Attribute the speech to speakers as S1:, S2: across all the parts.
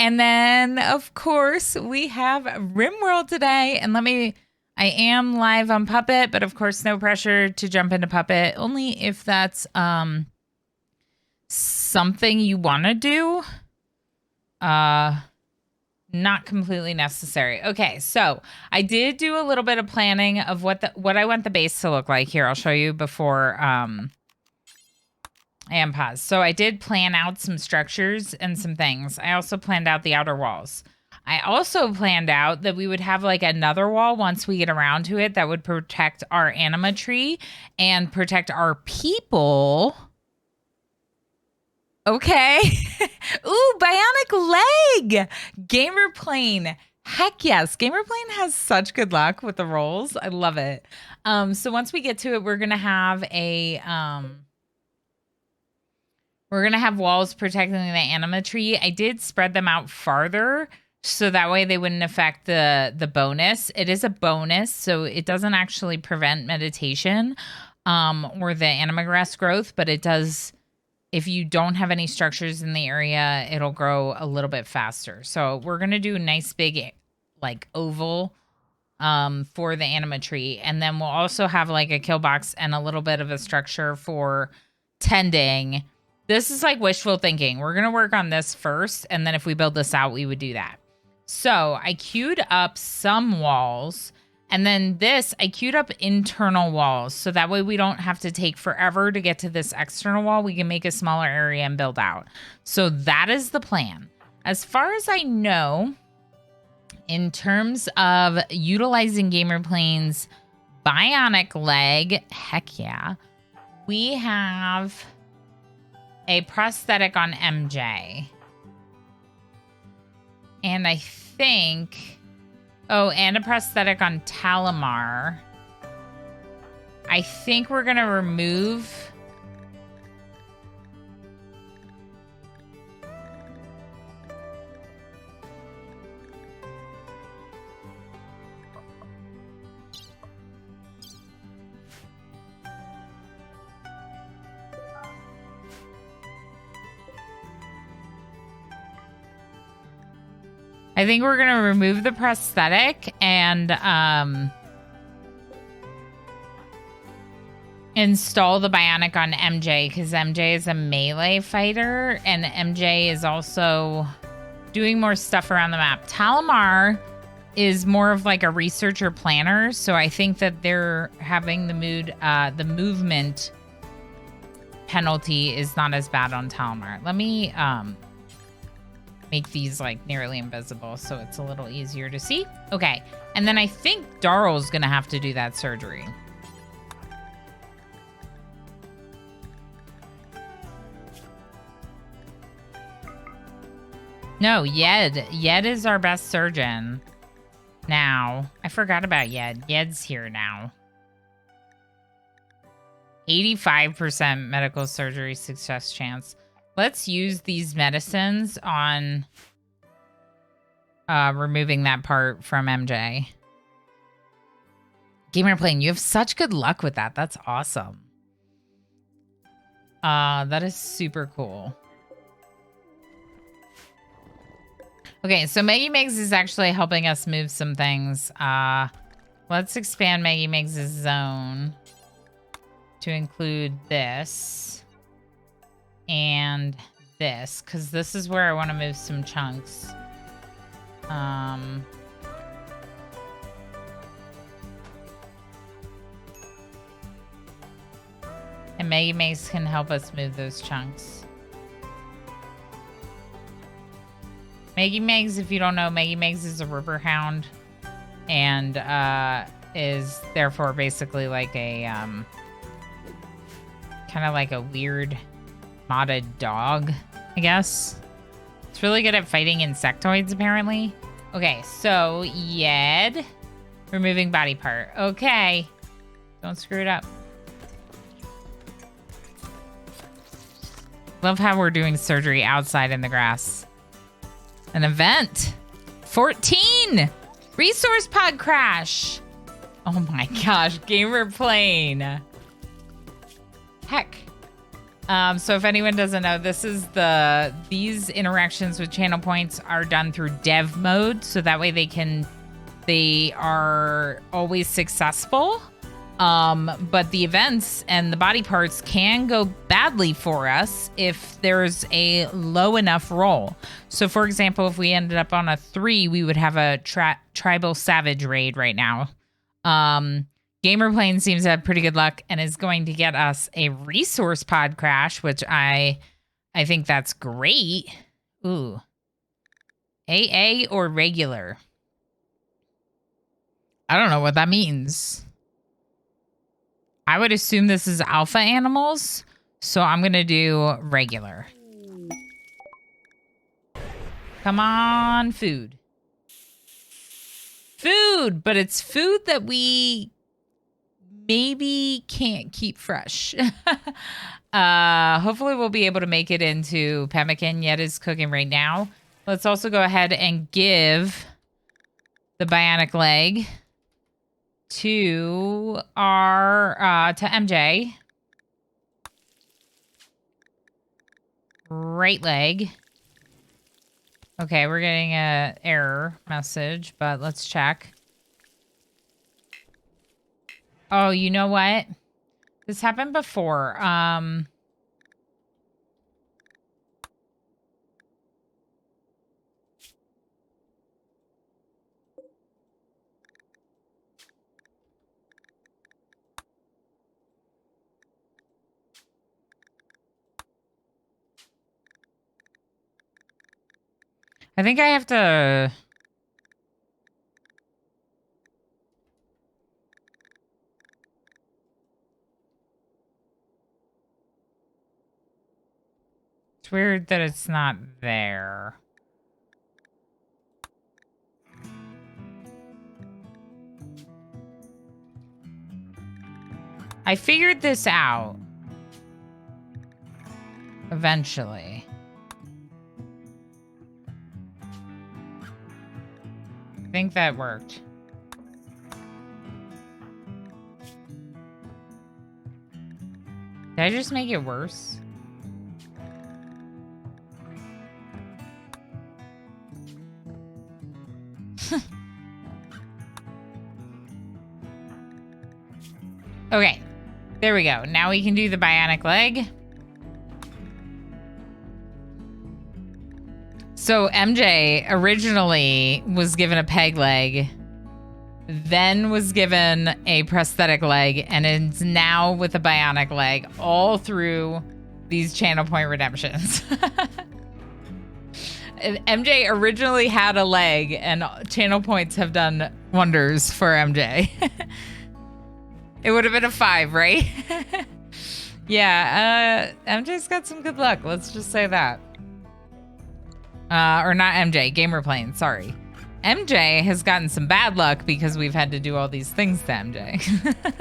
S1: And then, of course, we have Rimworld today. And I am live on Puppet, but of course, no pressure to jump into Puppet. Only if that's something you want to do. Not completely necessary. Okay, so I did do a little bit of planning of what I want the base to look like. Here, I'll show you before and pause. So I did plan out some structures and some things. I also planned out the outer walls. I also planned out that we would have like another wall once we get around to it that would protect our anima tree and protect our people. Okay. Ooh, bionic leg. Gamer plane. Heck yes. Gamer plane has such good luck with the rolls. I love it. So once we get to it, we're going to have walls protecting the anima tree. I did spread them out farther so that way they wouldn't affect the bonus. It is a bonus, so it doesn't actually prevent meditation or the anima grass growth, but it does. If you don't have any structures in the area, it'll grow a little bit faster. So we're going to do a nice big like oval for the anima tree. And then we'll also have like a kill box and a little bit of a structure for tending. This is like wishful thinking. We're going to work on this first. And then if we build this out, we would do that. So I queued up some walls. And then I queued up internal walls. So that way we don't have to take forever to get to this external wall. We can make a smaller area and build out. So that is the plan. As far as I know, in terms of utilizing Gamer Plane's bionic leg, heck yeah, we have a prosthetic on MJ. And I think... Oh, and a prosthetic on Talamar. I think we're going to remove... I think we're going to remove the prosthetic and install the bionic on MJ because MJ is a melee fighter and MJ is also doing more stuff around the map. Talamar is more of like a researcher planner, so I think that they're having the movement penalty is not as bad on Talamar. Let me make these like nearly invisible so it's a little easier to see. Okay, and then I think Darl's gonna have to do that surgery. No, Yed. Yed is our best surgeon. Now, I forgot about Yed. Yed's here now. 85% medical surgery success chance. Let's use these medicines on removing that part from MJ. Gamer Plane, you have such good luck with that. That's awesome. That is super cool. Okay, so Maggie Miggs is actually helping us move some things. Let's expand Maggie Miggs' zone to include this. And this, because this is where I want to move some chunks. And Maggie Mace can help us move those chunks. Maggie Megs, if you don't know, Maggie Megs is a river hound and is therefore basically like a kind of like a weird modded dog, I guess. It's really good at fighting insectoids, apparently. Okay, so Yed. Removing body part. Okay. Don't screw it up. Love how we're doing surgery outside in the grass. An event. 14! Resource pod crash. Oh my gosh, Gamer Plane. Heck. So if anyone doesn't know, these interactions with channel points are done through dev mode, so that way they are always successful. But the events and the body parts can go badly for us if there's a low enough roll. So for example, if we ended up on a 3, we would have a tribal savage raid right now. Gamerplane seems to have pretty good luck and is going to get us a resource pod crash, which I think that's great. Ooh. AA or regular? I don't know what that means. I would assume this is alpha animals, so I'm going to do regular. Come on, food. Food, but it's food that we maybe can't keep fresh. Hopefully we'll be able to make it into pemmican. Yet is cooking right now. Let's also go ahead and give the bionic leg to to MJ. Right leg. Okay, we're getting a error message, but let's check. Oh, you know what? This happened before. I think I have to... It's weird that it's not there. I figured this out. Eventually. I think that worked. Did I just make it worse? Okay. There we go. Now we can do the bionic leg. So MJ originally was given a peg leg, then was given a prosthetic leg, and is now with a bionic leg all through these channel point redemptions. MJ originally had a leg, and channel points have done wonders for MJ. It would have been a 5, right? Yeah, MJ's got some good luck. Let's just say that. Or not MJ, Gamerplane, sorry. MJ has gotten some bad luck because we've had to do all these things to MJ.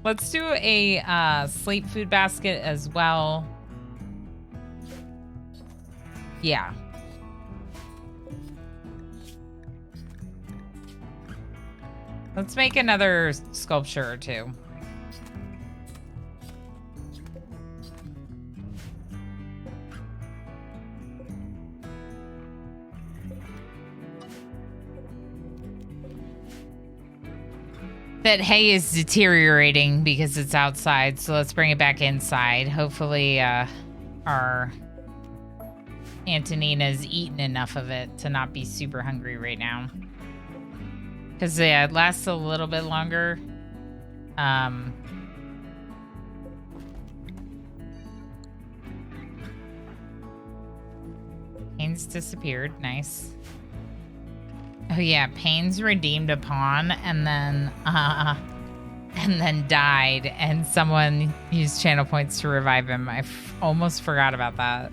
S1: Let's do a sleep food basket as well. Yeah. Let's make another sculpture or two. That hay is deteriorating because it's outside, so let's bring it back inside. Hopefully, our Antonina's eaten enough of it to not be super hungry right now. Because, yeah, it lasts a little bit longer. Pain's disappeared. Nice. Oh, yeah. Pain's redeemed a pawn and then died. And someone used channel points to revive him. I almost forgot about that.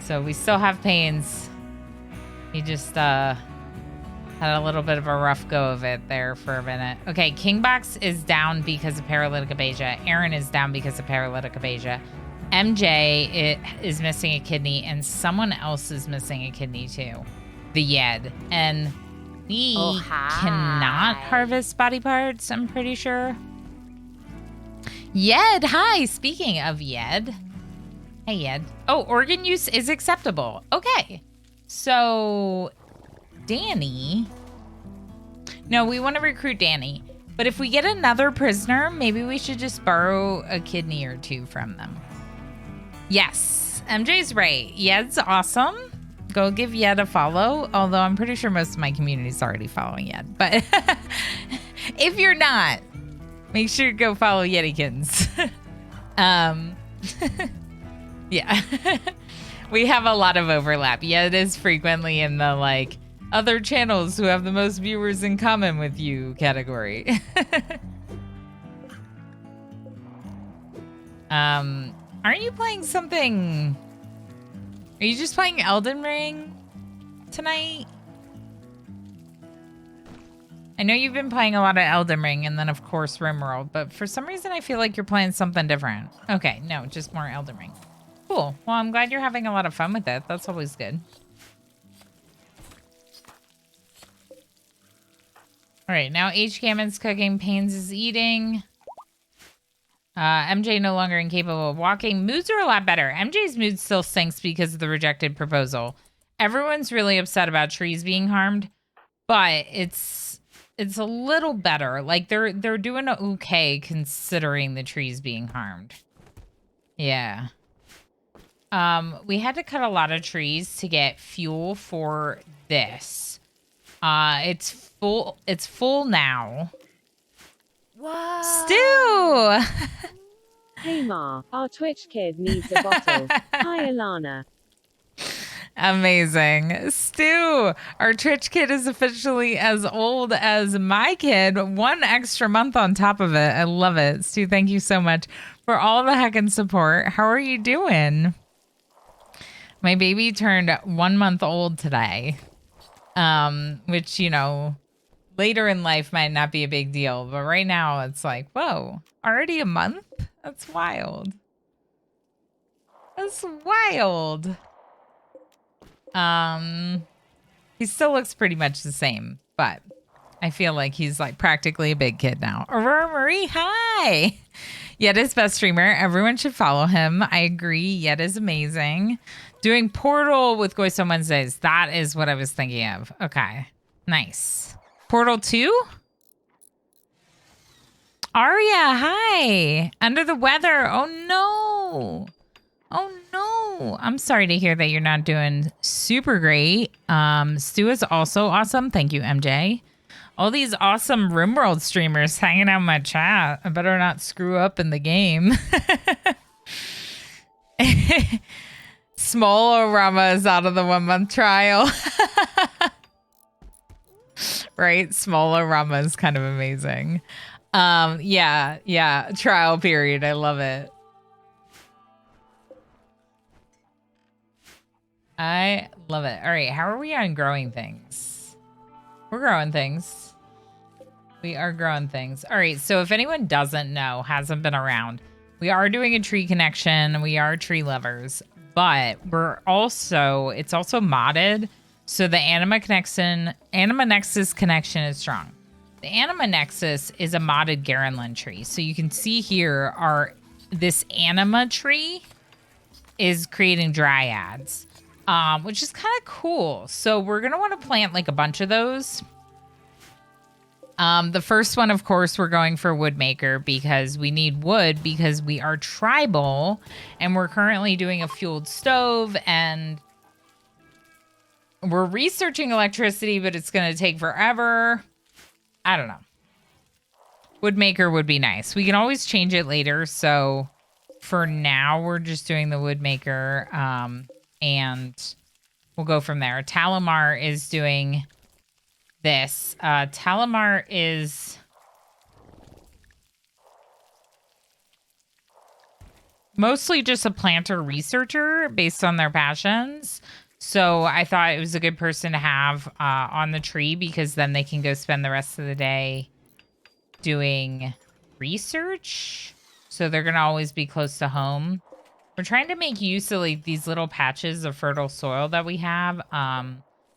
S1: So we still have Pain's. He just, had a little bit of a rough go of it there for a minute. Okay, Kingbox is down because of paralytic abasia. Aaron is down because of paralytic abasia. MJ is missing a kidney, and someone else is missing a kidney too. The Yed. And we cannot harvest body parts, I'm pretty sure. Yed, hi. Speaking of Yed. Hey, Yed. Oh, organ use is acceptable. Okay. So, Danny. No, we want to recruit Danny. But if we get another prisoner, maybe we should just borrow a kidney or two from them. Yes, MJ's right. Yed's awesome. Go give Yed a follow. Although I'm pretty sure most of my community is already following Yed. But if you're not, make sure to go follow Yedikins. Yeah. We have a lot of overlap. Yed is frequently in the like other channels who have the most viewers in common with you category. Aren't you playing something? Are you just playing Elden Ring tonight? I know you've been playing a lot of Elden Ring and then of course Rimworld, but for some reason I feel like you're playing something different. Okay, no, just more Elden Ring. Cool. Well, I'm glad you're having a lot of fun with it. That's always good. All right, now H. Gammon's cooking, Pains is eating. MJ no longer incapable of walking. Moods are a lot better. MJ's mood still sinks because of the rejected proposal. Everyone's really upset about trees being harmed, but it's a little better. Like they're doing okay considering the trees being harmed. Yeah. We had to cut a lot of trees to get fuel for this. It's full. It's full now.
S2: Wow.
S1: Stu!
S3: Hey Ma, our Twitch kid needs a bottle. Hi Alana.
S1: Amazing. Stu, our Twitch kid is officially as old as my kid. 1 extra month on top of it. I love it. Stu, thank you so much for all the heckin' support. How are you doing? My baby turned 1 month old today. Which, you know, later in life might not be a big deal, but right now it's like, whoa, already a month? That's wild. That's wild. He still looks pretty much the same, but I feel like he's like practically a big kid now. Aurora Marie, hi. Yet is best streamer. Everyone should follow him. I agree. Yet is amazing. Doing Portal with Goist on Wednesdays. That is what I was thinking of. Okay. Nice. Portal 2? Arya, hi. Under the weather. Oh, no. Oh, no. I'm sorry to hear that you're not doing super great. Stu is also awesome. Thank you, MJ. All these awesome Rimworld streamers hanging out in my chat. I better not screw up in the game. Small-O-Rama is out of the 1 month trial. Right? Small-O-Rama is kind of amazing. Yeah. Trial period. I love it. I love it. All right. How are we on growing things? We're growing things. We are growing things. All right. So if anyone doesn't know, hasn't been around, we are doing a tree connection. We are tree lovers, but it's also modded. So the Anima Nexus connection is strong. The Anima Nexus is a modded Garenlin tree. So you can see here this Anima tree is creating Dryads, which is kind of cool. So we're going to want to plant like a bunch of those. The first one, of course, we're going for Woodmaker because we need wood because we are tribal and we're currently doing a fueled stove and we're researching electricity, but it's going to take forever. I don't know. Woodmaker would be nice. We can always change it later. So for now, we're just doing the Woodmaker and we'll go from there. Talamar is doing this. Talamar is mostly just a planter researcher based on their passions. So I thought it was a good person to have on the tree because then they can go spend the rest of the day doing research. So they're going to always be close to home. We're trying to make use of like these little patches of fertile soil that we have.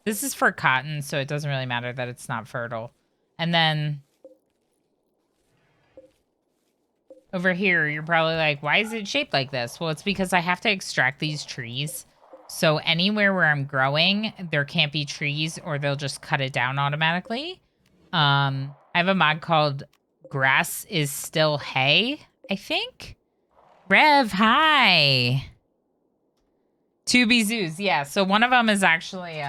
S1: This is for cotton, so it doesn't really matter that it's not fertile. And then, over here, you're probably like, why is it shaped like this? Well, it's because I have to extract these trees. So anywhere where I'm growing, there can't be trees or they'll just cut it down automatically. I have a mod called Grass is Still Hay, I think. Rev, hi. 2B zoos, yeah. So one of them is actually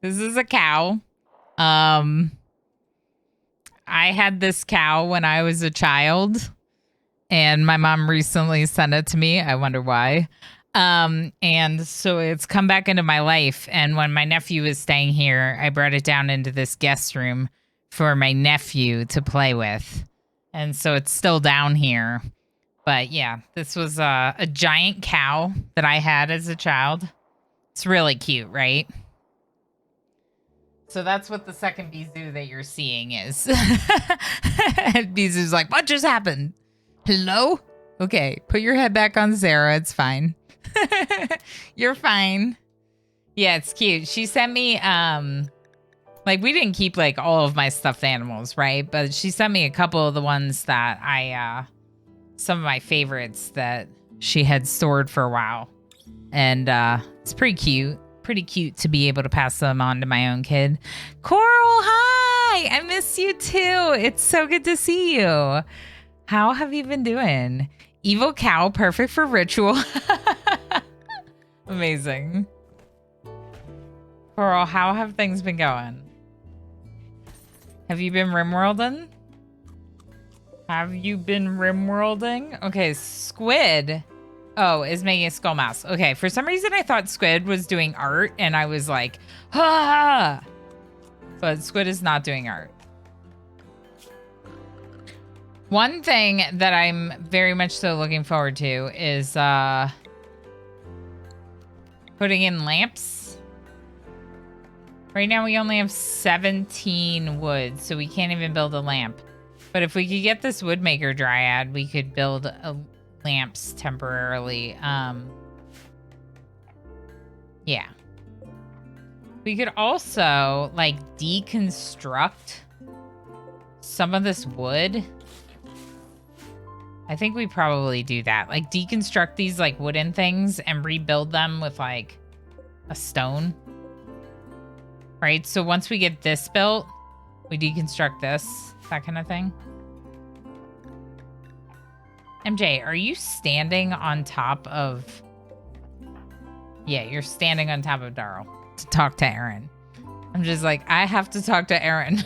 S1: this is a cow. I had this cow when I was a child, and my mom recently sent it to me. I wonder why. And so it's come back into my life. And when my nephew was staying here, I brought it down into this guest room for my nephew to play with. And so it's still down here. But yeah, this was a giant cow that I had as a child. It's really cute, right? So that's what the second Bizou that you're seeing is. Bizou's like, what just happened? Hello? Okay, put your head back on Sarah. It's fine. You're fine. Yeah, it's cute. She sent me, like, we didn't keep, like, all of my stuffed animals, right? But she sent me a couple of the ones that some of my favorites that she had stored for a while. And it's pretty cute. Pretty cute to be able to pass them on to my own kid. Coral, hi! I miss you too. It's so good to see you. How have you been doing? Evil cow, perfect for ritual. Amazing. Coral, how have things been going? Have you been Rimworlding? Have you been Rimworlding? Okay, Squid. Oh, is making a skull mask. Okay, for some reason I thought Squid was doing art, and I was like, ah! But Squid is not doing art. One thing that I'm very much so looking forward to is putting in lamps. Right now we only have 17 wood, so we can't even build a lamp. But if we could get this Woodmaker Dryad, we could build lamps temporarily. Yeah. We could also, like, deconstruct some of this wood. I think we probably do that. Like, deconstruct these, like, wooden things and rebuild them with, like, a stone. Right? So once we get this built, we deconstruct this. That kind of thing. MJ, are you standing on top of... Yeah, you're standing on top of Darl to talk to Aaron. I'm just like, I have to talk to Aaron.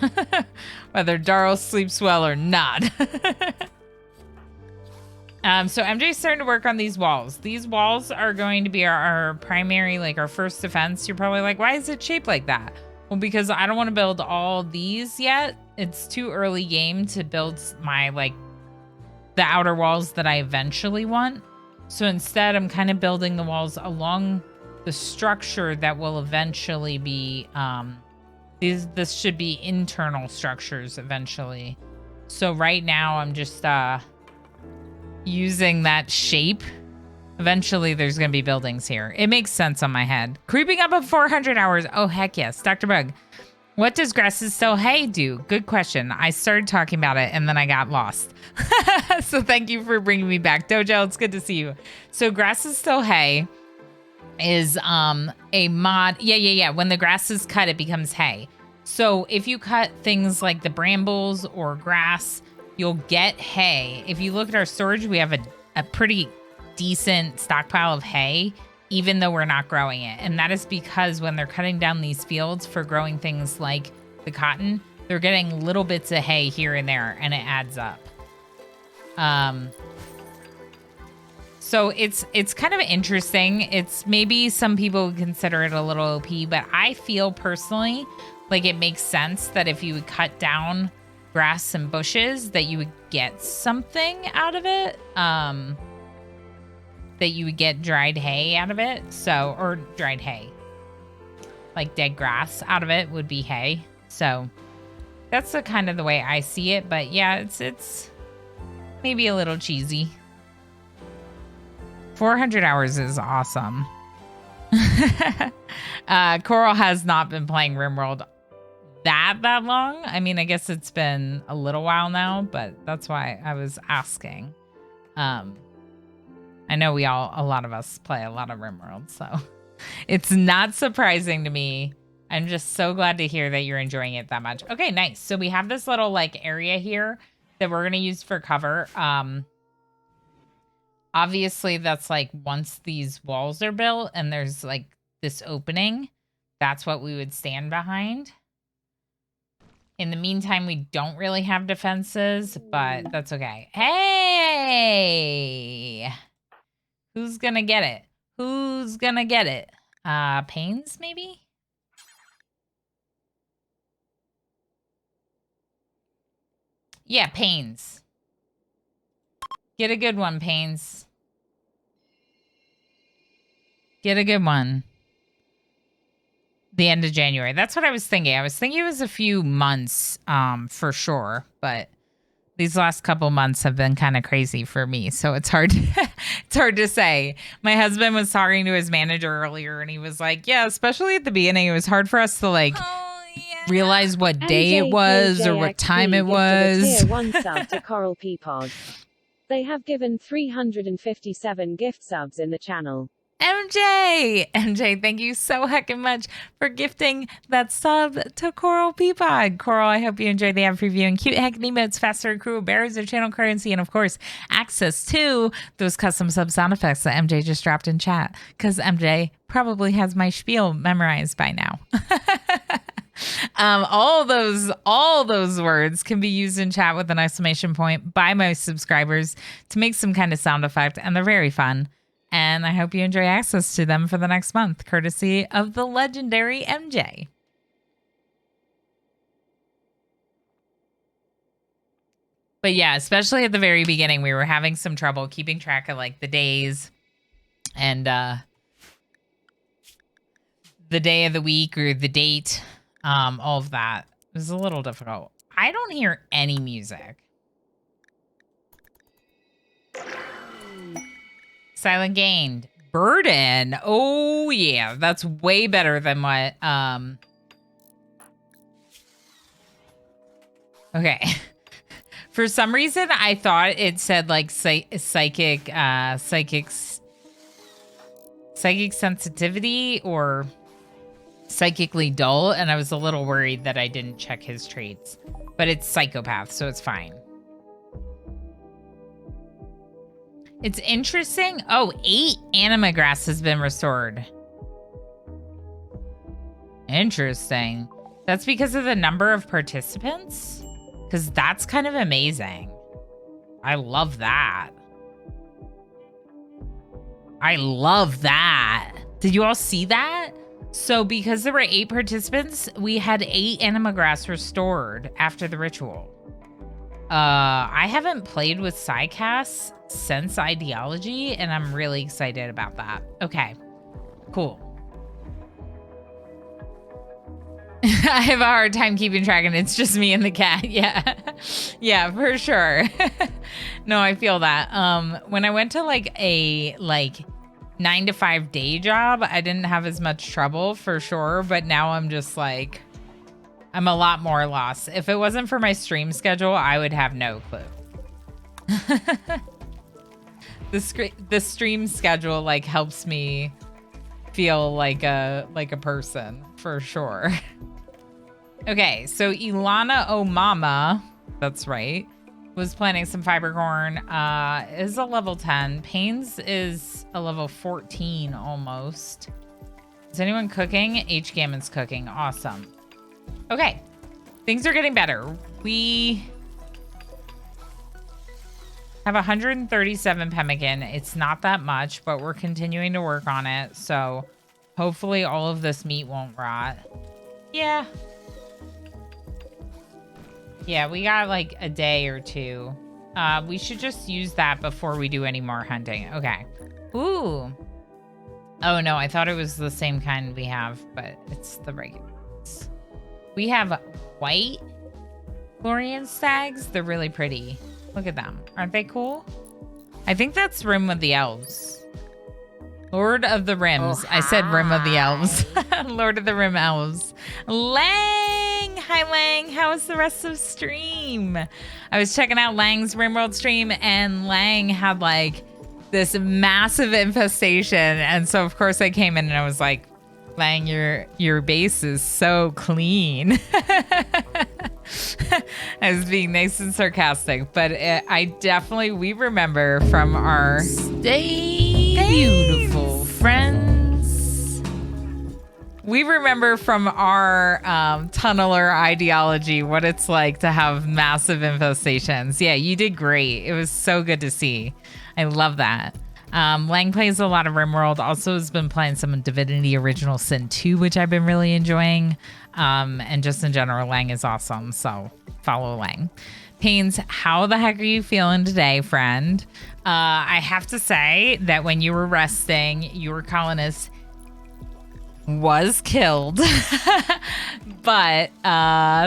S1: Whether Darl sleeps well or not. So MJ's starting to work on these walls. These walls are going to be our primary, like, our first defense. You're probably like, why is it shaped like that? Well, because I don't want to build all these yet. It's too early game to build my, like, the outer walls that I eventually want. So instead, I'm kind of building the walls along the structure that will eventually be, this should be internal structures eventually. So right now, I'm just using that shape. Eventually, there's going to be buildings here. It makes sense on my head. Creeping up at 400 hours. Oh, heck yes. Dr. Bug. What does Grass is Still Hay do? Good question. I started talking about it and then I got lost. So thank you for bringing me back. Dojo, it's good to see you. So Grass is Still Hay is a mod. Yeah. When the grass is cut, it becomes hay. So if you cut things like the brambles or grass, you'll get hay. If you look at our storage, we have a pretty decent stockpile of hay, even though we're not growing it. And that is because when they're cutting down these fields for growing things like the cotton, they're getting little bits of hay here and there, and it adds up. So it's kind of interesting. It's maybe some people would consider it a little OP, but I feel personally like it makes sense that if you would cut down grass and bushes, that you would get something out of it. That you would get dried hay out of it. So, or dried hay. Like dead grass out of it would be hay. So that's the kind of the way I see it. But yeah, it's maybe a little cheesy. 400 hours is awesome. Coral has not been playing Rimworld that long. I mean, I guess it's been a little while now, but that's why I was asking. I know a lot of us play a lot of Rimworld, so it's not surprising to me. I'm just so glad to hear that you're enjoying it that much. Okay, nice. So we have this little like area here that we're going to use for cover. Obviously that's like once these walls are built and there's like this opening, that's what we would stand behind. In the meantime, we don't really have defenses, but that's okay. Hey! Who's gonna get it? Who's gonna get it? Pains, maybe? Yeah, Pains. Get a good one, Pains. Get a good one. The end of January. That's what I was thinking. I was thinking it was a few months, for sure, but these last couple months have been kind of crazy for me, so it's hard. It's hard to say. My husband was talking to his manager earlier, and he was like, "Yeah, especially at the beginning, it was hard for us to like realize what day it was or what time it was."
S3: Tier 1 sub to Coral Peapod. They have given 357 gift subs in the channel.
S1: MJ, thank you so heckin' much for gifting that sub to Coral Peapod. Coral, I hope you enjoyed the ad preview and cute heckin' emotes, faster accrual bearers, their channel currency, and of course, access to those custom sub sound effects that MJ just dropped in chat. Because MJ probably has my spiel memorized by now. All those words can be used in chat with an exclamation point by my subscribers to make some kind of sound effect, and they're very fun. And I hope you enjoy access to them for the next month, courtesy of the legendary MJ. But yeah, especially at the very beginning, we were having some trouble keeping track of like the days and the day of the week or the date, all of that. It was a little difficult. I don't hear any music. Silent Gained. Burden. Oh, yeah. That's way better than what... Okay. For some reason, I thought it said, like, psychic sensitivity or psychically dull, and I was a little worried that I didn't check his traits. But it's psychopath, so it's fine. It's interesting. Oh, 8 anima grass has been restored. Interesting. That's because of the number of participants? Because that's kind of amazing. I love that. I love that. Did you all see that? So because there were 8 participants, we had 8 anima grass restored after the ritual. I haven't played with Psycast since Ideology, and I'm really excited about that. Okay, cool. I have a hard time keeping track, and it's just me and the cat. Yeah, yeah, for sure. No, I feel that. When I went to like a 9-to-5 day job, I didn't have as much trouble for sure, but now I'm just like, I'm a lot more lost. If it wasn't for my stream schedule, I would have no clue. The stream schedule like helps me feel like a person for sure. Okay, so Ilana Omama, that's right, was planting some fiber corn. Is a level 10. Pains is a level 14 almost. Is anyone cooking? H Gammon's cooking. Awesome. Okay, things are getting better. We have 137 pemmican. It's not that much, but we're continuing to work on it. So hopefully all of this meat won't rot. Yeah. Yeah, we got like a day or two. We should just use that before we do any more hunting. Okay. Ooh. Oh no, I thought it was the same kind we have, but it's the regular ones. We have white Florian stags. They're really pretty. Look at them. Aren't they cool? I think that's Rim of the Elves. Lord of the Rims.
S2: Oh,
S1: I said Rim of the Elves. Lord of the Rim Elves. Lang! Hi, Lang. How was the rest of stream? I was checking out Lang's Rimworld stream, and Lang had like this massive infestation. And so, of course, I came in and I was like, Lang, your base is so clean. I was being nice and sarcastic, but we remember from our
S2: Stay beautiful, friends.
S1: We remember from our tunneler ideology what it's like to have massive infestations. Yeah, you did great. It was so good to see. I love that. Lang plays a lot of Rimworld. Also has been playing some Divinity Original Sin 2, which I've been really enjoying. And just in general, Lang is awesome. So follow Lang. Pains, how the heck are you feeling today, friend? I have to say that when you were resting, your colonist was killed. But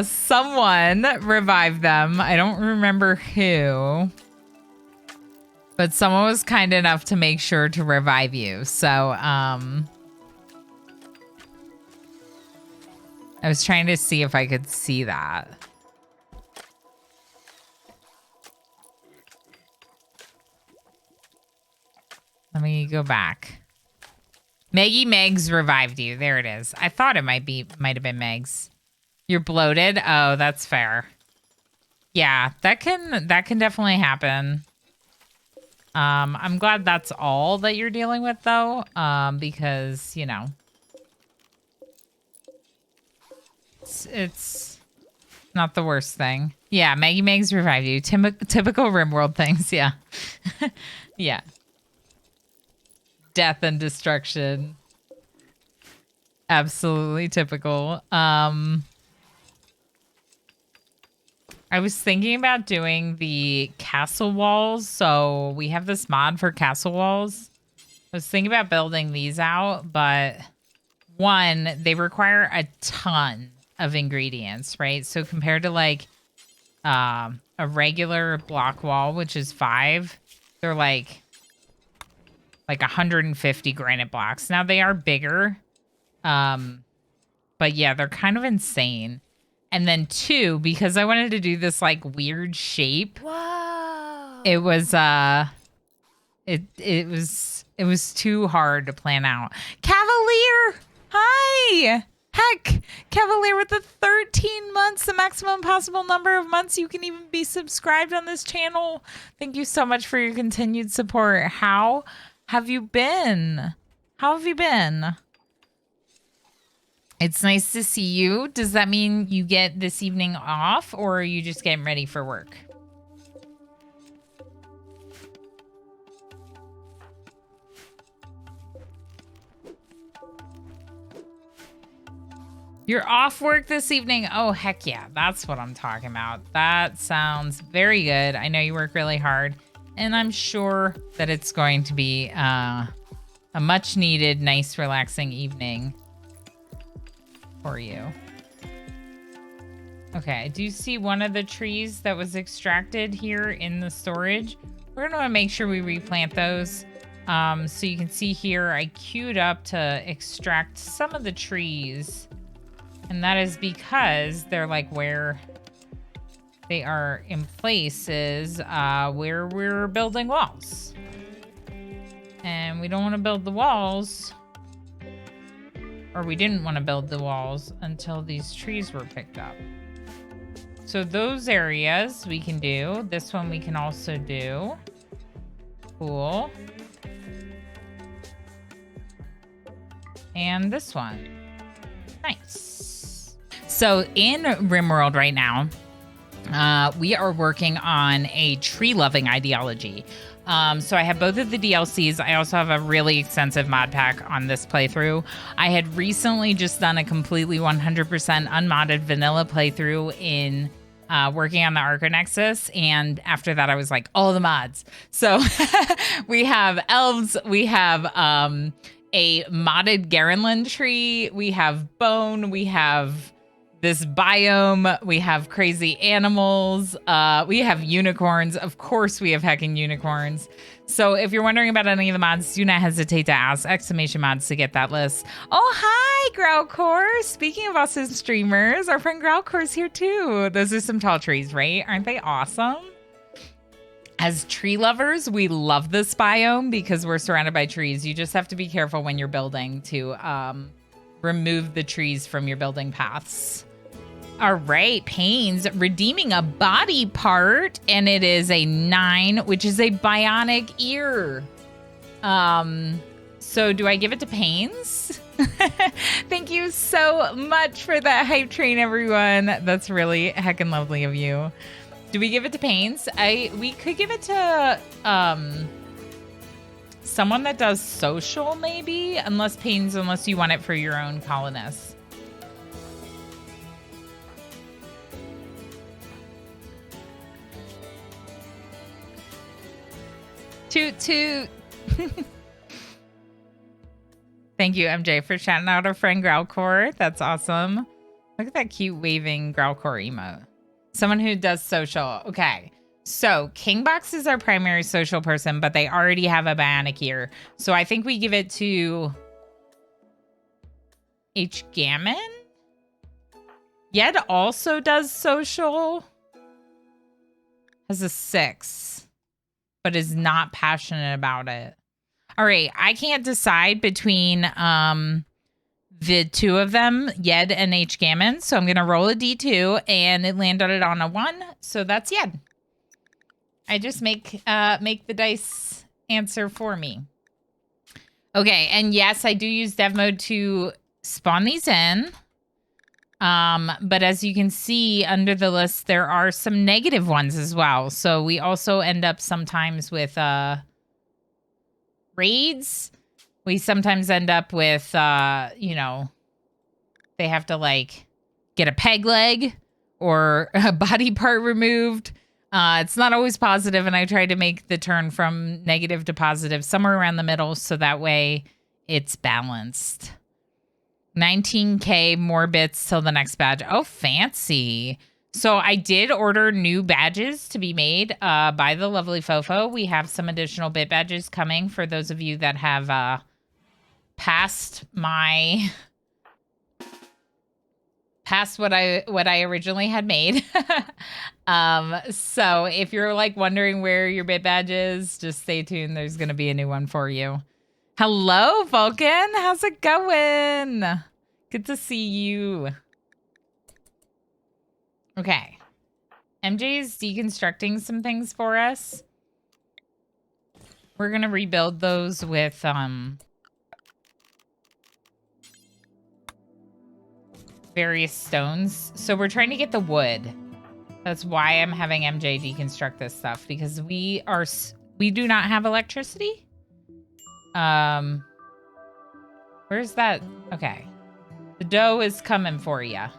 S1: someone revived them. I don't remember who. But someone was kind enough to make sure to revive you. So, I was trying to see if I could see that. Let me go back. Maggie Megs revived you. There it is. I thought it might have been Megs. You're bloated? Oh, that's fair. Yeah, that can definitely happen. I'm glad that's all that you're dealing with, though, because, you know, it's not the worst thing. Yeah, Maggie Megs revived you. Typical Rimworld things, yeah. Yeah. Death and destruction. Absolutely typical. I was thinking about doing the castle walls. So we have this mod for castle walls. I was thinking about building these out, but one, they require a ton of ingredients, right? So compared to like a regular block wall, which is 5, they're like 150 granite blocks. Now they are bigger. But yeah, they're kind of insane. And then 2, because I wanted to do this like weird shape.
S2: Whoa.
S1: It was it was too hard to plan out. Cavalier, hi. Heck, Cavalier with the 13 months, the maximum possible number of months you can even be subscribed on this channel. Thank you so much for your continued support. How have you been? How have you been? It's nice to see you. Does that mean you get this evening off, or are you just getting ready for work? You're off work this evening? Oh, heck yeah. That's what I'm talking about. That sounds very good. I know you work really hard, and I'm sure that it's going to be a much needed, nice, relaxing evening for you. Okay, I do see one of the trees that was extracted here in the storage. We're gonna make sure we replant those. So you can see here, I queued up to extract some of the trees. And that is because they're like where they are in places where we're building walls. And we don't want to build the walls, or we didn't want to build the walls until these trees were picked up. So those areas we can do. This one we can also do. Cool. And this one. Nice. So in Rimworld right now, we are working on a tree-loving ideology. So I have both of the DLCs. I also have a really extensive mod pack on this playthrough. I had recently just done a completely 100% unmodded vanilla playthrough in working on the Arconexus, and after that I was like, all the mods. So we have elves, we have a modded Garenland tree, we have bone, we have this biome, we have crazy animals, we have unicorns. Of course we have hecking unicorns. So if you're wondering about any of the mods, do not hesitate to ask ! Mods to get that list. Oh, hi, Growlcore. Speaking of awesome streamers, our friend Growlcore's here too. Those are some tall trees, right? Aren't they awesome? As tree lovers, we love this biome because we're surrounded by trees. You just have to be careful when you're building to remove the trees from your building paths. All right, Pains redeeming a body part, and it is a 9, which is a bionic ear. So do I give it to Pains? Thank you so much for that hype train, everyone. That's really heckin' lovely of you. Do we give it to Pains? We could give it to someone that does social, maybe, unless you want it for your own colonists. Toot toot. Thank you, MJ, for shouting out our friend Growlcore. That's awesome. Look at that cute waving Growlcore emote. Someone who does social. Okay. So Kingbox is our primary social person, but they already have a bionic ear. So I think we give it to H. Gammon. Yed also does social. Has a 6, but is not passionate about it. All right, I can't decide between the two of them, Yed and H. Gammon. So I'm going to roll a D2, and it landed on a 1. So that's Yed. I just make the dice answer for me. Okay, and yes, I do use dev mode to spawn these in. But as you can see under the list, there are some negative ones as well. So we also end up sometimes with raids. We sometimes end up with, they have to like get a peg leg or a body part removed. It's not always positive, and I try to make the turn from negative to positive somewhere around the middle so that way it's balanced. 19K more bits till the next badge. Oh, fancy. So I did order new badges to be made by the lovely Fofo. We have some additional bit badges coming for those of you that have passed what I originally had made. So if you're like wondering where your bit badge is, just stay tuned. There's going to be a new one for you. Hello, Vulcan. How's it going? Good to see you. Okay. MJ is deconstructing some things for us. We're going to rebuild those with various stones. So we're trying to get the wood. That's why I'm having MJ deconstruct this stuff, because we do not have electricity. Where's that? Okay. The dough is coming for ya.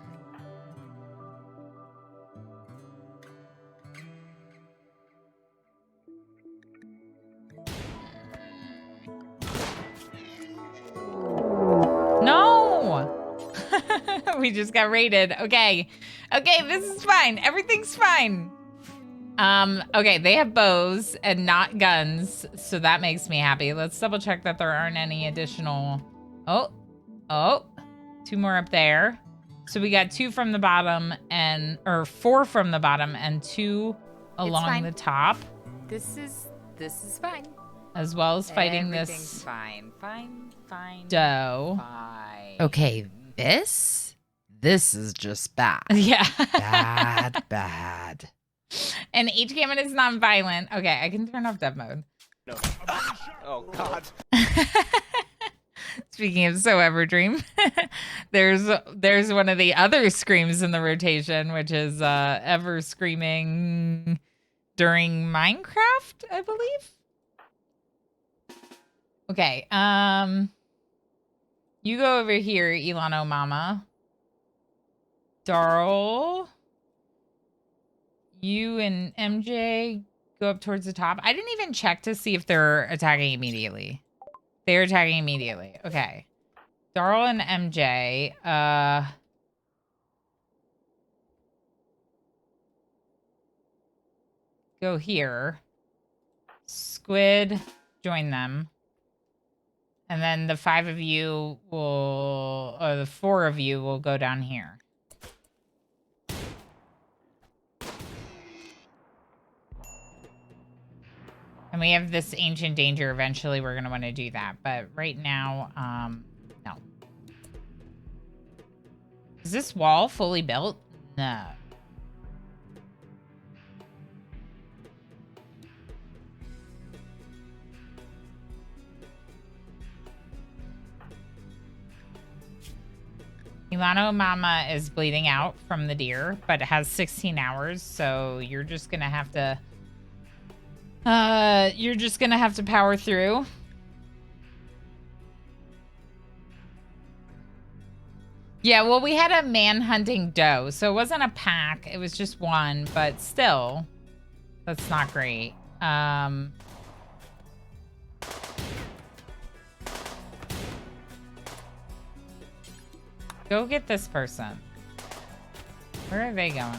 S1: No! We just got raided. Okay. Okay, this is fine. Everything's fine. Okay, they have bows and not guns, so that makes me happy. Let's double check that there aren't any additional... Oh, 2 more up there. So we got 2 from the bottom or 4 from the bottom and 2 along the top.
S2: This is fine.
S1: As well as fighting
S2: Everything's
S1: this
S2: fine.
S1: dough.
S2: Fine.
S4: Okay, this is just bad.
S1: Yeah.
S4: Bad.
S1: And H. Gammon is non-violent. Okay, I can turn off dev mode.
S5: No. Oh, God.
S1: Speaking of So Everdream, there's one of the other screams in the rotation, which is Ever screaming during Minecraft, I believe. Okay, you go over here, Ilano Mama. Darl, you and MJ go up towards the top. I didn't even check to see if they're attacking immediately. They're attacking immediately. Okay. Darl and MJ. Go here. Squid, join them. And then the 5 of you will, or the 4 of you will go down here. And we have this ancient danger. Eventually, we're going to want to do that. But right now, no. Is this wall fully built? No. Milano Mama is bleeding out from the deer, but it has 16 hours, so you're just gonna have to power through. Yeah, well, we had a man-hunting doe, so it wasn't a pack, it was just one, but still, that's not great. Go get this person. Where are they going?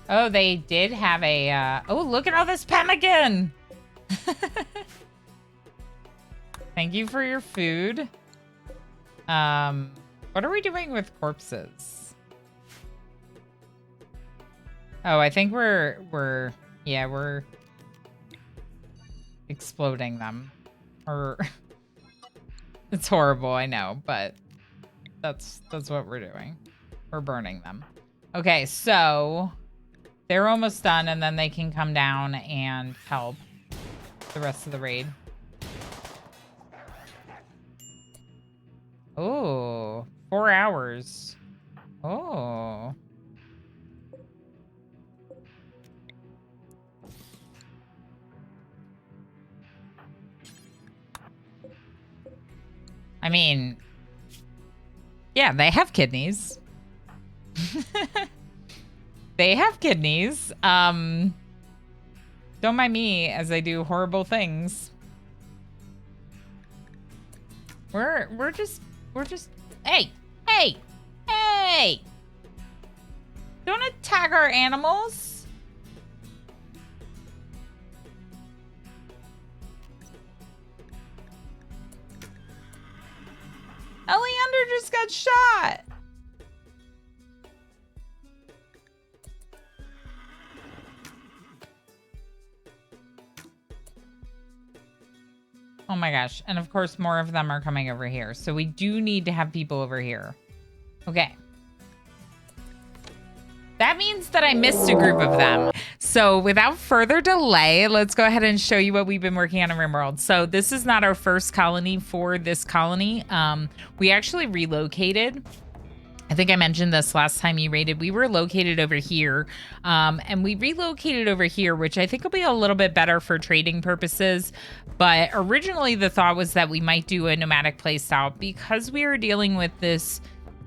S1: Oh, they did have a, oh, look at all this pemmican! Thank you for your food. What are we doing with corpses? Oh, I think we're exploding them. Or it's horrible, I know, but that's what we're doing. We're burning them. Okay, so they're almost done, and then they can come down and help the rest of the raid. Oh, 4 hours. Oh. I mean, yeah, they have kidneys. They have kidneys. Don't mind me as I do horrible things. We're just hey! Don't attack our animals. Eleander just got shot. Oh my gosh. And of course, more of them are coming over here. So we do need to have people over here. Okay. That means that I missed a group of them. So without further delay, let's go ahead and show you what we've been working on in Rimworld. So this is not our first colony for this colony. We actually relocated. I think I mentioned this last time you raided. We were located over here, and we relocated over here, which I think will be a little bit better for trading purposes. But originally the thought was that we might do a nomadic playstyle because we are dealing with this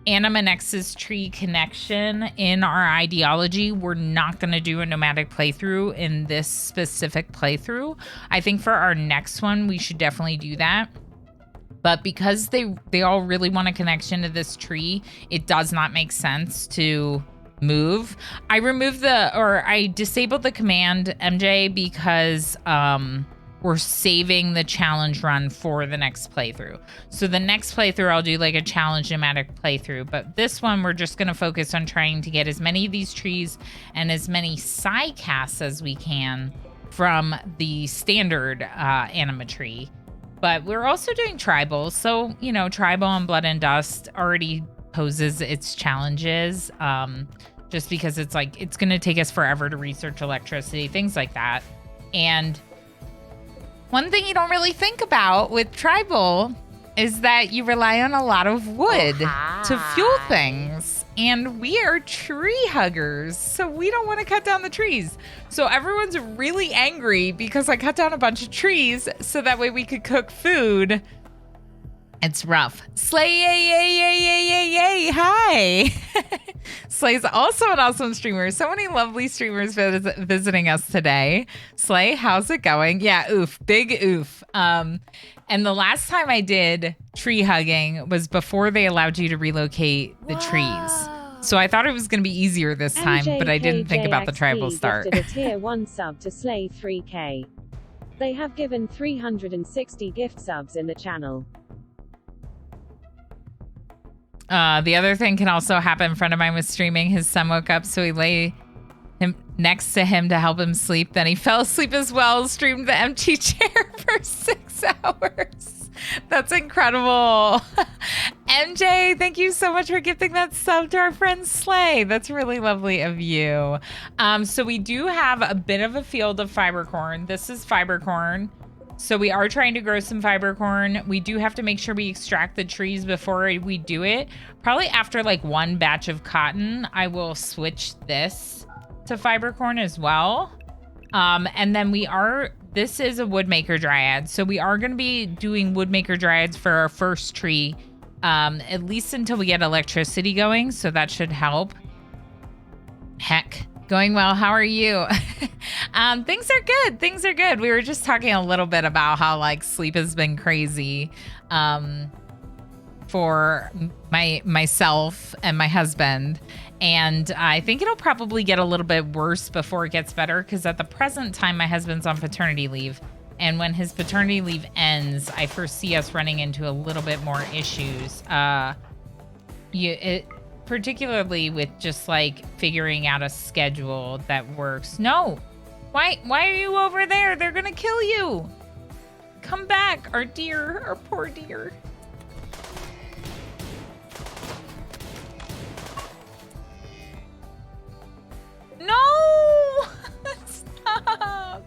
S1: Anima Nexus tree connection in our ideology. We're not going to do a nomadic playthrough in this specific playthrough. I think for our next one, we should definitely do that. But because they all really want a connection to this tree, it does not make sense to move. I disabled the command MJ because we're saving the challenge run for the next playthrough. So the next playthrough, I'll do like a challenge nomadic playthrough. But this one, we're just going to focus on trying to get as many of these trees and as many psi casts as we can from the standard anima tree. But we're also doing tribal. So, you know, tribal and blood and dust already poses its challenges. Just because it's like, it's going to take us forever to research electricity, things like that. And one thing you don't really think about with tribal is that you rely on a lot of wood to fuel things. And we are tree huggers, so we don't want to cut down the trees. So everyone's really angry because I cut down a bunch of trees so that way we could cook food. It's rough. Slay, yay, hi. Slay's also an awesome streamer. So many lovely streamers visiting us today. Slay, how's it going? Yeah, oof, big oof. And the last time I did tree hugging was before they allowed you to relocate the trees. So I thought it was going to be easier this time, but I didn't think about the tribal start.
S3: Gifted a tier 1 sub to Slay 3K. They have given 360 gift subs in the channel.
S1: The other thing can also happen. A friend of mine was streaming. His son woke up, so he lay him next to him to help him sleep. Then he fell asleep as well, streamed the empty chair for 6 hours. That's incredible. MJ, thank you so much for gifting that sub to our friend Slay. That's really lovely of you. So we do have a bit of a field of fiber corn. This is fiber corn. So we are trying to grow some fiber corn. We do have to make sure we extract the trees before we do it. Probably after like one batch of cotton, I will switch this to fiber corn as well. And then this is a Woodmaker Dryad. So we are going to be doing Woodmaker Dryads for our first tree, at least until we get electricity going. So that should help. Heck. Going well. How are you? Things are good. Things are good. We were just talking a little bit about how like sleep has been crazy for myself and my husband. And I think it'll probably get a little bit worse before it gets better, because at the present time, my husband's on paternity leave. And when his paternity leave ends, I foresee us running into a little bit more issues. Particularly with just like figuring out a schedule that works. No, why are you over there? They're gonna kill you. Come back, our deer, our poor deer. No, stop.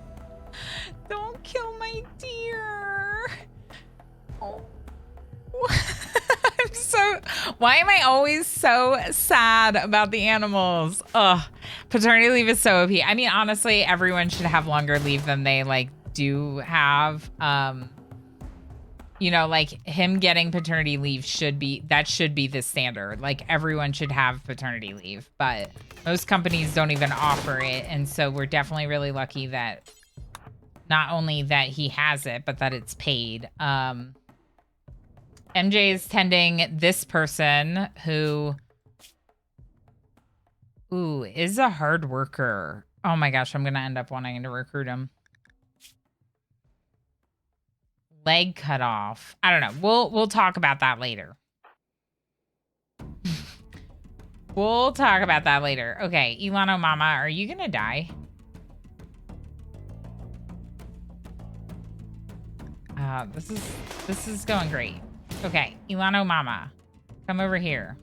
S1: Don't kill my deer. Oh. Why am I always so sad about the animals? Ugh. Paternity leave is so OP. I mean, honestly, everyone should have longer leave than they like do have. You know, like him getting paternity leave should be the standard. Like everyone should have paternity leave, but most companies don't even offer it. And so we're definitely really lucky that not only that he has it, but that it's paid. MJ is tending this person who, is a hard worker. Oh my gosh, I'm going to end up wanting to recruit him. Leg cut off. I don't know. We'll talk about that later. We'll talk about that later. Okay, Ilano Mama, are you going to die? This is going great. Okay, Ilano Mama, come over here.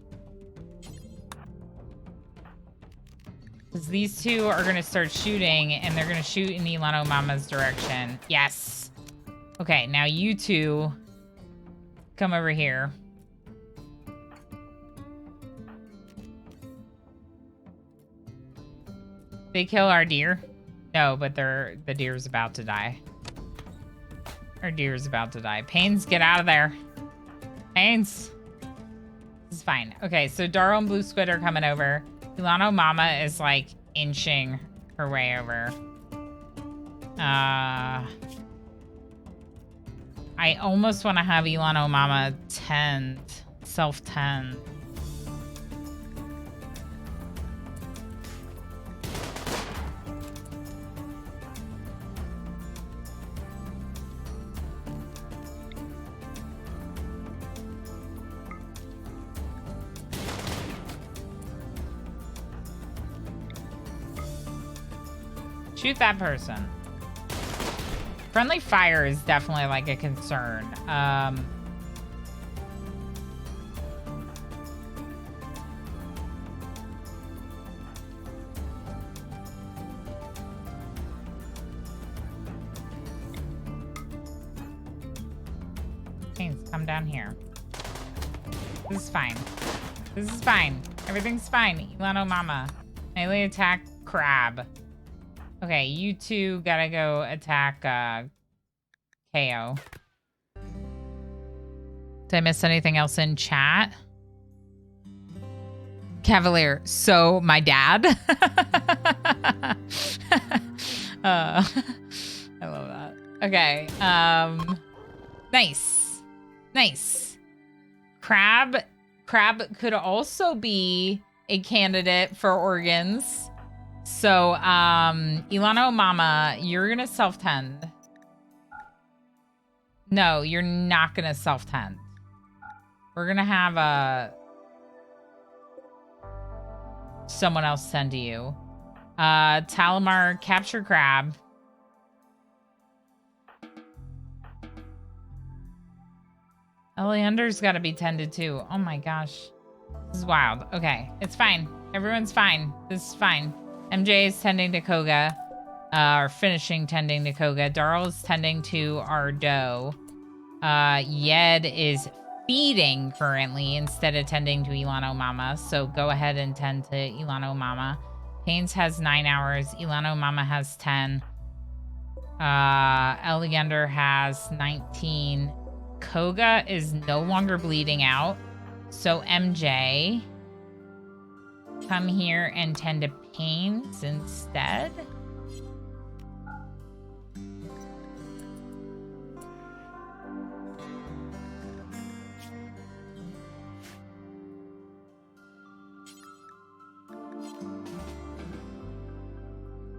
S1: Because these two are going to start shooting, and they're going to shoot in Ilano Mama's direction. Yes. Okay, now you two come over here. They kill our deer? No, but the deer's about to die. Our deer's about to die. Pains, get out of there. Pains. This is fine. Okay, so Darrow and Blue Squid are coming over. Ilano Mama is like inching her way over. I almost want to have Ilano Mama self-tend. Shoot that person. Friendly fire is definitely like a concern. Haynes, come down here. This is fine. This is fine. Everything's fine. Ilano Mama. Melee attack crab. Okay, you two gotta go attack KO. Did I miss anything else in chat? Cavalier. So, my dad? I love that. Okay. Nice. Nice. Crab could also be a candidate for organs. So, Ilano Mama, you're gonna self-tend. No, you're not gonna self-tend. We're gonna have someone else tend to you. Talamar, capture crab. Eleander's gotta be tended too. Oh my gosh. This is wild. Okay, it's fine. Everyone's fine. This is fine. MJ is tending to Koga. Or finishing tending to Koga. Darl is tending to our doe. Yed is feeding currently instead of tending to Ilano Mama. So go ahead and tend to Ilano Mama. Haynes has 9 hours. Ilano Mama has 10. Eleander has 19. Koga is no longer bleeding out. So MJ, come here and tend to Pains instead.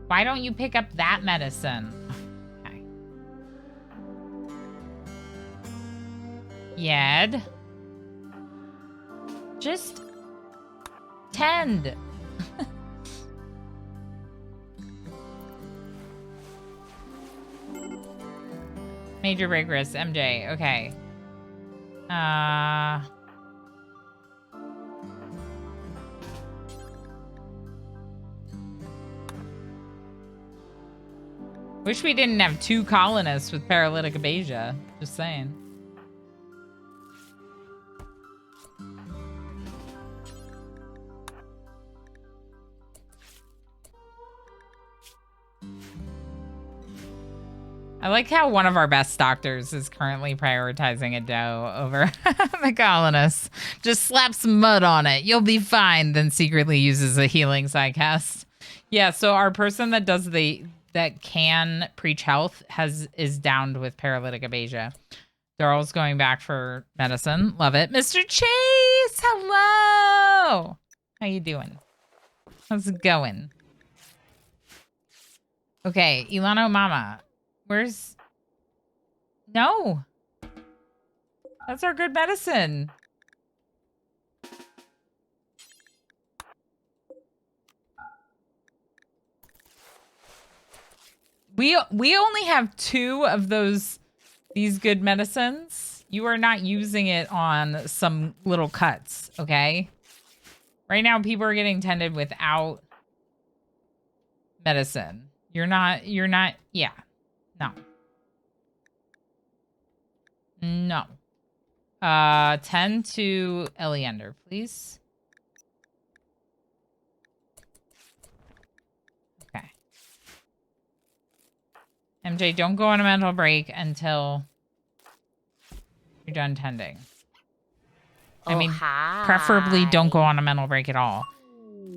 S1: Why don't you pick up that medicine? Okay. Yed. Just tend. Major break risk, MJ. Okay. Wish we didn't have 2 colonists with paralytic abasia. Just saying. I like how one of our best doctors is currently prioritizing a doe over the colonists. Just slap some mud on it. You'll be fine. Then secretly uses a healing psycast. Yeah, so our person that does that can preach health is downed with paralytic abasia. Darl's going back for medicine. Love it. Mr. Chase, hello. How you doing? How's it going? Okay, Ilano Mama. Where's... No. That's our good medicine. We only have 2 of these good medicines. You are not using it on some little cuts, okay? Right now, people are getting tended without medicine. You're not, yeah. No. No. Tend to Eleander, please. Okay. MJ, don't go on a mental break until you're done tending. I mean, preferably don't go on a mental break at all.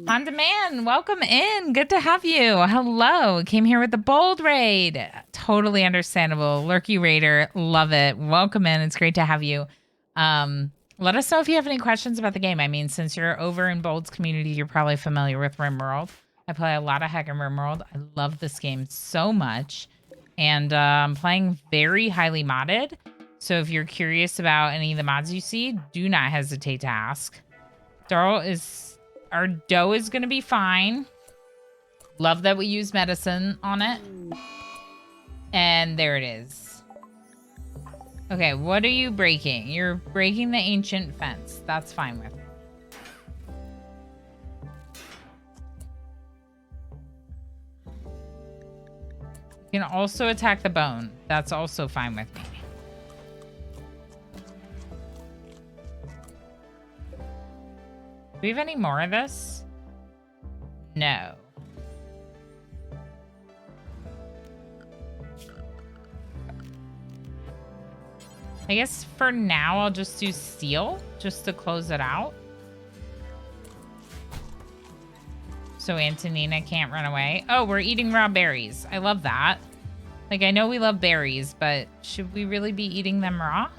S1: On Demand, welcome in. Good to have you. Hello. Came here with the bold raid. Totally understandable. Lurky Raider, love it. Welcome in. It's great to have you. Let us know if you have any questions about the game. I mean, since you're over in Bold's community, you're probably familiar with Rimworld. I play a lot of Heck in Rimworld. I love this game so much. And I'm playing very highly modded. So if you're curious about any of the mods you see, do not hesitate to ask. Our dough is going to be fine. Love that we use medicine on it. And there it is. Okay, what are you breaking? You're breaking the ancient fence. That's fine with me. You can also attack the bone. That's also fine with me. Do we have any more of this? No. I guess for now, I'll just do steel, just to close it out. So Antonina can't run away. Oh, we're eating raw berries. I love that. Like, I know we love berries, but should we really be eating them raw?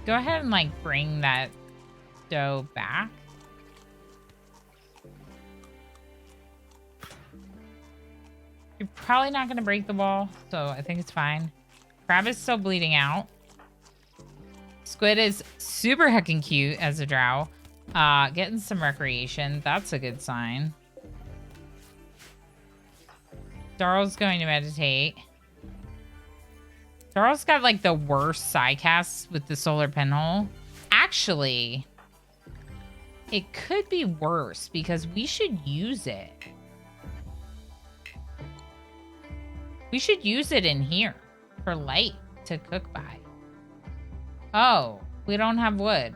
S1: Go ahead and like bring that dough back. You're probably not going to break the wall, so I think it's fine. Crab is still bleeding out. Squid is super heckin' cute as a drow. Getting some recreation. That's a good sign. Darl's going to meditate. Darl's got like the worst side casts with the solar pinhole. Actually, it could be worse because we should use it. We should use it in here for light to cook by. Oh, we don't have wood.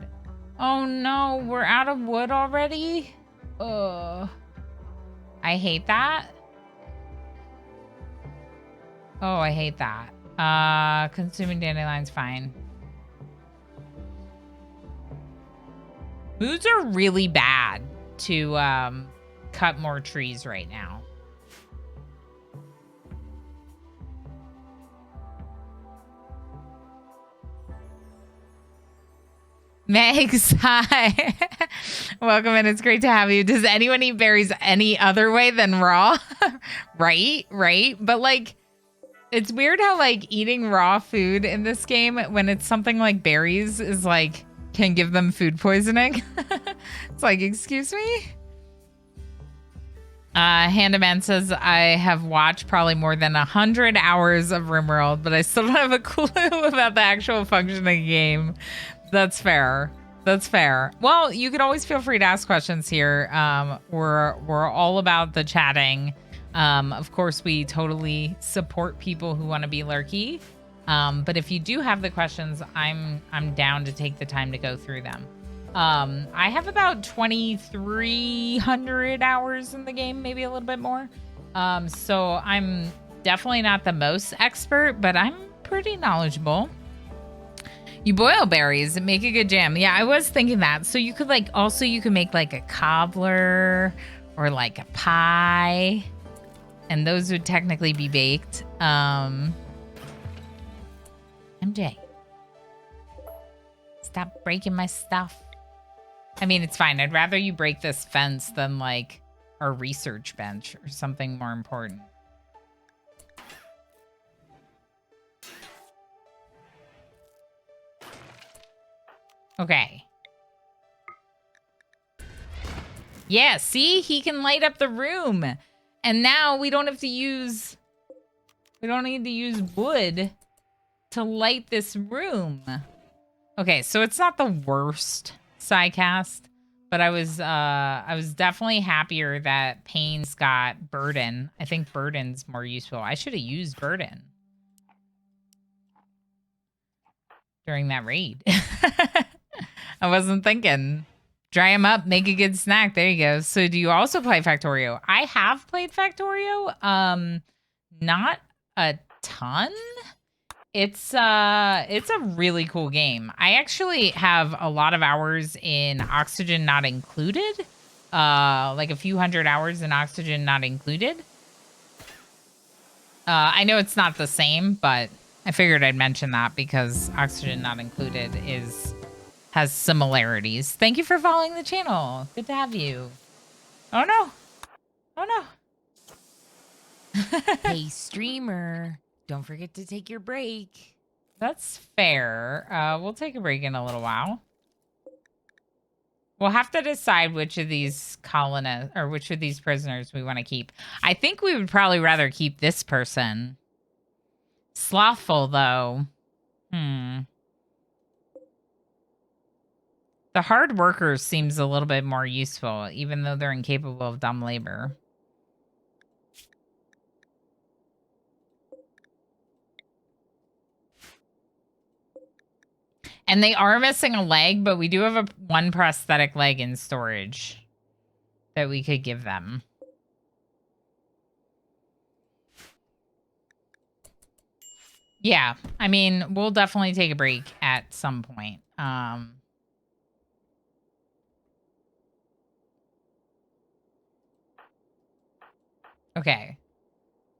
S1: Oh no, we're out of wood already? Ugh. I hate that. Oh, I hate that. Consuming dandelion's fine. Moods are really bad to cut more trees right now. Megs, hi. Welcome in. It's great to have you. Does anyone eat berries any other way than raw? Right? But like, it's weird how like eating raw food in this game when it's something like berries is like, can give them food poisoning. It's like, excuse me? Handaman says, I have watched probably more than 100 hours of Rimworld, but I still don't have a clue about the actual function of the game. That's fair. That's fair. Well, you can always feel free to ask questions here. We're all about the chatting. Of course, we totally support people who want to be lurky. But if you do have the questions, I'm down to take the time to go through them. I have about 2,300 hours in the game, maybe a little bit more. So I'm definitely not the most expert, but I'm pretty knowledgeable. You boil berries and make a good jam. Yeah, I was thinking that. So you could like, also you could make like a cobbler or like a pie. And those would technically be baked. MJ. Stop breaking my stuff. I mean, it's fine. I'd rather you break this fence than like our research bench or something more important. Okay. Yeah, see? He can light up the room. And now we don't have to use... We don't need to use wood to light this room. Okay, so it's not the worst sidecast, but I was definitely happier that Payne's got Burden. I think Burden's more useful. I should have used Burden during that raid. I wasn't thinking. Dry them up, make a good snack. There you go. So do you also play Factorio? I have played Factorio. Not a ton. It's a really cool game. I actually have a lot of hours in Oxygen Not Included. Like a few hundred hours in Oxygen Not Included. I know it's not the same, but I figured I'd mention that because Oxygen Not Included has similarities. Thank you for following the channel. Good to have you. Oh no. Oh no.
S2: Hey, streamer, don't forget to take your break.
S1: That's fair. We'll take a break in a little while. We'll have to decide which of these colonists or which of these prisoners we want to keep. I think we would probably rather keep this person. Slothful, though. The hard workers seems a little bit more useful, even though they're incapable of dumb labor. And they are missing a leg, but we do have one prosthetic leg in storage that we could give them. Yeah, I mean, we'll definitely take a break at some point. Okay.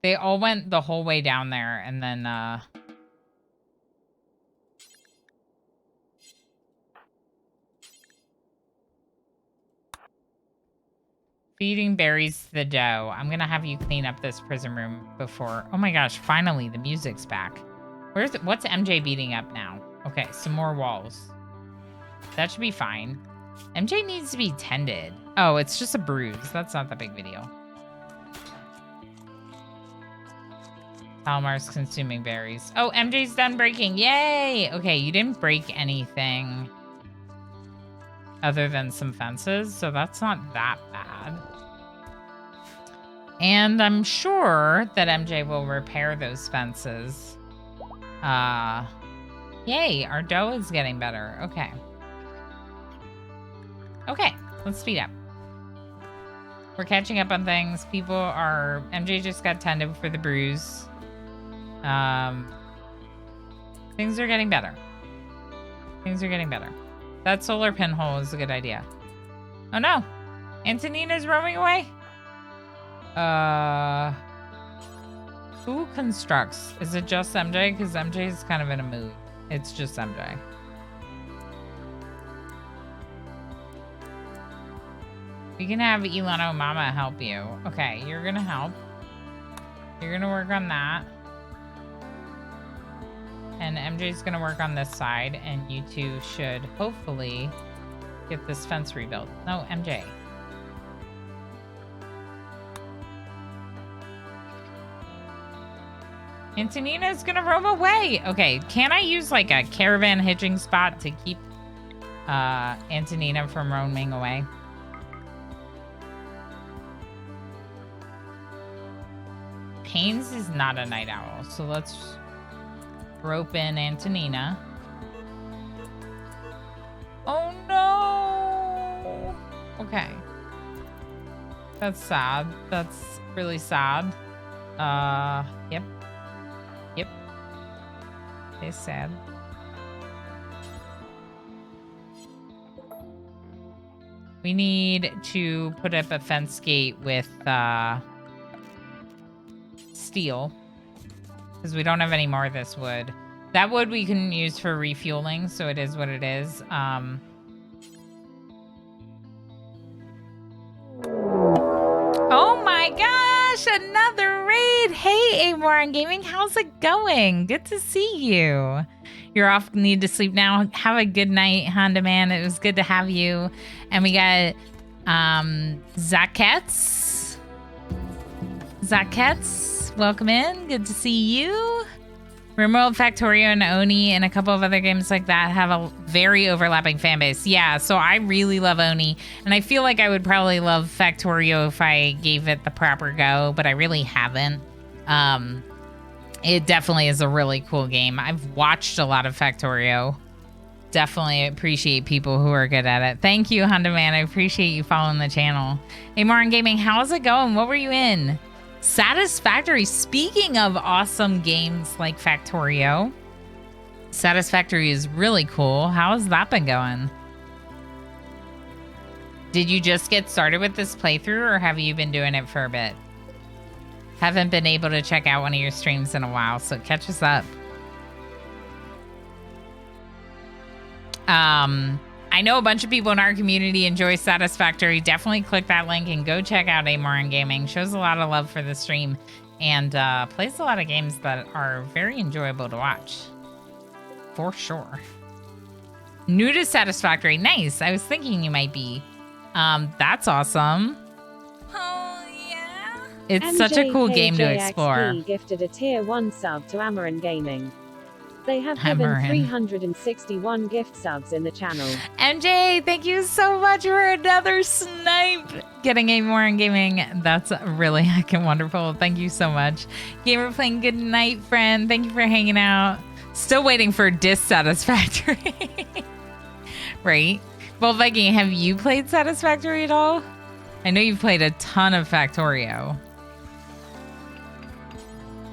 S1: They all went the whole way down there and then Feeding berries to the doe. I'm gonna have you clean up this prison room before. Oh my gosh! Finally, the music's back. Where's it? What's MJ beating up now? Okay, some more walls. That should be fine. MJ needs to be tended. Oh, it's just a bruise. That's not that big of a deal. Palomar's consuming berries. Oh, MJ's done breaking. Yay! Okay, you didn't break anything other than some fences, so that's not that bad. And I'm sure that MJ will repair those fences. Yay, our dough is getting better. Okay. Okay, let's speed up. We're catching up on things. People are... MJ just got tended for the bruise. Things are getting better. Things are getting better. That solar pinhole is a good idea. Oh no! Antonina's roaming away? Who constructs? Is it just MJ? Because MJ is kind of in a mood. It's just MJ. We can have Ilano Mama help you. Okay, you're gonna help. You're gonna work on that. And MJ's gonna work on this side, and you two should hopefully get this fence rebuilt. No, MJ. Antonina's gonna roam away. Okay, can I use like a caravan hitching spot to keep Antonina from roaming away? Haynes is not a night owl, so let's rope in Antonina. Oh no! Okay. That's sad. That's really sad. Yep. Yep. It's sad. We need to put up a fence gate with, steel. Because we don't have any more of this wood. That wood we can use for refueling, so it is what it is. Oh my gosh, another raid! Hey, Amor Gaming, how's it going? Good to see you. You're off, need to sleep now. Have a good night, Honda Man. It was good to have you. And we got Zakets. Zakets, welcome in. Good to see you. Rimworld, Factorio, and Oni, and a couple of other games like that have a very overlapping fan base. Yeah, so I really love Oni, and I feel like I would probably love Factorio if I gave it the proper go, but I really haven't. It definitely is a really cool game. I've watched a lot of Factorio. Definitely appreciate people who are good at it. Thank you, Honda Man. I appreciate you following the channel. Hey, Moran Gaming, how's it going? What were you in? Satisfactory. Speaking of awesome games like Factorio, Satisfactory is really cool. How has that been going? Did you just get started with this playthrough, or have you been doing it for a bit? Haven't been able to check out one of your streams in a while, so catch us up. I know a bunch of people in our community enjoy Satisfactory. Definitely click that link and go check out Amoran Gaming. Shows a lot of love for the stream and plays a lot of games that are very enjoyable to watch. For sure. New to Satisfactory. Nice. I was thinking you might be. That's awesome.
S2: Oh, yeah?
S1: It's such a cool game to explore.
S3: Gifted a tier 1 sub to Amoran Gaming. They have given
S1: Amaran.
S3: 361 gift subs in the channel.
S1: MJ, thank you so much for another snipe. Getting a more in gaming. That's really heckin' wonderful. Thank you so much. Gamer playing good night, friend. Thank you for hanging out. Still waiting for Dissatisfactory. Right? Well, Viking, have you played Satisfactory at all? I know you've played a ton of Factorio.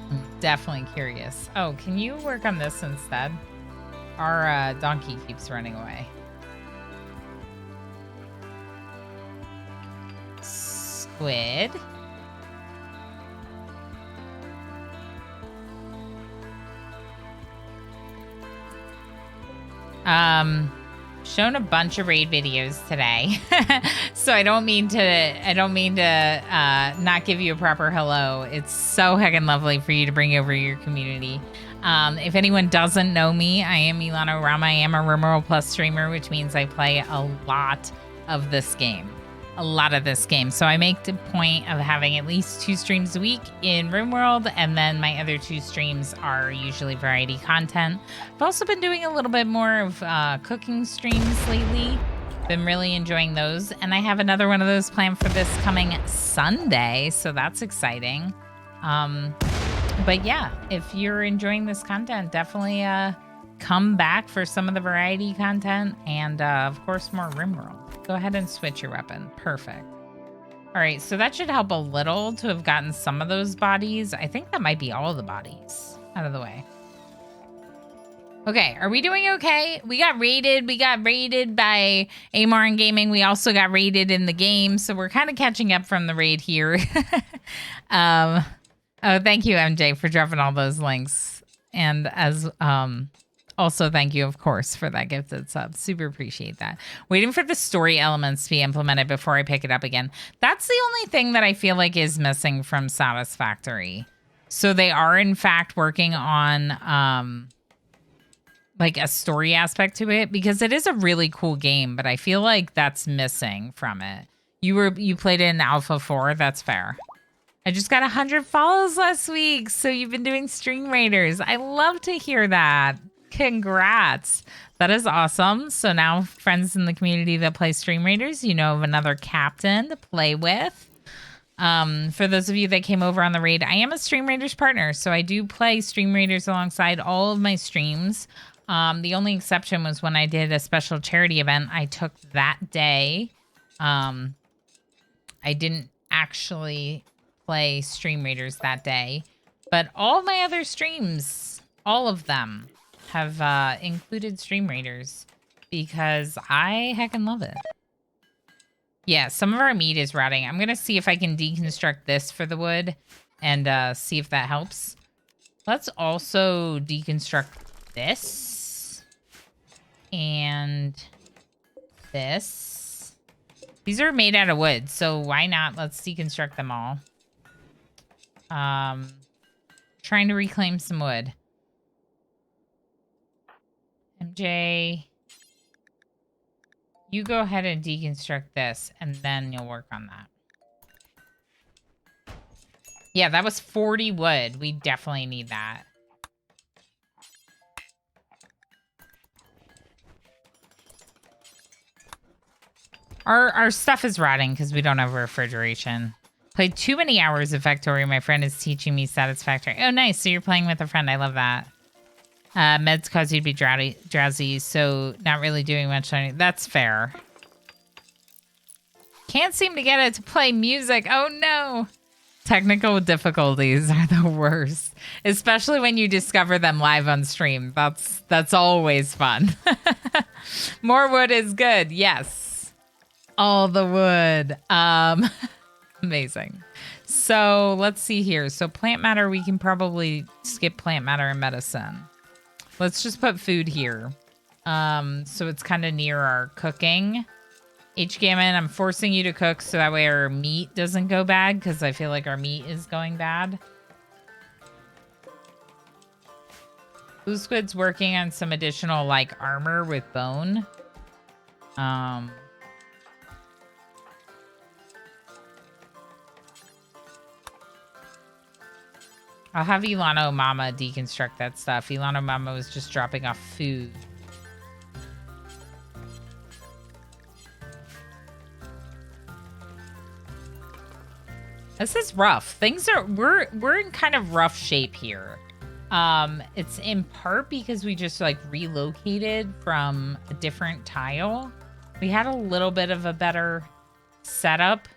S1: I'm definitely curious. Oh, can you work on this instead? Our donkey keeps running away. Squid. shown a bunch of raid videos today, so I don't mean to not give you a proper hello. It's so heckin' lovely for you to bring over your community. If anyone doesn't know me, I am Milano Rama. I am a Rimworld Plus streamer, which means I play a lot of this game. So I make the point of having at least 2 streams a week in Rimworld, and then my other 2 streams are usually variety content. I've also been doing a little bit more of cooking streams lately. Been really enjoying those, and I have another one of those planned for this coming Sunday, so that's exciting. But yeah, if you're enjoying this content, definitely come back for some of the variety content, and of course more Rimworld. Go ahead and switch your weapon. Perfect. All right, so that should help a little to have gotten some of those bodies. I think that might be all the bodies out of the way. Okay, are we doing okay? We got raided. We got raided by Amar Gaming. We also got raided in the game, so we're kind of catching up from the raid here. Oh, thank you, MJ, for dropping all those links. And as also, thank you, of course, for that gifted sub. Super appreciate that. Waiting for the story elements to be implemented before I pick it up again. That's the only thing that I feel like is missing from Satisfactory. So they are, in fact, working on like a story aspect to it, because it is a really cool game, but I feel like that's missing from it. You played it in Alpha 4. That's fair. I just got 100 follows last week, so you've been doing Stream Raiders. I love to hear that. Congrats. That is awesome. So now friends in the community that play Stream Raiders, you know of another captain to play with. For those of you that came over on the raid, I am a Stream Raiders partner, so I do play Stream Raiders alongside all of my streams. The only exception was when I did a special charity event I took that day. I didn't actually play Stream Raiders that day, but all my other streams, all of them, have included Stream Raiders because I heckin' love it. Yeah, some of our meat is rotting. I'm gonna see if I can deconstruct this for the wood and see if that helps. Let's also deconstruct this and this. These are made out of wood, so why not? Let's deconstruct them all. Trying to reclaim some wood. MJ, you go ahead and deconstruct this, and then you'll work on that. Yeah, that was 40 wood. We definitely need that. Our stuff is rotting because we don't have refrigeration. Played too many hours of Factorio. My friend is teaching me Satisfactory. Oh, nice. So you're playing with a friend. I love that. Meds cause you to be drowsy, so not really doing much learning. That's fair. Can't seem to get it to play music. Oh, no. Technical difficulties are the worst, especially when you discover them live on stream. That's always fun. More wood is good. Yes. All the wood. Amazing. So let's see here. So plant matter, we can probably skip plant matter and medicine. Let's just put food here. So it's kind of near our cooking. H-Gammon, I'm forcing you to cook so that way our meat doesn't go bad, because I feel like our meat is going bad. Blue Squid's working on some additional, like, armor with bone. I'll have Ilano Mama deconstruct that stuff. Ilano Mama was just dropping off food. This is rough. Things are we're in kind of rough shape here. It's in part because we just like relocated from a different tile. We had a little bit of a better setup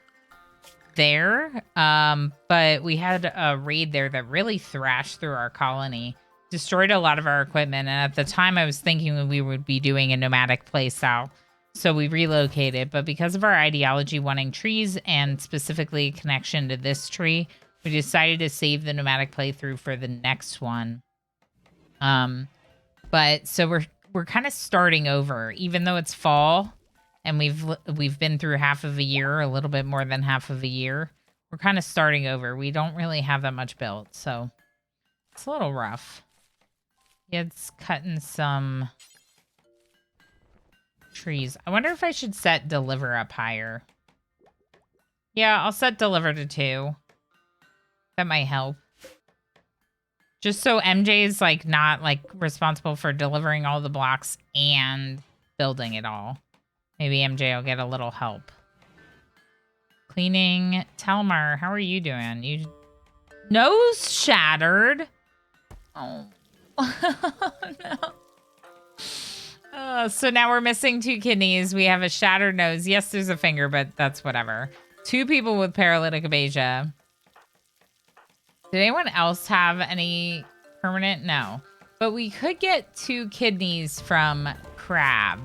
S1: there, but we had a raid there that really thrashed through our colony, destroyed a lot of our equipment, and at the time I was thinking we would be doing a nomadic playstyle, so we relocated. But because of our ideology wanting trees and specifically connection to this tree, we decided to save the nomadic playthrough for the next one. But so we're kind of starting over, even though it's fall and we've been through half of a year, a little bit more than half of a year. We're kind of starting over. We don't really have that much built, so it's a little rough. It's cutting some trees. I wonder if I should set deliver up higher. Yeah, I'll set deliver to 2. That might help. Just so MJ is like not like responsible for delivering all the blocks and building it all. Maybe MJ will get a little help. Cleaning. Telmar, how are you doing? You nose shattered. Oh. No. So now we're missing 2 kidneys. We have a shattered nose. Yes, there's a finger, but that's whatever. 2 people with paralytic aphasia. Did anyone else have any permanent? No. But we could get 2 kidneys from Crab.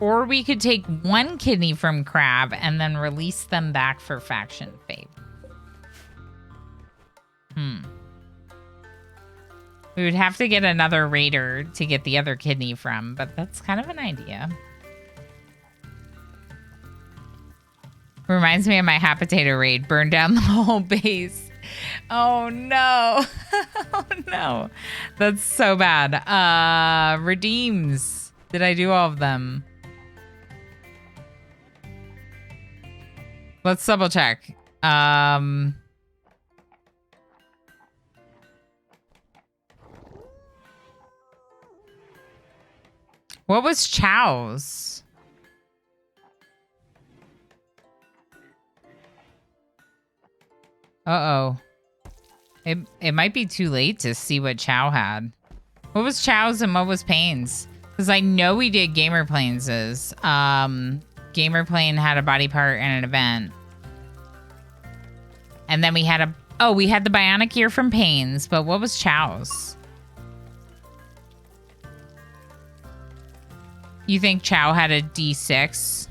S1: Or we could take 1 kidney from Crab and then release them back for faction fate. We would have to get another raider to get the other kidney from, but that's kind of an idea. Reminds me of my hot potato raid. Burn down the whole base. Oh, no. Oh, no. That's so bad. Redeems. Did I do all of them? Let's double check. What was Chow's? Uh-oh. It might be too late to see what Chow had. What was Chow's and what was Payne's? Because I know we did Gamer Planes's. Gamer Plane had a body part and an event. And then we had we had the Bionic Ear from Payne's, but what was Chow's? You think Chow had a D6?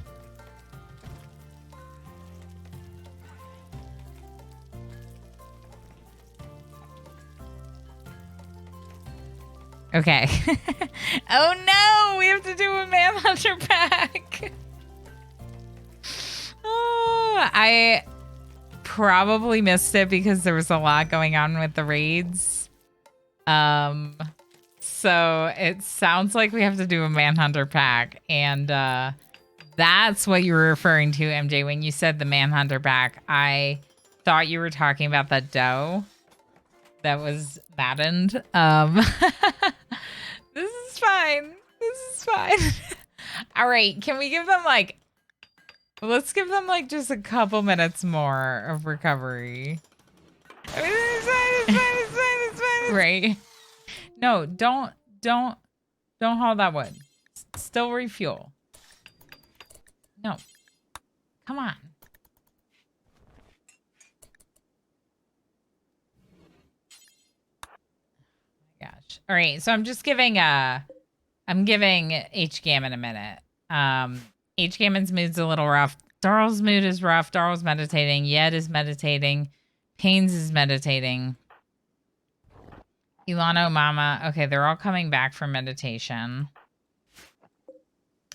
S1: Okay. Oh no, we have to do a Manhunter pack. Oh, I probably missed it because there was a lot going on with the raids. So it sounds like we have to do a Manhunter pack, and that's what you were referring to, MJ, when you said the Manhunter pack. I thought you were talking about that doe that was maddened. This is fine. This is fine. All right, can we give them let's give them just a couple minutes more of recovery. I mean, it's fine. Right. No, don't haul that wood. Still refuel. No. Come on. Gosh. All right, so I'm just giving H Gammon a minute. H Gammon's mood's a little rough. Darl's mood is rough. Darl's meditating. Yed is meditating. Payne's is meditating. Ilano, Mama. Okay, they're all coming back from meditation.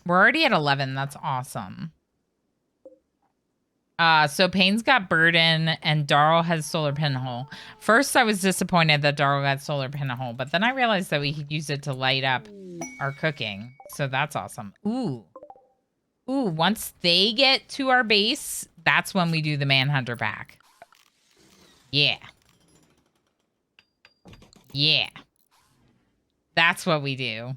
S1: We're already at 11. That's awesome. So Payne's got Burden and Darl has Solar Pinhole. First, I was disappointed that Darl got Solar Pinhole, but then I realized that we could use it to light up our cooking. So that's awesome. Ooh, once they get to our base, that's when we do the Manhunter pack. Yeah. Yeah. That's what we do.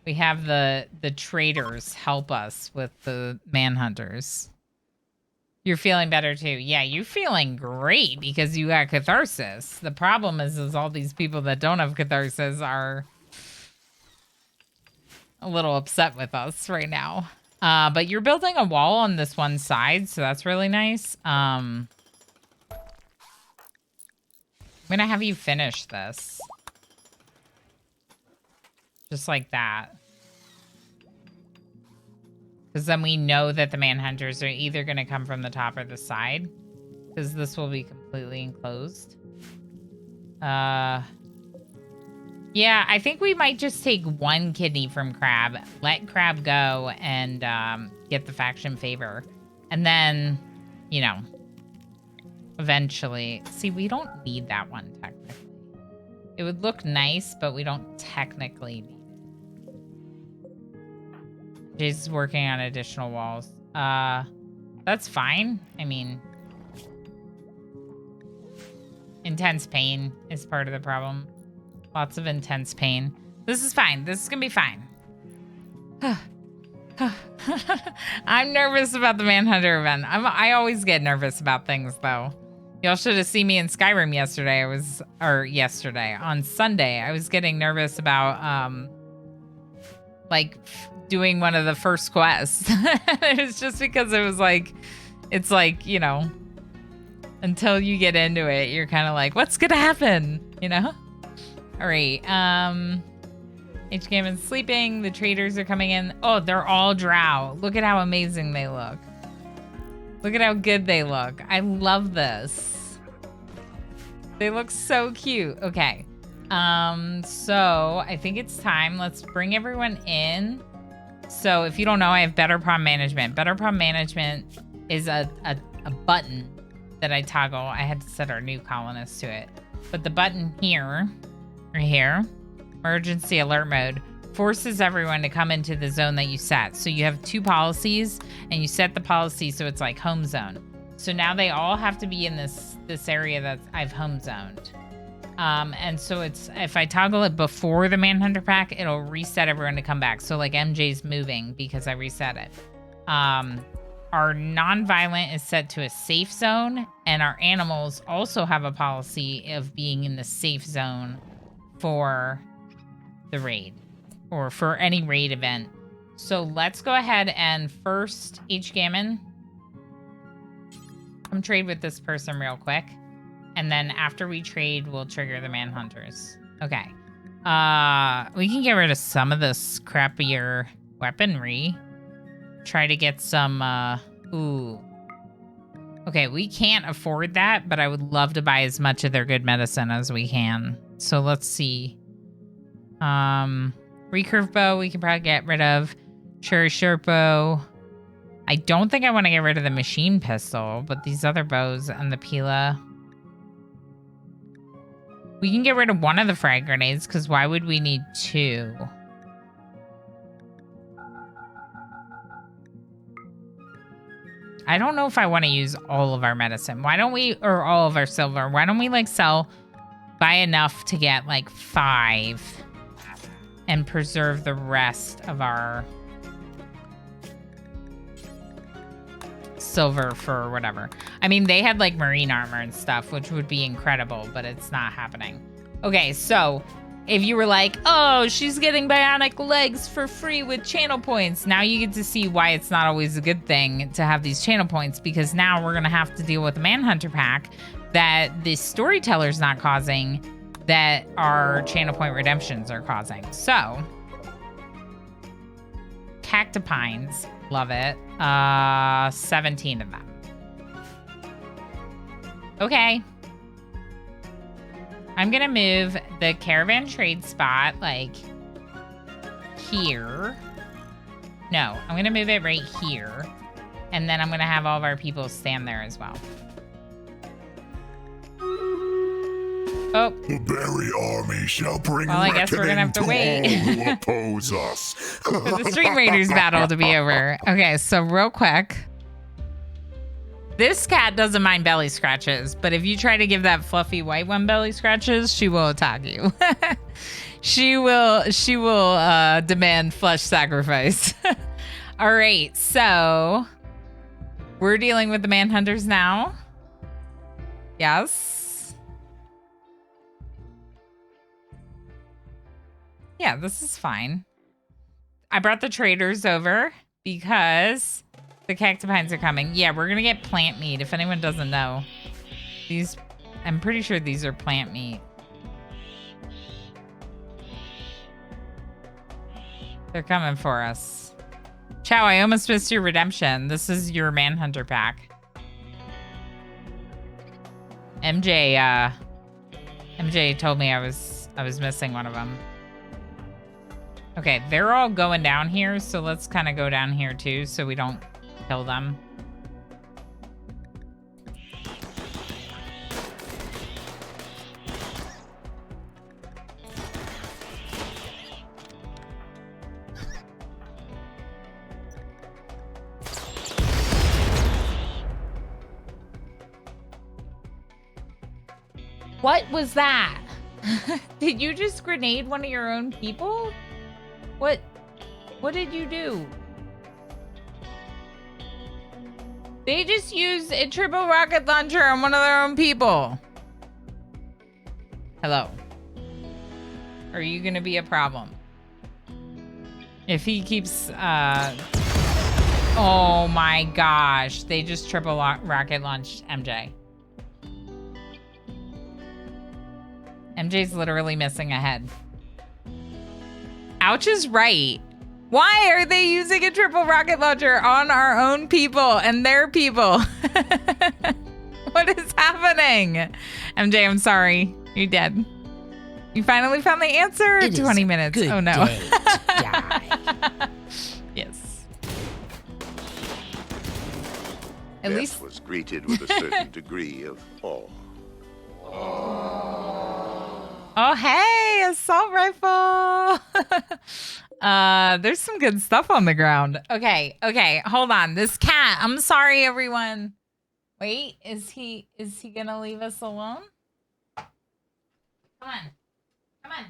S1: We have the traders help us with the Manhunters. You're feeling better too. Yeah, you're feeling great because you got catharsis. The problem is all these people that don't have catharsis are a little upset with us right now. But you're building a wall on this one side, so that's really nice. I'm gonna have you finish this. Just like that. Because then we know that the Manhunters are either going to come from the top or the side. Because this will be complete. completely enclosed. Yeah, I think we might just take one kidney from Crab, let Crab go, and get the faction favor. And then, you know, eventually... See, we don't need that one, technically. It would look nice, but we don't technically need it. Jay's working on additional walls. That's fine. I mean... Intense pain is part of the problem. Lots of intense pain. This is fine. This is gonna be fine. I'm nervous about the Manhunter event. I always get nervous about things, though. Y'all should have seen me in Skyrim yesterday. On Sunday, I was getting nervous about, doing one of the first quests. It was just because it was like, it's like, you know, until you get into it, you're kind of like, what's gonna happen? You know? All right. HGM is sleeping. The traders are coming in. Oh, they're all drow. Look at how amazing they look. Look at how good they look. I love this. They look so cute. Okay. So I think it's time. Let's bring everyone in. So if you don't know, I have Better Prom Management. Better Prom Management is a button that I toggle. I had to set our new colonists to it. But the button here, right here, emergency alert mode, forces everyone to come into the zone that you set. So you have 2 policies, and you set the policy so it's like home zone. So now they all have to be in this area that I've home zoned. And so it's, if I toggle it before the Manhunter pack, it'll reset everyone to come back. So like MJ's moving because I reset it. Our non-violent is set to a safe zone, and our animals also have a policy of being in the safe zone for the raid, or for any raid event. So let's go ahead and first, H-Gammon, come trade with this person real quick. And then after we trade, we'll trigger the Manhunters. Okay. We can get rid of some of this crappier weaponry. Try to get some, ooh. Okay, we can't afford that, but I would love to buy as much of their good medicine as we can. So let's see. Recurve bow we can probably get rid of. Cherry shirt bow. I don't think I want to get rid of the machine pistol, but these other bows and the Pila. We can get rid of one of the frag grenades, because why would we need 2? I don't know if I want to use all of our medicine. Why don't we, or all of our silver, why don't we like buy enough to get like 5 and preserve the rest of our silver for whatever. I mean, they had like marine armor and stuff, which would be incredible, but it's not happening. Okay, so if you were like, oh, she's getting bionic legs for free with channel points, now you get to see why it's not always a good thing to have these channel points, because now we're going to have to deal with the Manhunter pack that the storyteller's not causing, that our channel point redemptions are causing. So, Cactipines, love it. 17 of them. Okay. I'm gonna move the caravan trade spot, like, here. No, I'm gonna move it right here. And then I'm gonna have all of our people stand there as well. Oh.
S6: The berry army shall bring
S1: well, I guess we're gonna have to wait
S6: all who oppose us.
S1: for the Stream Raiders battle to be over. Okay, so real quick. This cat doesn't mind belly scratches, but if you try to give that fluffy white one belly scratches, she will attack you. She will demand flesh sacrifice. All right, so we're dealing with the Manhunters now. Yes. Yeah, this is fine. I brought the traders over because the Cactipines are coming. Yeah, we're gonna get plant meat, if anyone doesn't know. These, I'm pretty sure these are plant meat. They're coming for us. Chow, I almost missed your redemption. This is your Manhunter pack. MJ told me I was missing one of them. Okay, they're all going down here, so let's kind of go down here too so we don't kill them. What was that? Did you just grenade one of your own people? What did you do? They just used a triple rocket launcher on one of their own people. Hello. Are you gonna be a problem? If he keeps, oh my gosh. They just triple rocket launched MJ. MJ's literally missing a head. Ouch is right. Why are they using a triple rocket launcher on our own people and their people? What is happening? MJ, I'm sorry. You're dead. You finally found the answer?
S4: It
S1: 20
S4: is a
S1: minutes.
S4: good
S1: Oh no.
S4: day to die.
S1: Yes. At
S7: Death
S1: least
S7: was greeted with a certain degree of awe.
S1: oh, hey, assault rifle. There's some good stuff on the ground. Okay, hold on. This cat. I'm sorry, everyone. Wait, is he gonna leave us alone? Come on. Come on.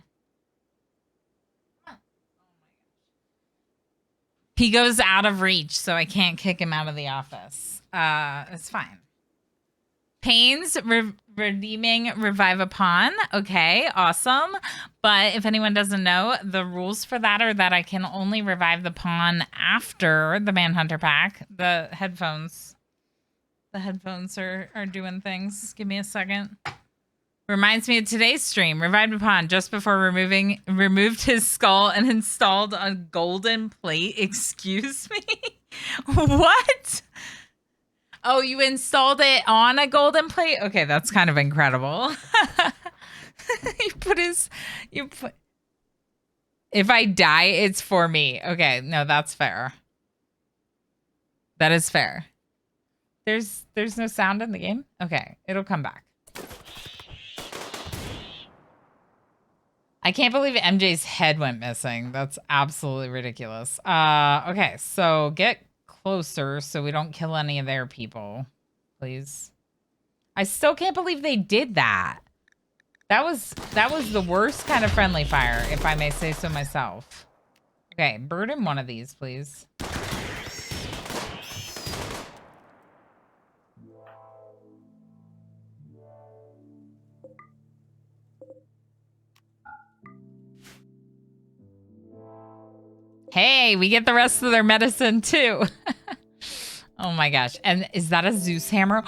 S1: He goes out of reach, so I can't kick him out of the office. It's fine. Pains redeeming revive upon. Okay, awesome. But if anyone doesn't know, the rules for that are that I can only revive the pawn after the Manhunter pack. The headphones are doing things. Give me a second. Reminds me of today's stream. Revived upon just before removed his skull and installed a golden plate. Excuse me? What? Oh, you installed it on a golden plate? Okay, that's kind of incredible. If I die, it's for me. Okay, no, that's fair. That is fair. There's no sound in the game? Okay, it'll come back. I can't believe MJ's head went missing. That's absolutely ridiculous. Okay, so get closer so we don't kill any of their people, please. I still can't believe they did that. That was the worst kind of friendly fire, if I may say so myself. Okay, burden one of these, please. Hey, we get the rest of their medicine too. Oh my gosh. And is that a Zeus hammer?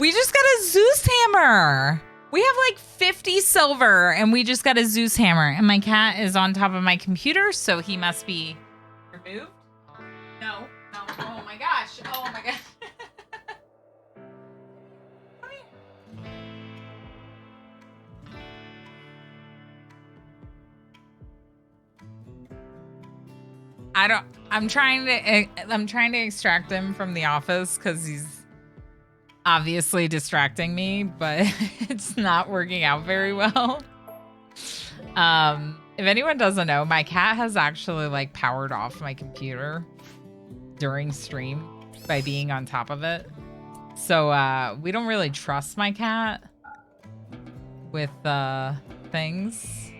S1: We just got a Zeus hammer. We have like 50 silver and we just got a Zeus hammer. And my cat is on top of my computer, so he must be removed. No. Oh my gosh. Oh my gosh. I'm trying to extract him from the office because he's obviously distracting me, but it's not working out very well. If anyone doesn't know, my cat has actually like powered off my computer during stream by being on top of it. So we don't really trust my cat with things.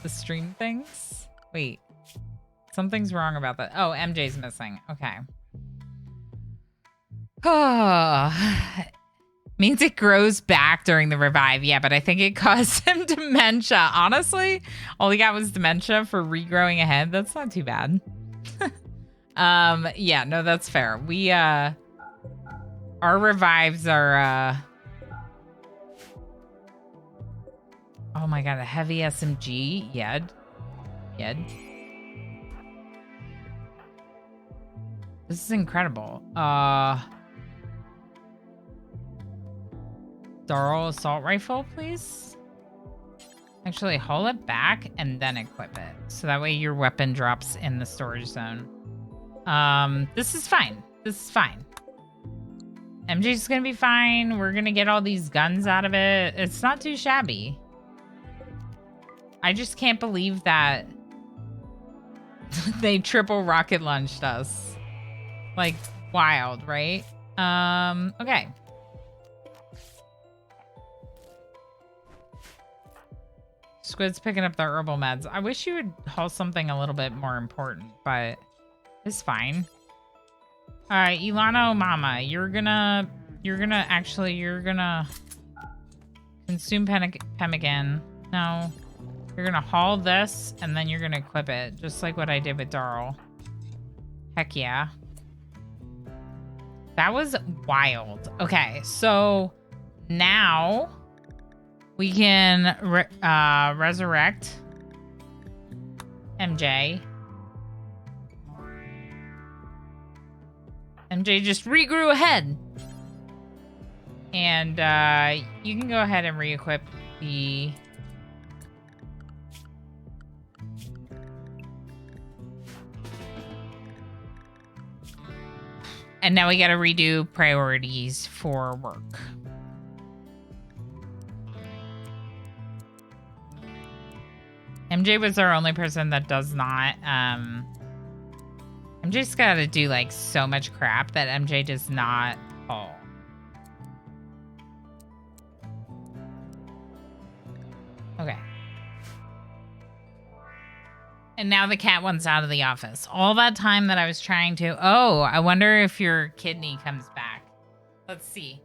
S1: The stream things. Wait. Something's wrong about that. Oh, MJ's missing. Okay. Oh, means it grows back during the revive. Yeah, but I think it caused him dementia. Honestly, all he got was dementia for regrowing a head. That's not too bad. Yeah, no, that's fair. We, our revives are, oh my God, a heavy SMG. Yed. This is incredible. Darl assault rifle, please? Actually, haul it back and then equip it. So that way your weapon drops in the storage zone. This is fine. This is fine. MJ's gonna be fine. We're gonna get all these guns out of it. It's not too shabby. I just can't believe that they triple rocket launched us. Like, wild, right? Okay. Squid's picking up the herbal meds. I wish you would haul something a little bit more important, but it's fine. All right, Ilana Mama, you're gonna consume pemmican. No, you're gonna haul this and then you're gonna equip it, just like what I did with Darl. Heck yeah. That was wild. Okay, so now we can resurrect MJ. MJ just regrew a head. And you can go ahead and re-equip the... And now we gotta redo priorities for work. MJ was our only person that does not, MJ's gotta do like so much crap that MJ does not haul. Okay. And now the cat one's out of the office. All that time that I was trying to... Oh, I wonder if your kidney comes back. Let's see.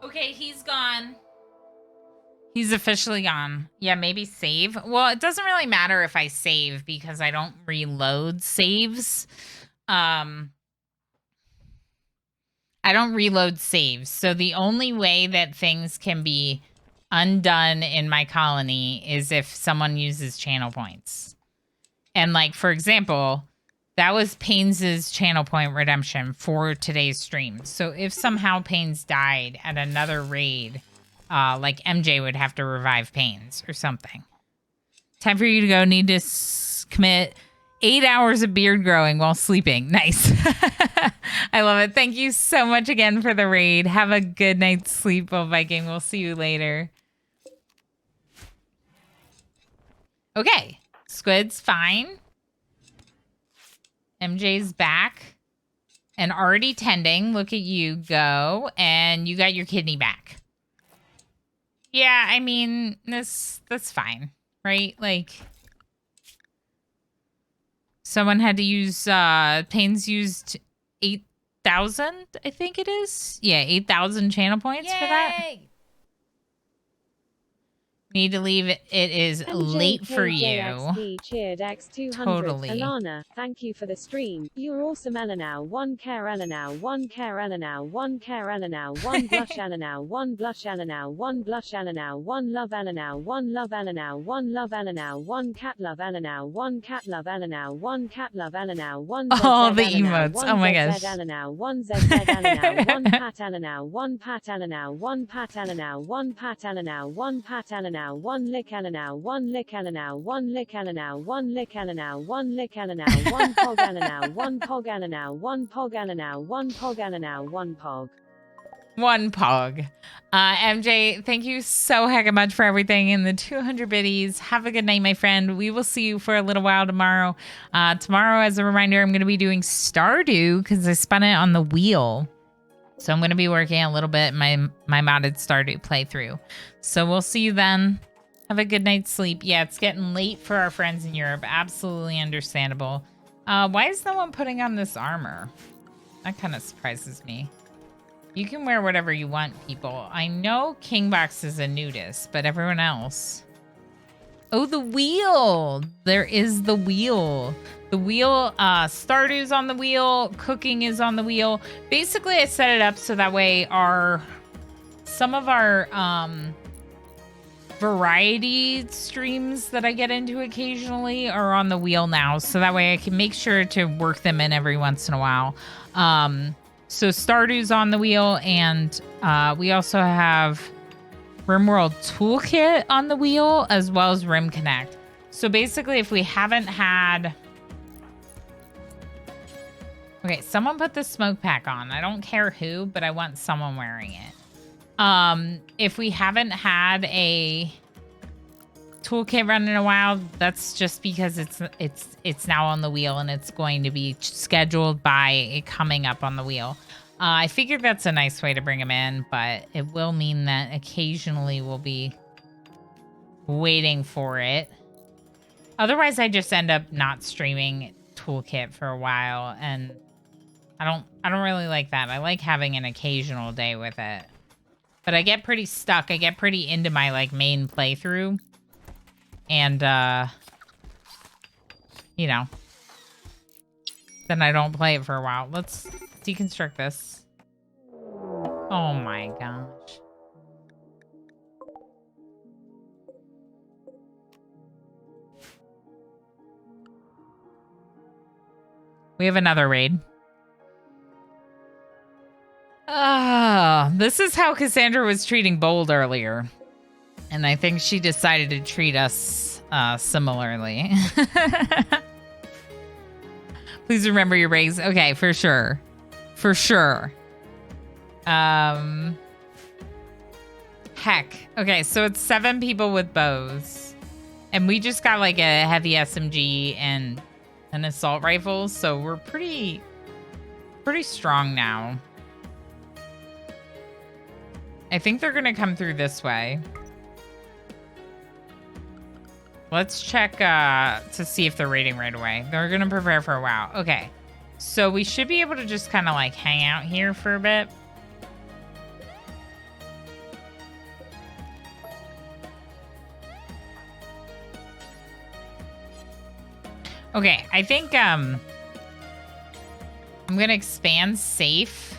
S1: Okay, he's gone. He's officially gone. Yeah, maybe save. Well, it doesn't really matter if I save because I don't reload saves. I don't reload saves. So the only way that things can be undone in my colony is if someone uses channel points. And like, for example, that was Paines's channel point redemption for today's stream. So if somehow Paines died at another raid, like MJ would have to revive Paines or something. Time for you to go. Need to commit 8 hours of beard growing while sleeping. Nice. I love it. Thank you so much again for the raid. Have a good night's sleep, Viking. We'll see you later. Okay. Squid's fine. MJ's back and already tending. Look at you go. And you got your kidney back. Yeah, I mean, that's fine, right? Like... Someone had to use, Paines used 8,000, I think it is. Yeah, 8,000 channel points for that. Need to leave it. It is late for you.
S3: Cheered X200.
S1: Totally.
S3: Alana, thank you for the stream. You're awesome, Elenow. 1 care Elenow. 1 care Elenow. 1 care Elenow. 1 blush Elenow. 1 blush Elenow. 1 blush Elenow. 1 love Elenow. 1 love Elenow. 1 love Elenow. 1 cat love Elenow. 1 cat love Elenow. 1 cat love Elenow. 1
S1: all the emotes. Oh my gosh.
S3: 1 ZZ Elenow. 1 pat Elenow. 1 pat Elenow. 1 pat Elenow. 1 pat Elenow. 1 pat Elenow. 1 lick Elenow. 1 lick Elenow. 1 lick Elenow. 1 lick Elenow. 1 lick Elenow. 1 pog Elenow. 1 pog Elenow. 1 pog Elenow. 1 pog Elenow. 1 pog.
S1: 1 pog. MJ, thank you so hecka much for everything in the 200 biddies. Have a good night, my friend. We will see you for a little while tomorrow. Tomorrow, as a reminder, I'm going to be doing Stardew because I spun it on the wheel. So I'm going to be working a little bit my modded Stardew playthrough. So we'll see you then. Have a good night's sleep. Yeah, it's getting late for our friends in Europe. Absolutely understandable. Why is no one putting on this armor? That kind of surprises me. You can wear whatever you want, people. I know Kingbox is a nudist, but everyone else... Oh, the wheel! There is the wheel. The wheel, Stardew's on the wheel, cooking is on the wheel. Basically, I set it up so that way some of our variety streams that I get into occasionally are on the wheel now, so that way I can make sure to work them in every once in a while. So Stardew's on the wheel, and we also have Rimworld Toolkit on the wheel, as well as Rim Connect. So basically, if we haven't had... Okay, someone put the smoke pack on. I don't care who, but I want someone wearing it. If we haven't had a toolkit run in a while, that's just because it's now on the wheel and it's going to be scheduled by it coming up on the wheel. I figured that's a nice way to bring them in, but it will mean that occasionally we'll be waiting for it. Otherwise, I just end up not streaming toolkit for a while, and I don't really like that. I like having an occasional day with it. But I get pretty stuck. I get pretty into my, like, main playthrough. And, you know. Then I don't play it for a while. Let's deconstruct this. Oh my gosh. We have another raid. This is how Cassandra was treating Bold earlier. And I think she decided to treat us similarly. Please remember your raise. Okay, for sure. For sure. Heck. Okay, so it's 7 people with bows. And we just got like a heavy SMG and an assault rifle. So we're pretty strong now. I think they're going to come through this way. Let's check to see if they're raiding right away. They're going to prepare for a while. Okay. So we should be able to just kind of like hang out here for a bit. Okay. I think I'm going to expand safe.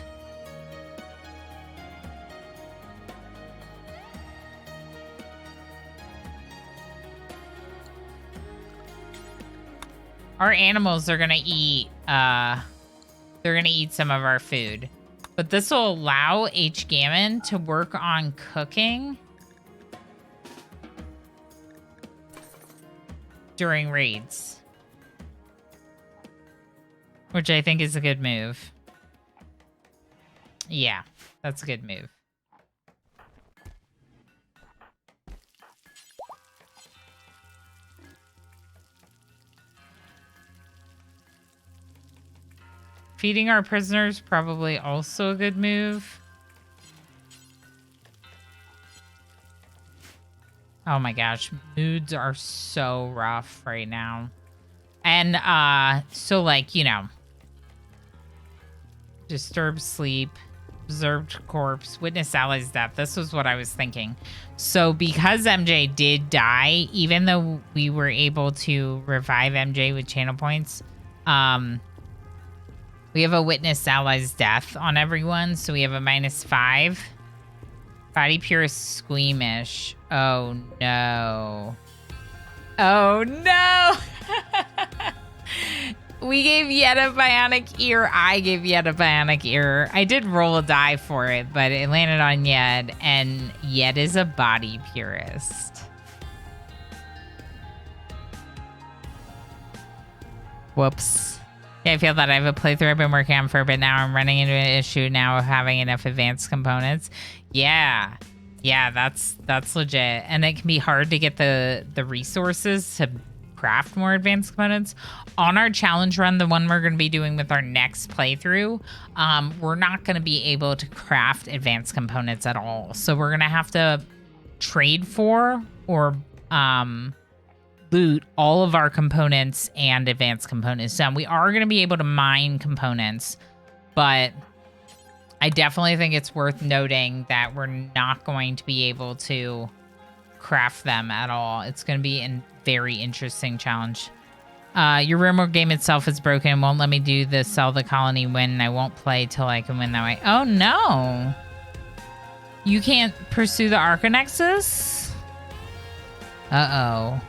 S1: Our animals are gonna eat some of our food. But this will allow H. Gammon to work on cooking during raids. Which I think is a good move. Yeah, that's a good move. Feeding our prisoners, probably also a good move. Oh my gosh, moods are so rough right now. And so like, you know, disturbed sleep, observed corpse, witness ally's death. This was what I was thinking. So because MJ did die, even though we were able to revive MJ with channel points, we have a witness ally's death on everyone, so we have a -5. Body purist squeamish. Oh no. Oh no! We gave Yet a bionic ear. I gave Yet a bionic ear. I did roll a die for it, but it landed on Yet, and Yet is a body purist. Whoops. Yeah, I feel that I have a playthrough I've been working on for a bit now. I'm running into an issue now of having enough advanced components. Yeah. Yeah, that's legit. And it can be hard to get the resources to craft more advanced components. On our challenge run, the one we're going to be doing with our next playthrough, we're not going to be able to craft advanced components at all. So we're going to have to trade for or loot all of our components and advanced components. Now, we are going to be able to mine components, but I definitely think it's worth noting that we're not going to be able to craft them at all. It's going to be a very interesting challenge. Your Rimworld game itself is broken. Won't let me do the sell the colony win. I won't play till I can win that way. Oh, no. You can't pursue the Arcanexus? Uh-oh.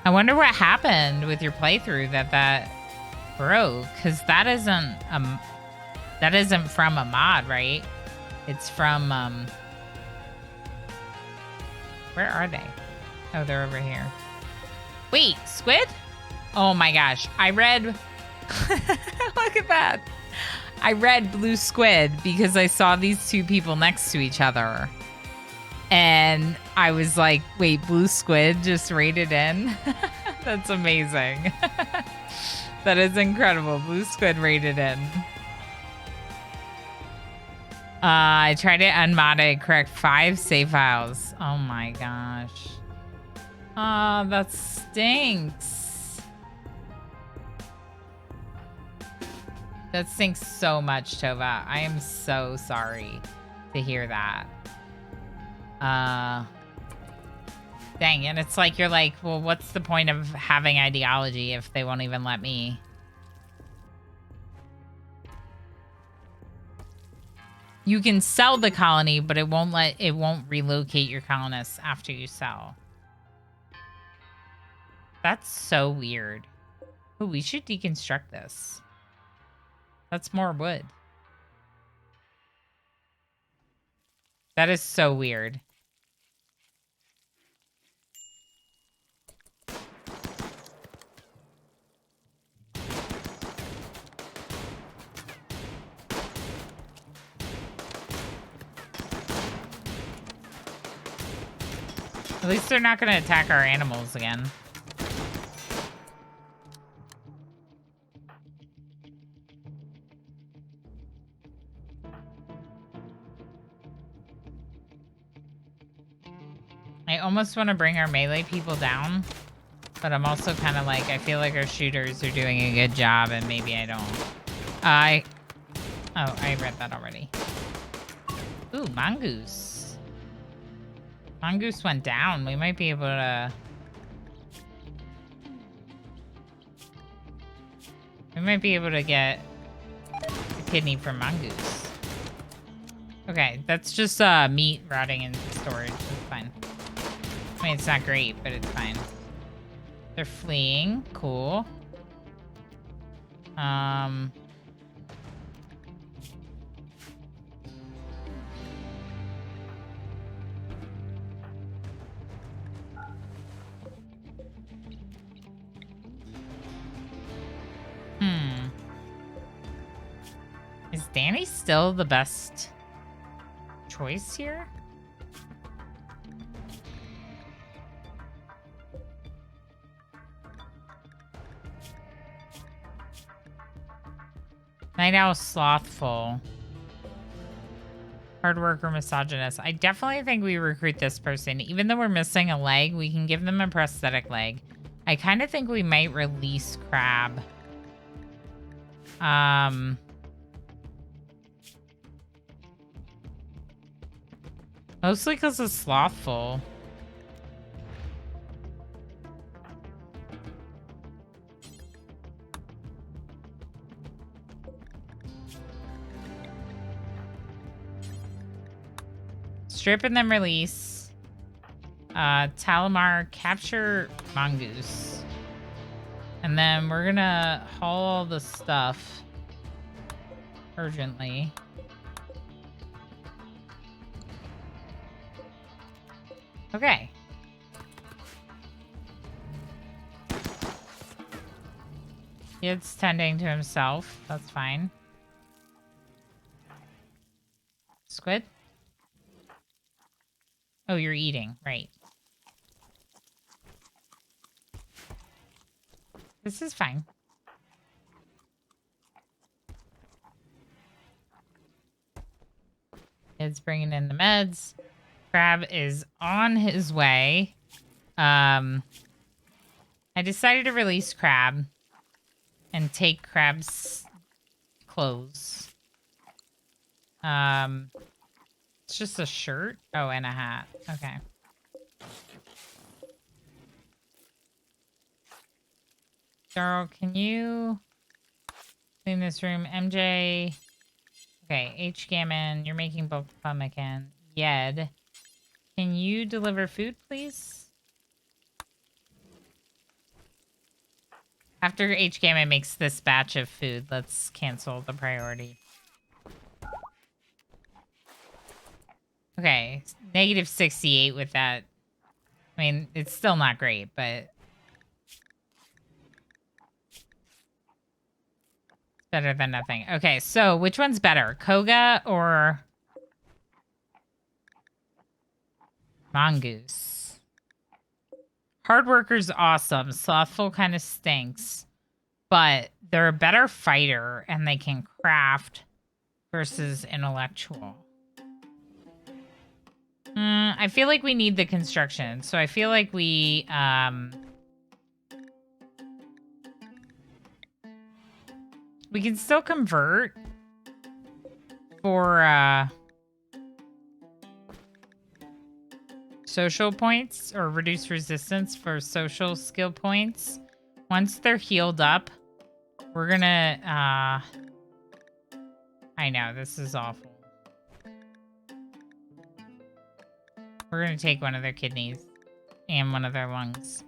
S1: I wonder what happened with your playthrough that broke, because that isn't from a mod, right? It's from where are they? Oh, they're over here. Wait, squid? Oh my gosh. I read look at that. I read blue squid because I saw these two people next to each other. And I was like, wait, blue squid just raided in? That's amazing. That is incredible. Blue squid raided in. I tried to unmod it, correct 5 save files. Oh my gosh. Oh, that stinks. That stinks so much, Tova. I am so sorry to hear that. Dang, and it's like, you're like, well, what's the point of having ideology if they won't even let me? You can sell the colony, but it won't relocate your colonists after you sell. That's so weird. Oh, we should deconstruct this. That's more wood. That is so weird. At least they're not going to attack our animals again. I almost want to bring our melee people down, but I'm also kind of like, I feel like our shooters are doing a good job, and maybe I don't. Oh, I read that already. Ooh, mongoose. Mongoose went down. We might be able to... We might be able to get a kidney from mongoose. Okay, that's just meat rotting in storage. It's fine. I mean, it's not great, but it's fine. They're fleeing. Cool. Is Danny still the best choice here? Night Owl slothful. Hard worker misogynist. I definitely think we recruit this person. Even though we're missing a leg, we can give them a prosthetic leg. I kind of think we might release Crab. Mostly because it's slothful. Strip and then release. Talamar, capture mongoose. And then we're gonna haul all the stuff urgently. Okay. It's tending to himself. That's fine. Squid? Oh, you're eating. Right. This is fine. It's bringing in the meds. Crab is on his way. I decided to release Crab and take Crab's clothes. It's just a shirt. Oh, and a hat. Okay. Daryl, can you clean this room? MJ. Okay, H. Gammon, you're making bulk pumpkin. Yed. Can you deliver food, please? After H Gamma makes this batch of food, let's cancel the priority. Okay, negative 68 with that. I mean, it's still not great, but better than nothing. Okay, so which one's better? Koga or Mongoose? Hard worker's awesome. Slothful kind of stinks. But they're a better fighter and they can craft versus intellectual. I feel like we need the construction. So I feel like we can still convert for social points or reduce resistance for social skill points. Once they're healed up, we're gonna I know, this is awful. We're gonna take one of their kidneys and one of their lungs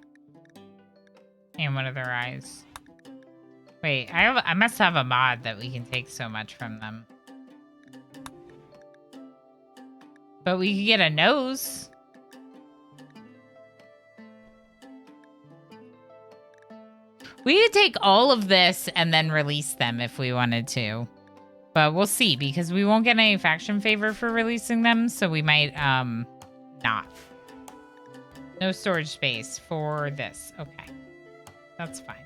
S1: and one of their eyes. Wait, I must have a mod that we can take so much from them. But we could get a nose. We could take all of this and then release them if we wanted to. But we'll see, because we won't get any faction favor for releasing them, so we might, not. No storage space for this. Okay. That's fine.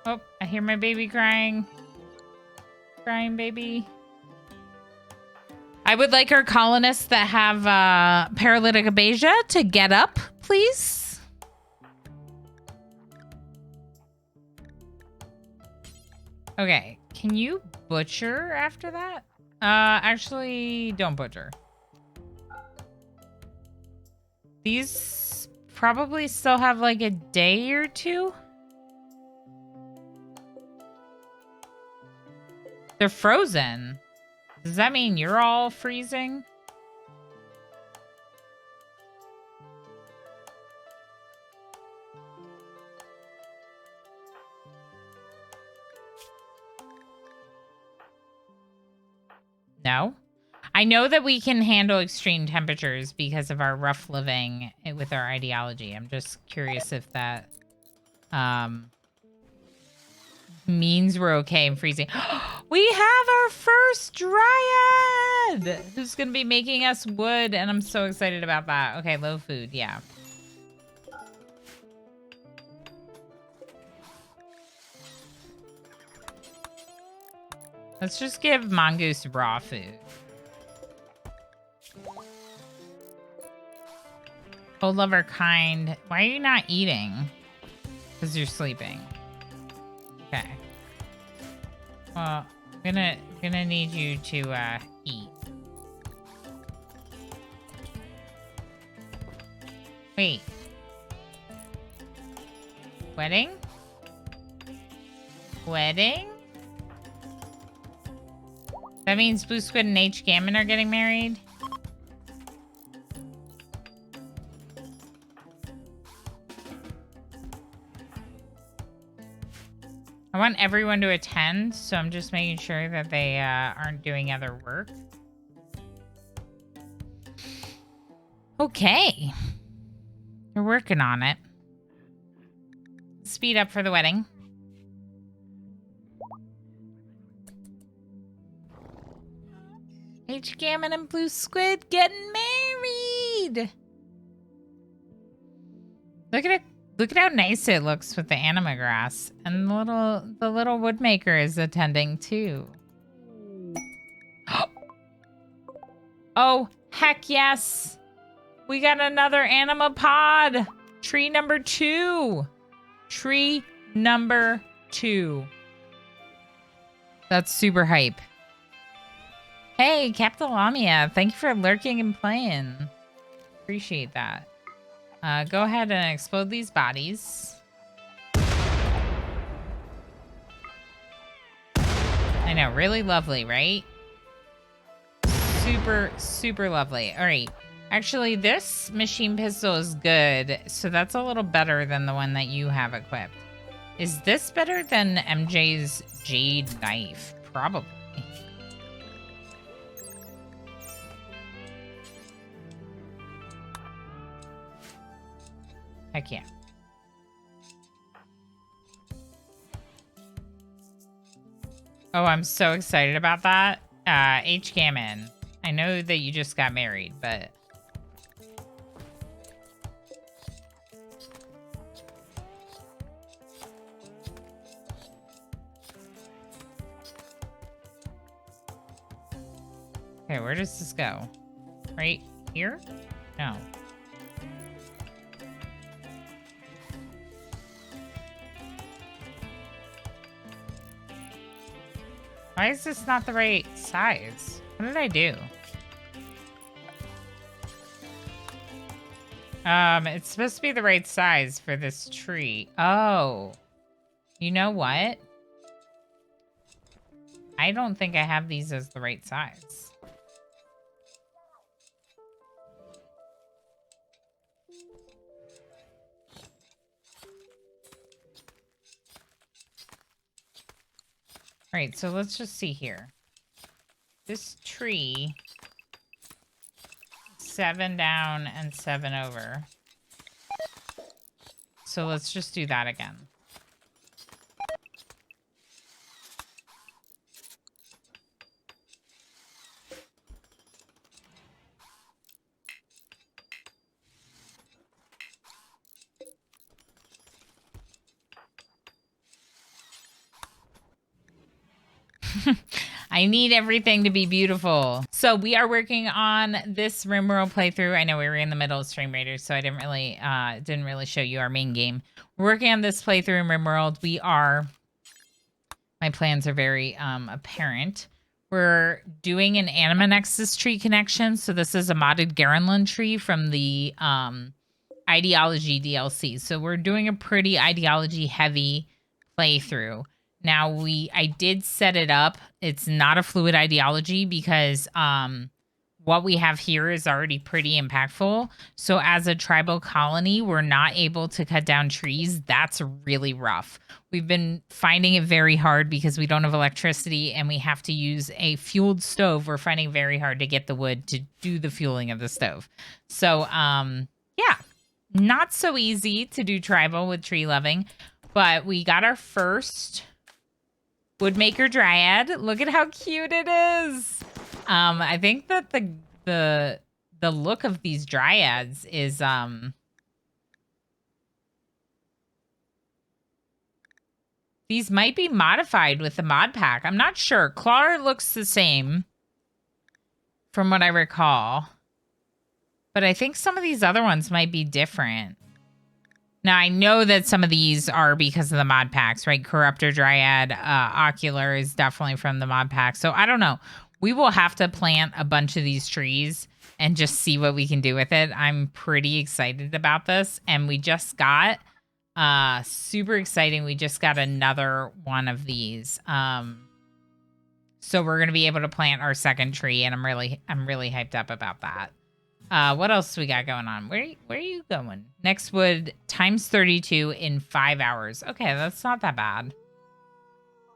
S1: Oh, I hear my baby crying. Crying baby. I would like our colonists that have paralytic abasia to get up, please. Okay, can you butcher after that? Actually, don't butcher. These probably still have like a day or two. They're frozen. Does that mean you're all freezing? No. I know that we can handle extreme temperatures because of our rough living with our ideology. I'm just curious if that means we're okay in freezing. We have our first Dryad who's going to be making us wood, and I'm so excited about that. Okay, low food, yeah. Let's just give Mongoose raw food. Oh, lover kind. Why are you not eating? Because you're sleeping. Okay. Well, I'm gonna need you to eat. Wait. Wedding? Wedding? That means Blue Squid and H. Gammon are getting married? I want everyone to attend, so I'm just making sure that they aren't doing other work. Okay. We're working on it. Speed up for the wedding. H. Gammon and Blue Squid getting married. Look at it. Look at how nice it looks with the anima grass. And the little Woodmaker is attending too. Oh, heck yes. We got another anima pod. Tree number 2. Tree number 2. That's super hype. Hey, Captain Lamia, thank you for lurking and playing. Appreciate that. Go ahead and explode these bodies. I know, really lovely, right? Super, super lovely. All right. Actually, this machine pistol is good, so that's a little better than the one that you have equipped. Is this better than MJ's jade knife? Probably. Heck yeah. Oh, I'm so excited about that. H. Gammon. I know that you just got married, but... Okay, where does this go? Right here? No. Why is this not the right size? What did I do? It's supposed to be the right size for this tree. Oh. You know what? I don't think I have these as the right size. All right, so let's just see here. This tree, 7 down and 7 over. So let's just do that again. I need everything to be beautiful. So we are working on this Rimworld playthrough. I know we were in the middle of Stream Raiders, so I didn't really show you our main game. We're working on this playthrough in Rimworld. My plans are very apparent. We're doing an Anima Nexus tree connection. So this is a modded Garenlin tree from the Ideology DLC. So we're doing a pretty ideology heavy playthrough. Now, I did set it up. It's not a fluid ideology because what we have here is already pretty impactful. So as a tribal colony, we're not able to cut down trees. That's really rough. We've been finding it very hard because we don't have electricity and we have to use a fueled stove. We're finding it very hard to get the wood to do the fueling of the stove. So, yeah, not so easy to do tribal with tree loving. But we got our first... Woodmaker Dryad. Look at how cute it is. I think that the look of these Dryads is these might be modified with the mod pack. I'm not sure. Clar looks the same from what I recall. But I think some of these other ones might be different. Now, I know that some of these are because of the mod packs, right? Corruptor Dryad, Ocular is definitely from the mod pack. So I don't know. We will have to plant a bunch of these trees and just see what we can do with it. I'm pretty excited about this. And we just got, super exciting, we just got another one of these. So we're going to be able to plant our second tree. And I'm really hyped up about that. What else we got going on? Where are you going? Next wood times 32 in 5 hours. Okay, that's not that bad.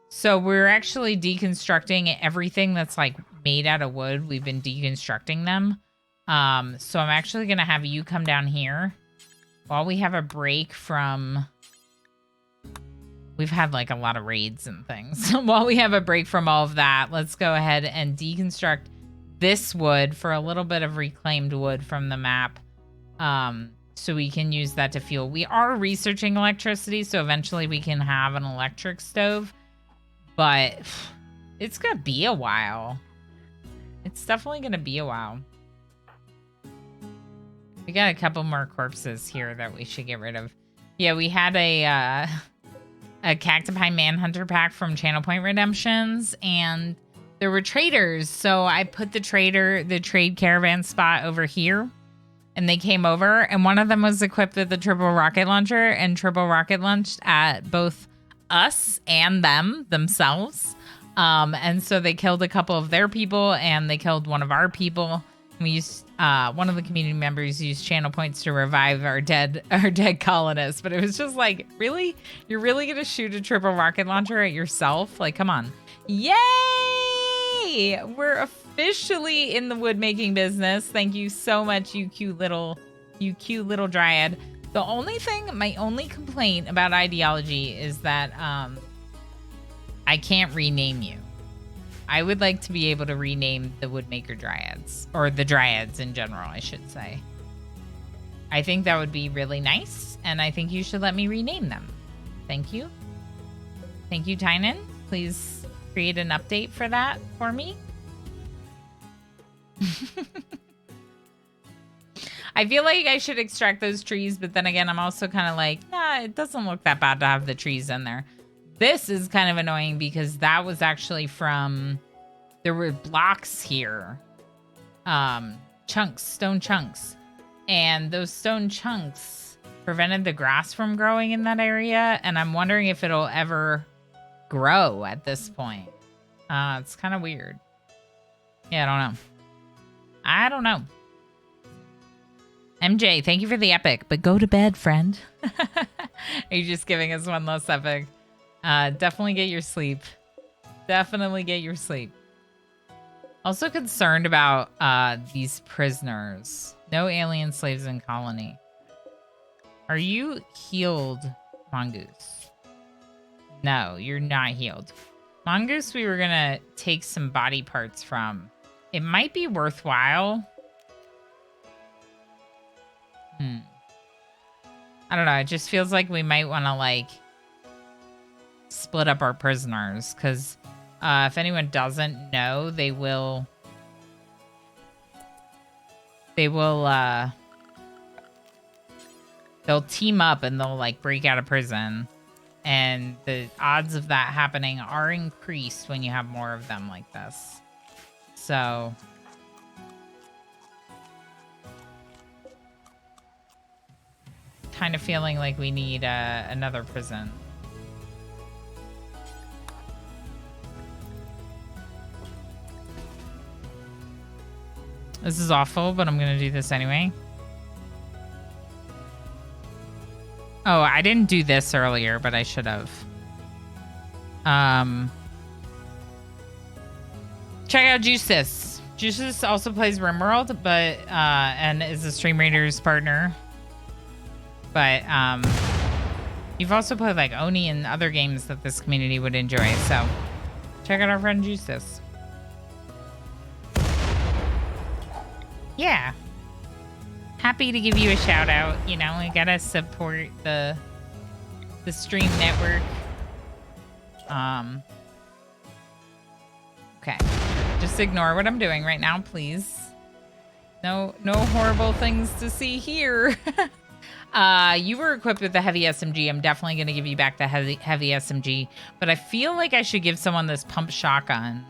S1: So we're actually deconstructing everything that's like made out of wood. We've been deconstructing them. So I'm actually going to have you come down here while we have a break from... We've had like a lot of raids and things. While we have a break from all of that, let's go ahead and deconstruct this wood for a little bit of reclaimed wood from the map, so we can use that to fuel. We are researching electricity, so eventually we can have an electric stove, but it's gonna be a while. It's definitely gonna be a while. We got a couple more corpses here that we should get rid of. Yeah, we had a Cactipine Manhunter pack from Channel Point Redemptions, and there were traders, so I put the trade caravan spot over here, and they came over, and one of them was equipped with the triple rocket launcher, and triple rocket launched at both us and themselves. And so they killed a couple of their people, and they killed one of our people, We used one of the community members used channel points to revive our dead colonists, but it was just like, really? You're really gonna shoot a triple rocket launcher at yourself? Like, come on. Yay! We're officially in the wood making business. Thank you so much, you cute little Dryad. The only thing, my only complaint about ideology is that I can't rename you. I would like to be able to rename the Woodmaker Dryads, or the Dryads in general, I should say. I think that would be really nice, and I think you should let me rename them. Thank you. Thank you, Tynan. Please create an update for that for me. I feel like I should extract those trees, but then again, I'm also kind of like, nah, it doesn't look that bad to have the trees in there. This is kind of annoying because that was actually from, there were blocks here, chunks, stone chunks. And those stone chunks prevented the grass from growing in that area. And I'm wondering if it'll ever grow at this point. It's kind of weird. Yeah, I don't know. MJ, thank you for the epic, but go to bed, friend. Are you just giving us one less epic? Definitely get your sleep. Definitely get your sleep. Also concerned about these prisoners. No alien slaves in colony. Are you healed, Mongoose? No, you're not healed. Mongoose, we were gonna take some body parts from. It might be worthwhile. I don't know. It just feels like we might want to, like, split up our prisoners. Because if anyone doesn't know, they'll team up and they'll, like, break out of prison. And the odds of that happening are increased when you have more of them like this. So kind of feeling like we need another prison. This is awful, but I'm going to do this anyway. Oh, I didn't do this earlier, but I should have. Check out Juices. Juices also plays Rimworld, but and is a Stream Raiders partner. But you've also played like Oni and other games that this community would enjoy. So check out our friend Juices. Yeah. Happy to give you a shout out. You know, we gotta support the stream network. Okay. Just ignore what I'm doing right now, please. No horrible things to see here. You were equipped with the heavy SMG. I'm definitely going to give you back the heavy SMG. But I feel like I should give someone this pump shotgun.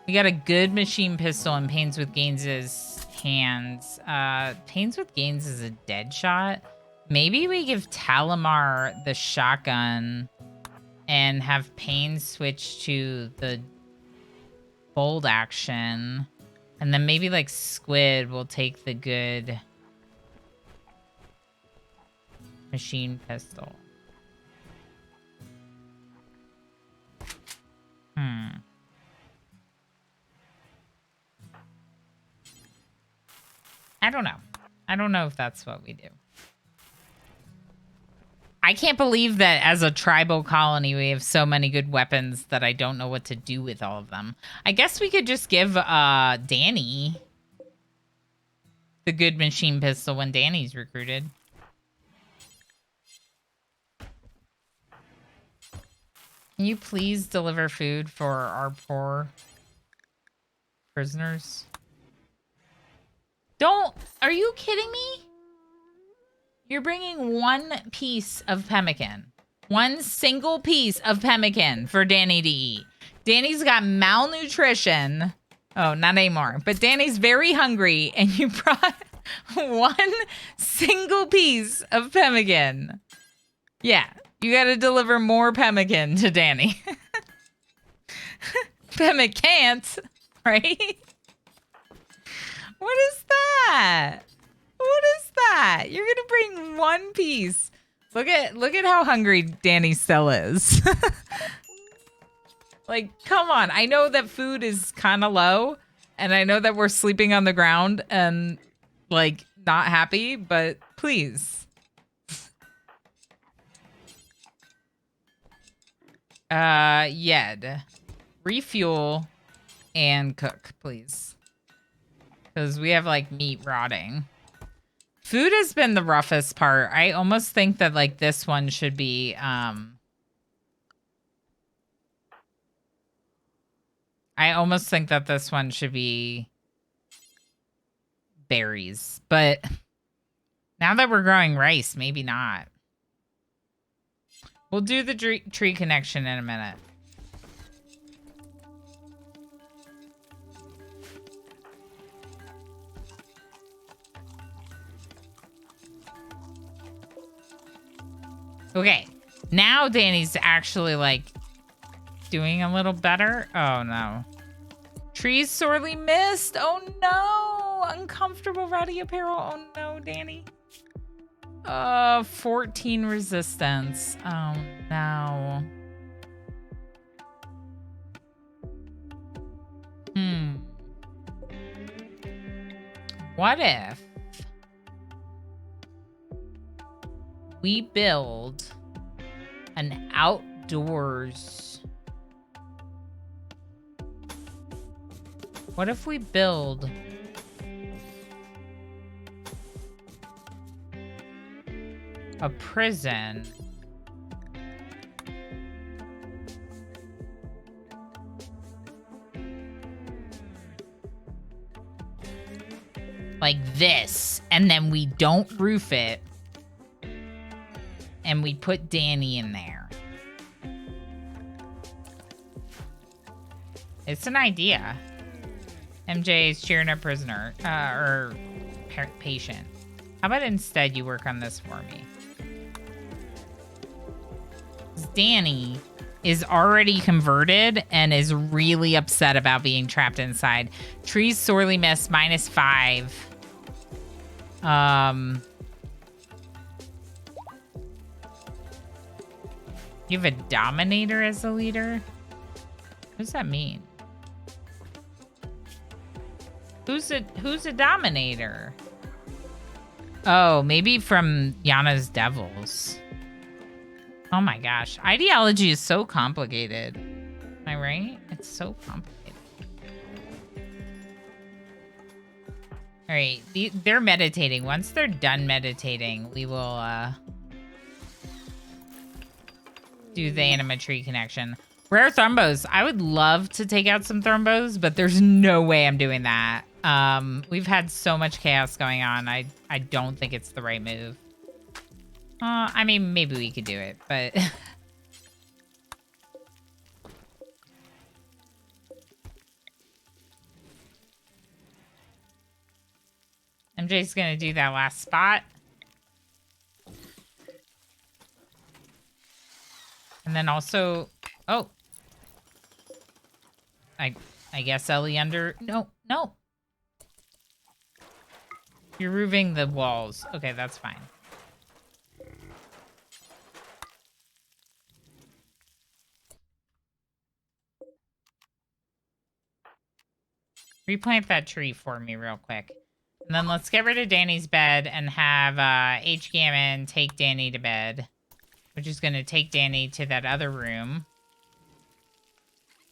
S1: We got a good machine pistol in Pains with Gaines's hands. Pains with Gaines is a dead shot. Maybe we give Talamar the shotgun and have Pain switch to the bold action. And then maybe like Squid will take the good machine pistol. I don't know. I don't know if that's what we do. I can't believe that as a tribal colony, we have so many good weapons that I don't know what to do with all of them. I guess we could just give Danny the good machine pistol when Danny's recruited. Can you please deliver food for our poor prisoners? Are you kidding me? You're bringing one piece of pemmican. One single piece of pemmican for Danny to eat. Danny's got malnutrition. Oh, not anymore. But Danny's very hungry, and you brought one single piece of pemmican. Yeah, you got to deliver more pemmican to Danny. Pemmicant, right? What is that? What is that? You're gonna bring one piece. Look at how hungry Danny still is. Like, come on. I know that food is kind of low, and I know that we're sleeping on the ground and like not happy, but please. Yed. Refuel and cook, please. Because we have like meat rotting. Food has been the roughest part. I almost think that like this one should be I almost think that this one should be berries. But now that we're growing rice, maybe not. We'll do the tree connection in a minute. Okay, now Danny's actually like doing a little better. Oh no. Trees sorely missed. Oh no. Uncomfortable rowdy apparel. Oh no, Danny. 14 resistance. Oh no. What if we build an outdoors? What if we build a prison like this, and then we don't roof it, and we put Danny in there? It's an idea. MJ is cheering a prisoner, or patient. How about instead you work on this for me? Danny is already converted and is really upset about being trapped inside. Trees sorely missed, -5. You have a dominator as a leader? What does that mean? Who's a dominator? Oh, maybe from Yana's Devils. Oh my gosh. Ideology is so complicated. Am I right? It's so complicated. All right. They're meditating. Once they're done meditating, we will do the animatree connection. Rare thrombos. I would love to take out some thrombos, but there's no way I'm doing that. We've had so much chaos going on. I don't think it's the right move. I mean, maybe we could do it, but... MJ's gonna do that last spot. And then also... Oh! I guess Ellie under... No, no! You're roofing the walls. Okay, that's fine. Replant that tree for me real quick. And then let's get rid of Danny's bed and have H. Gammon take Danny to bed. Which is going to take Danny to that other room.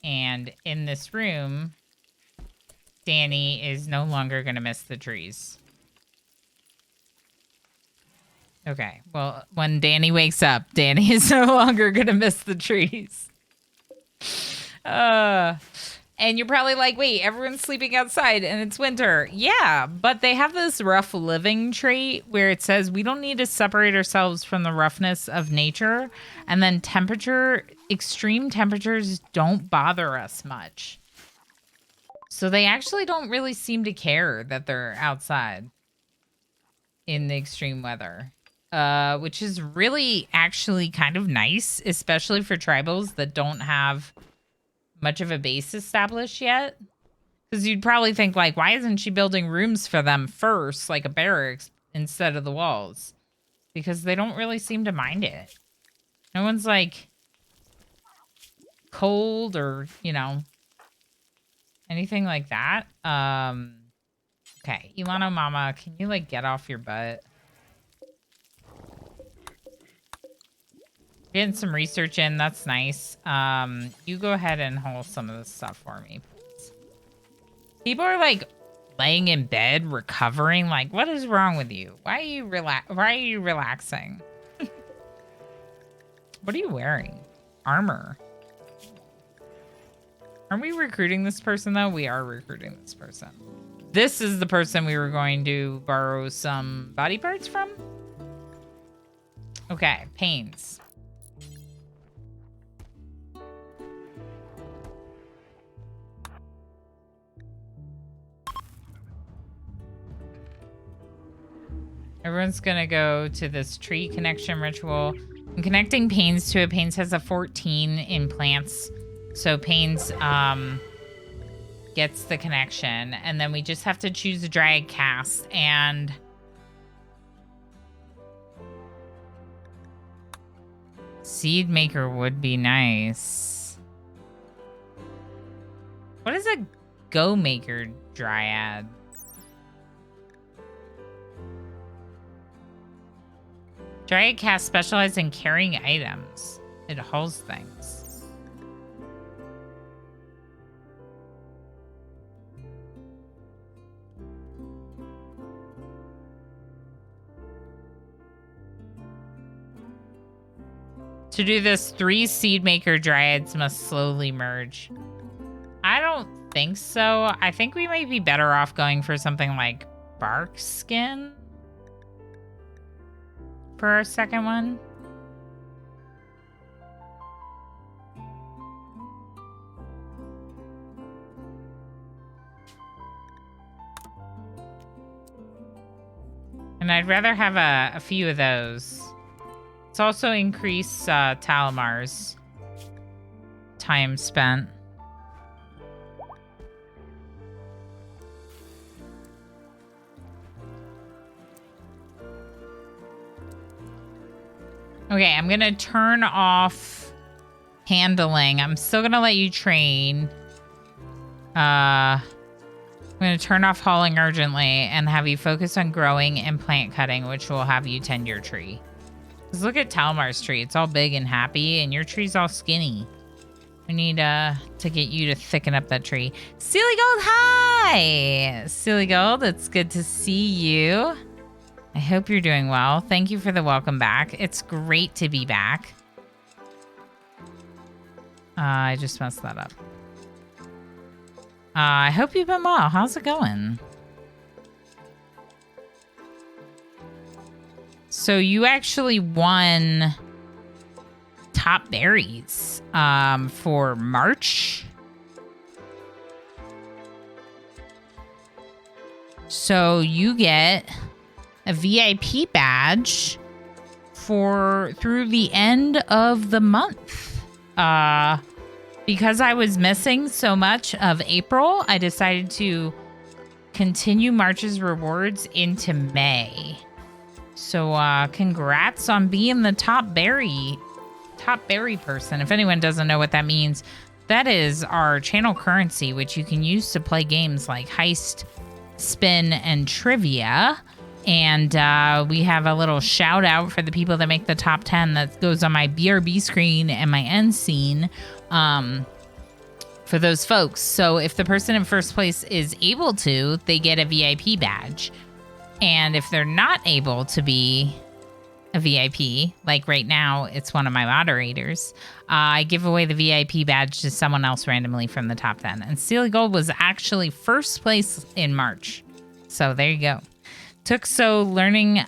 S1: And in this room, Danny is no longer going to miss the trees. Okay, well, when Danny wakes up, Danny is no longer going to miss the trees. And you're probably like, wait, everyone's sleeping outside and it's winter. Yeah, but they have this rough living trait where it says we don't need to separate ourselves from the roughness of nature. And then extreme temperatures don't bother us much. So they actually don't really seem to care that they're outside in the extreme weather. Which is really actually kind of nice, especially for tribals that don't have much of a base established yet. Because you'd probably think, like, why isn't she building rooms for them first, like a barracks, instead of the walls? Because they don't really seem to mind it. No one's, like, cold or, you know, anything like that. Okay, Ilano Mama, can you, like, get off your butt? Getting some research in, that's nice. You go ahead and haul some of this stuff for me, please. People are, like, laying in bed, recovering. Like, what is wrong with you? Why are you relaxing? What are you wearing? Armor. Aren't we recruiting this person, though? We are recruiting this person. This is the person we were going to borrow some body parts from? Okay, pains. Everyone's gonna go to this tree connection ritual. I'm connecting Pains to it. Pains has a 14 in plants. So Pains gets the connection. And then we just have to choose a Dryad cast. And Seed Maker would be nice. What is a Go Maker Dryad? Dryad cast specializes in carrying items. It hauls things. To do this, 3 Seed Maker Dryads must slowly merge. I don't think so. I think we might be better off going for something like Bark Skin for our second one. And I'd rather have a few of those. Let's also increase Talamar's time spent. Okay, I'm gonna turn off handling. I'm still gonna let you train. I'm gonna turn off hauling urgently and have you focus on growing and plant cutting, which will have you tend your tree. Because look at Talmar's tree. It's all big and happy, and your tree's all skinny. We need to get you to thicken up that tree. Silly Gold, hi! Silly Gold, it's good to see you. I hope you're doing well. Thank you for the welcome back. It's great to be back. I just messed that up. I hope you've been well. How's it going? So you actually won top berries for March. So you get a VIP badge through the end of the month. Because I was missing so much of April, I decided to continue March's rewards into May. So congrats on being the top berry person. If anyone doesn't know what that means, that is our channel currency, which you can use to play games like Heist, Spin, and Trivia. And we have a little shout out for the people that make the top 10 that goes on my BRB screen and my end scene for those folks. So if the person in first place is able to, they get a VIP badge. And if they're not able to be a VIP, like right now, it's one of my moderators, I give away the VIP badge to someone else randomly from the top 10. And Steely Gold was actually first place in March. So there you go. Learning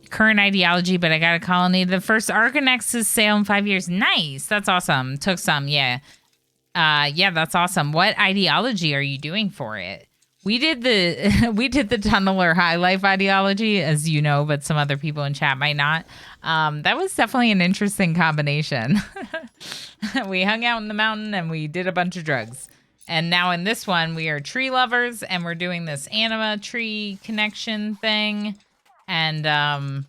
S1: current ideology, but I got a colony. The first Argonex's sale in 5 years. Nice. That's awesome. Took some. Yeah. Yeah, that's awesome. What ideology are you doing for it? We did the Tunneler High Life ideology, as you know, but some other people in chat might not. That was definitely an interesting combination. We hung out in the mountain and we did a bunch of drugs. And now in this one, we are tree lovers, and we're doing this anima tree connection thing. And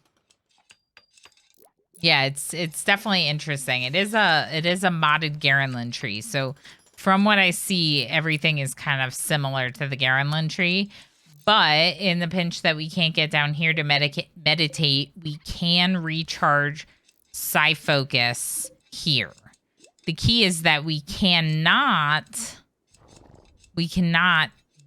S1: yeah, it's definitely interesting. It is a modded Garenlin tree. So from what I see, everything is kind of similar to the Garenlin tree. But in the pinch that we can't get down here to meditate, we can recharge Psi Focus here. The key is that we cannot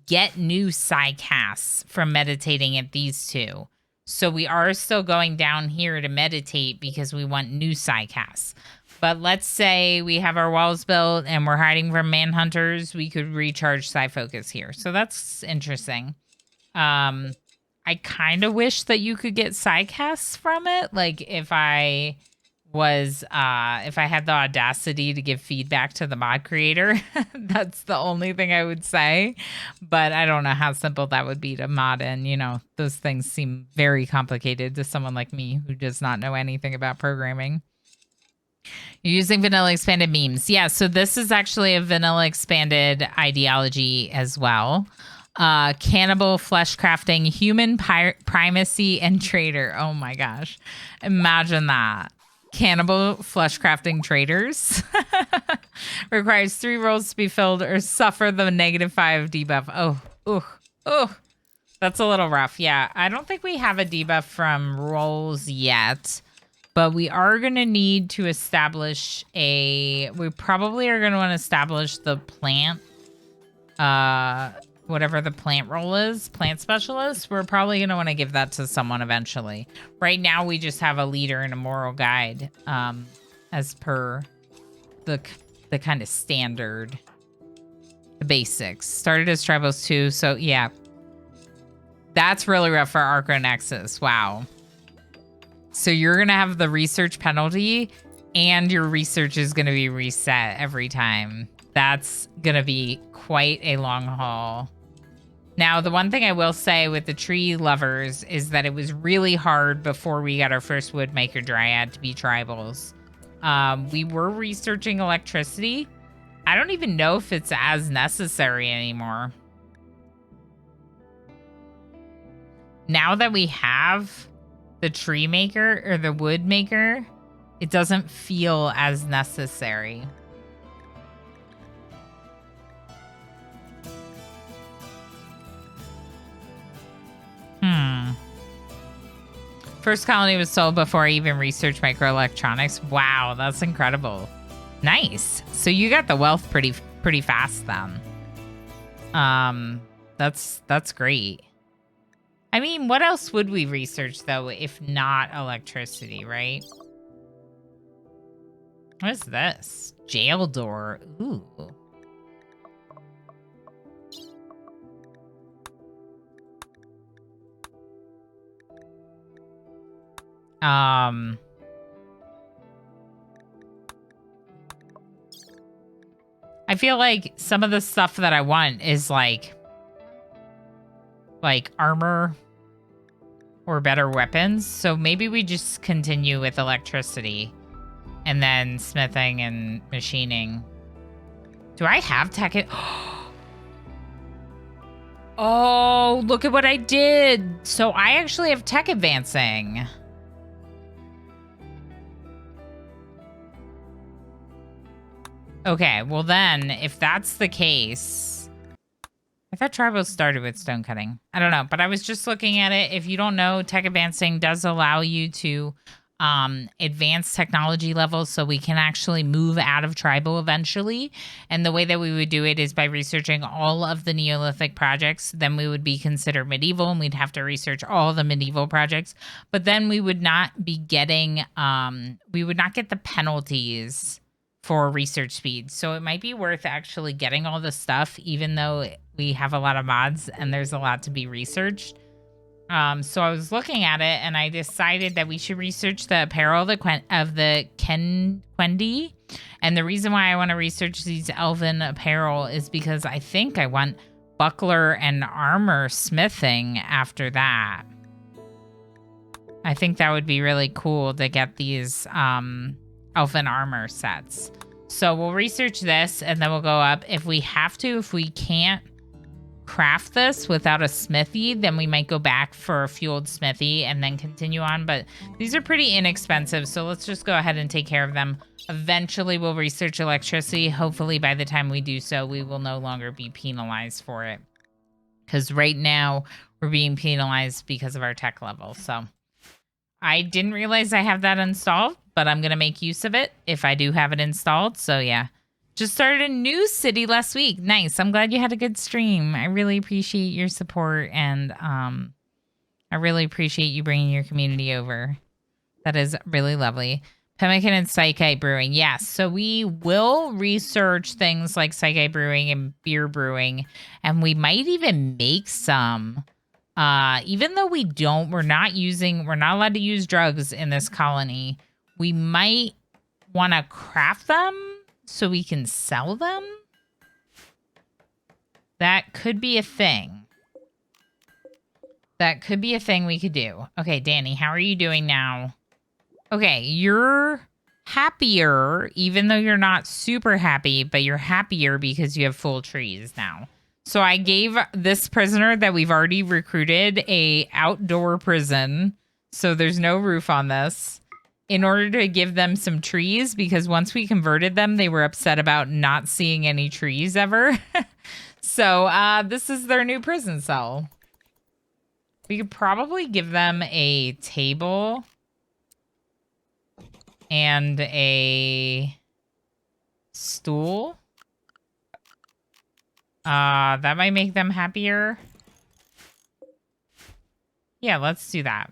S1: get new Psi casts from meditating at these two. So we are still going down here to meditate because we want new Psi casts. But let's say we have our walls built and we're hiding from manhunters, we could recharge Psi Focus here. So that's interesting. I kind of wish that you could get Psi casts from it. Like if I had the audacity to give feedback to the mod creator, that's the only thing I would say. But I don't know how simple that would be to mod in. You know, those things seem very complicated to someone like me who does not know anything about programming. You're using vanilla expanded memes. Yeah, so this is actually a vanilla expanded ideology as well. Cannibal, flesh crafting, human primacy, and traitor. Oh my gosh. Imagine that. Cannibal flesh crafting traders requires 3 rolls to be filled or suffer the -5 debuff. Oh, that's a little rough. Yeah, I don't think we have a debuff from rolls yet, but we are going to need to establish we probably are going to want to establish the plant, whatever the plant role is, plant specialist. We're probably going to want to give that to someone eventually. Right now, we just have a leader and a moral guide, as per the kind of standard, the basics. Started as tribals too, so yeah. That's really rough for Arco Nexus. Wow. So you're going to have the research penalty, and your research is going to be reset every time. That's going to be quite a long haul. Now, the one thing I will say with the tree lovers is that it was really hard before we got our first Woodmaker Dryad to be tribals. We were researching electricity. I don't even know if it's as necessary anymore. Now that we have the tree maker or the wood maker, it doesn't feel as necessary. First colony was sold before I even researched microelectronics. Wow, that's incredible. Nice. So you got the wealth pretty fast then. That's great. I mean, what else would we research though if not electricity, right? What is this? Jail door. Ooh. I feel like some of the stuff that I want is like armor or better weapons. So maybe we just continue with electricity and then smithing and machining. Do I have tech? Oh, look at what I did. So I actually have tech advancing. Okay, well then, if that's the case, I thought tribals started with stone cutting. I don't know, but I was just looking at it. If you don't know, tech advancing does allow you to advance technology levels, so we can actually move out of tribal eventually. And the way that we would do it is by researching all of the Neolithic projects. Then we would be considered medieval, and we'd have to research all the medieval projects. But then we would not be getting, we would not get the penalties for research speed. So it might be worth actually getting all the stuff, even though we have a lot of mods and there's a lot to be researched. So I was looking at it and I decided that we should research the apparel of the Quendi. And the reason why I want to research these elven apparel is because I think I want buckler and armor smithing after that. I think that would be really cool to get these elven armor sets. So we'll research this and then we'll go up. If we have to, if we can't craft this without a smithy, then we might go back for a fueled smithy and then continue on. But these are pretty inexpensive, so let's just go ahead and take care of them. Eventually, we'll research electricity. Hopefully, by the time we do so, we will no longer be penalized for it. Because right now, we're being penalized because of our tech level. So I didn't realize I have that installed, but I'm going to make use of it if I do have it installed. So yeah, just started a new city last week. Nice. I'm glad you had a good stream. I really appreciate your support, and I really appreciate you bringing your community over. That is really lovely. Pemmican and Psychite brewing. Yes. So we will research things like Psychite brewing and beer brewing, and we might even make some. Even though we're not allowed to use drugs in this colony, we might want to craft them so we can sell them. That could be a thing. That could be a thing we could do. Okay, Danny, how are you doing now? Okay, you're happier, even though you're not super happy, but you're happier because you have full trees now. So I gave this prisoner that we've already recruited a outdoor prison, so there's no roof on this, in order to give them some trees, because once we converted them, they were upset about not seeing any trees ever. So this is their new prison cell. We could probably give them a table and a stool. That might make them happier. Yeah, let's do that.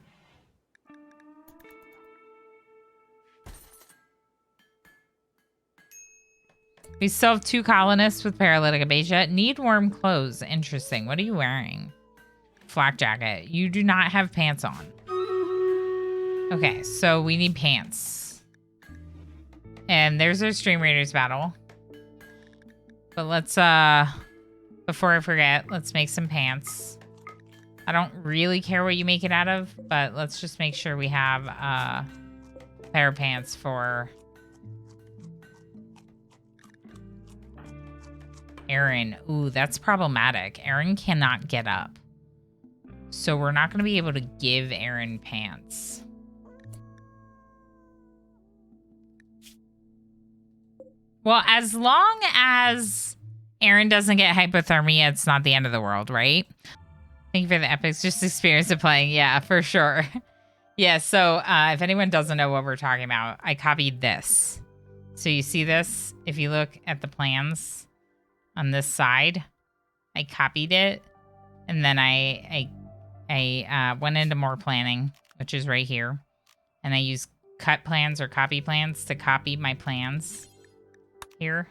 S1: We still have 2 colonists with paralytic aphasia. Need warm clothes. Interesting. What are you wearing? Flak jacket. You do not have pants on. Okay, so we need pants. And there's our Stream Raiders battle. But let's, before I forget, let's make some pants. I don't really care what you make it out of, but let's just make sure we have a pair of pants for Aaron. Ooh, that's problematic. Aaron cannot get up. So we're not going to be able to give Aaron pants. Well, as long as Aaron doesn't get hypothermia, it's not the end of the world, right? Thank you for the epics. Just experience of playing. Yeah, for sure. Yeah, so if anyone doesn't know what we're talking about, I copied this. So you see this? If you look at the plans on this side, I copied it. And then I went into more planning, which is right here. And I used cut plans or copy plans to copy my plans here.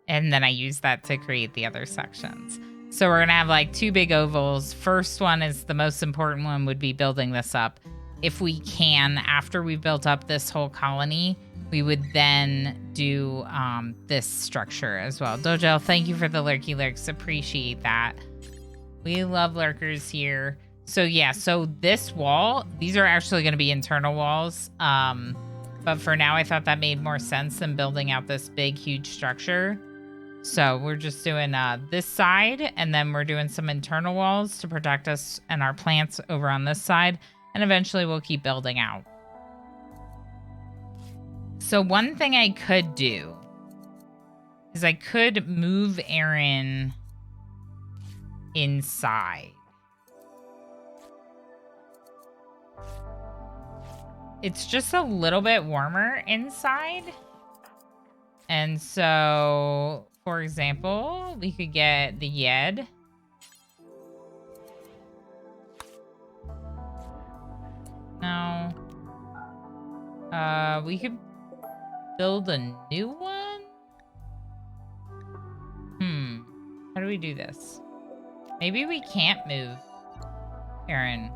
S1: And then I used that to create the other sections. So we're going to have like 2 big ovals. First one is the most important one, would be building this up. If we can, after we built up this whole colony, we would then do this structure as well. Dojel, thank you for the lurky lurks. Appreciate that. We love lurkers here. So yeah, so this wall, these are actually going to be internal walls. But for now, I thought that made more sense than building out this big, huge structure. So we're just doing this side, and then we're doing some internal walls to protect us and our plants over on this side. And eventually we'll keep building out. So one thing I could do is I could move Aaron inside. It's just a little bit warmer inside. And so, for example, we could get the Yed. No. We could build a new one? How do we do this? Maybe we can't move Aaron.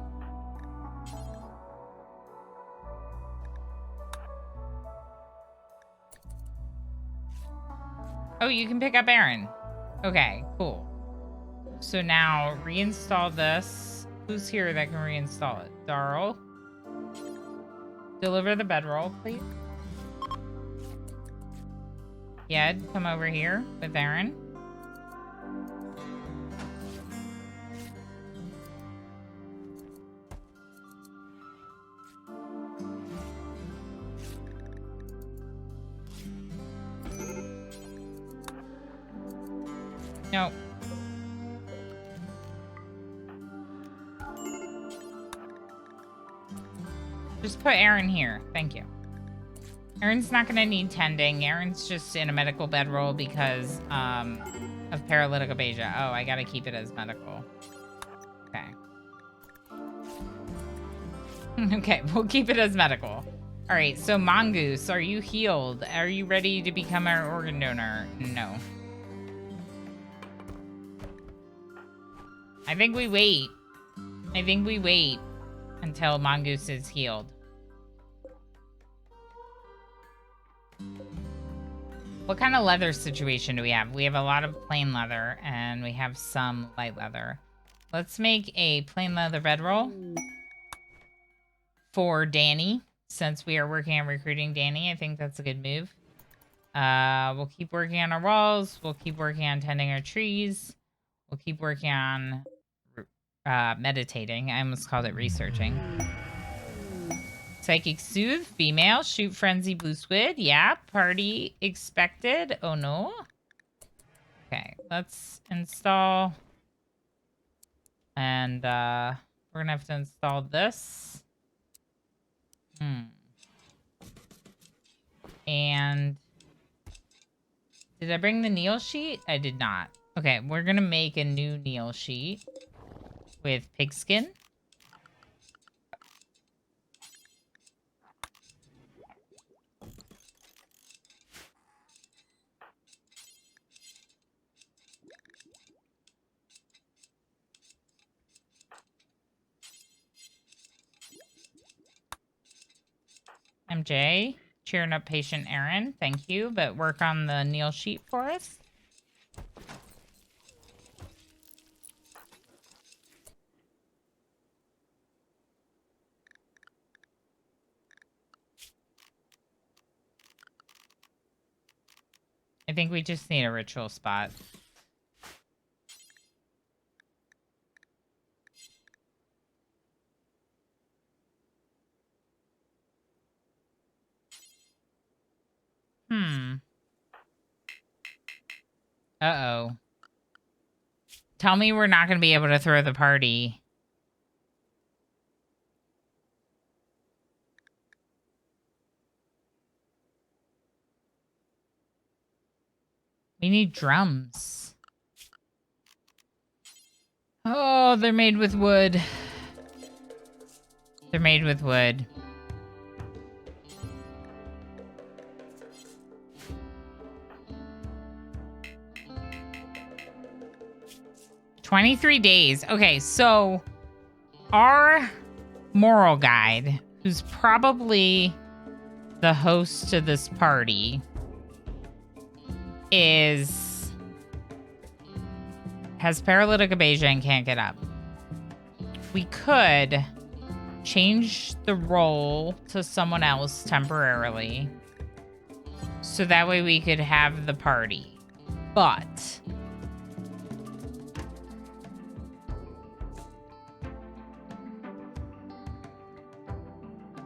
S1: Oh, you can pick up Aaron. Okay, cool. So now reinstall this. Who's here that can reinstall it? Darl. Deliver the bedroll, please. Yed, come over here with Aaron. No. Just put Aaron here. Thank you. Aaron's not going to need tending. Aaron's just in a medical bedroll because of paralytic aphasia. Oh, I got to keep it as medical. Okay. Okay, we'll keep it as medical. All right, so Mongoose, are you healed? Are you ready to become our organ donor? No. I think we wait. I think we wait until Mongoose is healed. What kind of leather situation do we have? We have a lot of plain leather, and we have some light leather. Let's make a plain leather bedroll for Danny, since we are working on recruiting Danny. I think that's a good move. We'll keep working on our walls. We'll keep working on tending our trees. We'll keep working on meditating. I almost called it researching. Psychic Soothe, female. Shoot Frenzy, Blue Squid. Yeah, party expected. Oh, no. Okay, let's install. And we're going to have to install this. And did I bring the Neil sheet? I did not. Okay, we're going to make a new Neil sheet with pigskin. MJ, cheering up patient Aaron. Thank you, but work on the Neil sheet for us. I think we just need a ritual spot. Uh-oh. Tell me we're not going to be able to throw the party. We need drums. Oh, they're made with wood. They're made with wood. "23 days. Okay, so our moral guide, who's probably the host to this party, has paralytic aphasia and can't get up. We could change the role to someone else temporarily, so that way we could have the party. But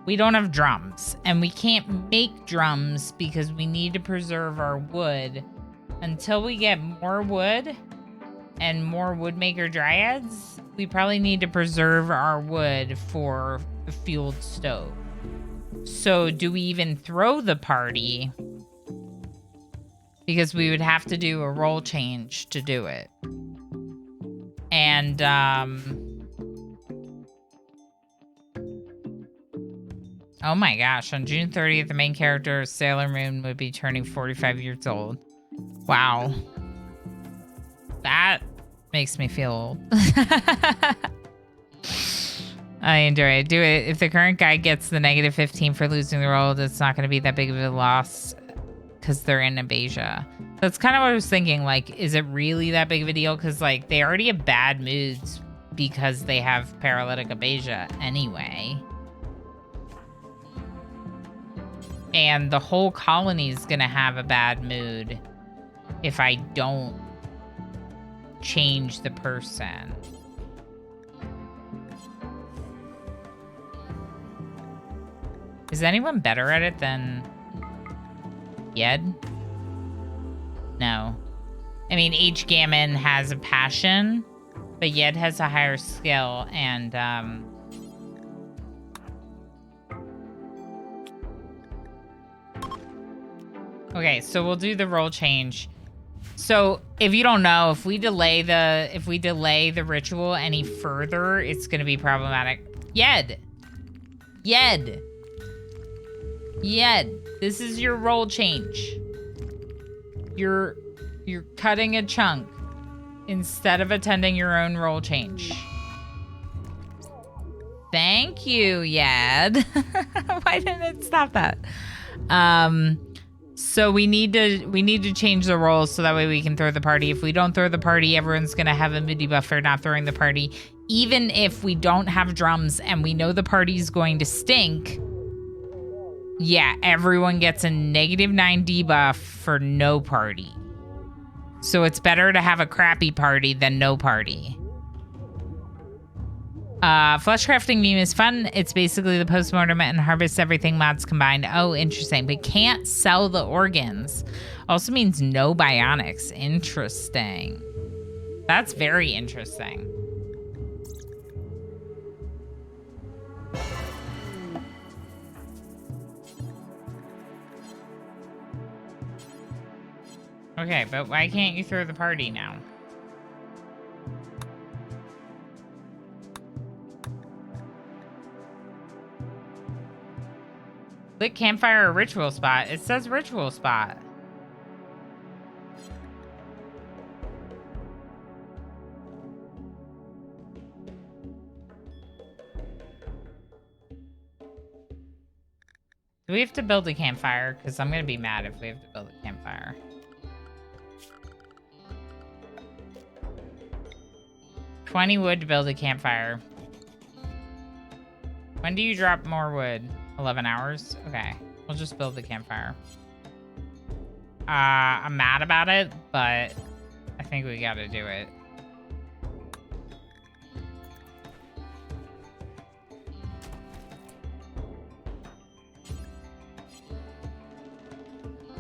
S1: we don't have drums, and we can't make drums because we need to preserve our wood until we get more wood and more Woodmaker Dryads. We probably need to preserve our wood for a fueled stove. So do we even throw the party? Because we would have to do a role change to do it. And, oh my gosh, on June 30th, the main character, Sailor Moon, would be turning 45 years old. Wow. That makes me feel old. I enjoy it. Do it. If the current guy gets the -15 for losing the role, it's not going to be that big of a loss because they're in aphasia. That's kind of what I was thinking. Like, is it really that big of a deal? Because, like, they already have bad moods because they have paralytic aphasia anyway. And the whole colony is going to have a bad mood if I don't change the person. Is anyone better at it than Yed? No. I mean, H. Gammon has a passion, but Yed has a higher skill, and, okay, so we'll do the role change. So, if you don't know, if we delay the ritual any further, it's going to be problematic. Yed! Yed! Yed, this is your role change. You're cutting a chunk instead of attending your own role change. Thank you, Yed. Why didn't it stop that? So we need to change the roles so that way we can throw the party. If we don't throw the party, everyone's gonna have a mood debuff for not throwing the party. Even if we don't have drums and we know the party's going to stink, yeah, everyone gets a -9 debuff for no party. So it's better to have a crappy party than no party. Flesh crafting meme is fun. It's basically the postmortem and harvest everything mods combined. Oh, interesting. But can't sell the organs. Also means no bionics. Interesting. That's very interesting. Okay, but why can't you throw the party now? Lit campfire or ritual spot? It says ritual spot. Do we have to build a campfire? Because I'm going to be mad if we have to build a campfire. $20 wood to build a campfire. When do you drop more wood? 11 hours? Okay. We'll just build the campfire. I'm mad about it, but I think we gotta do it.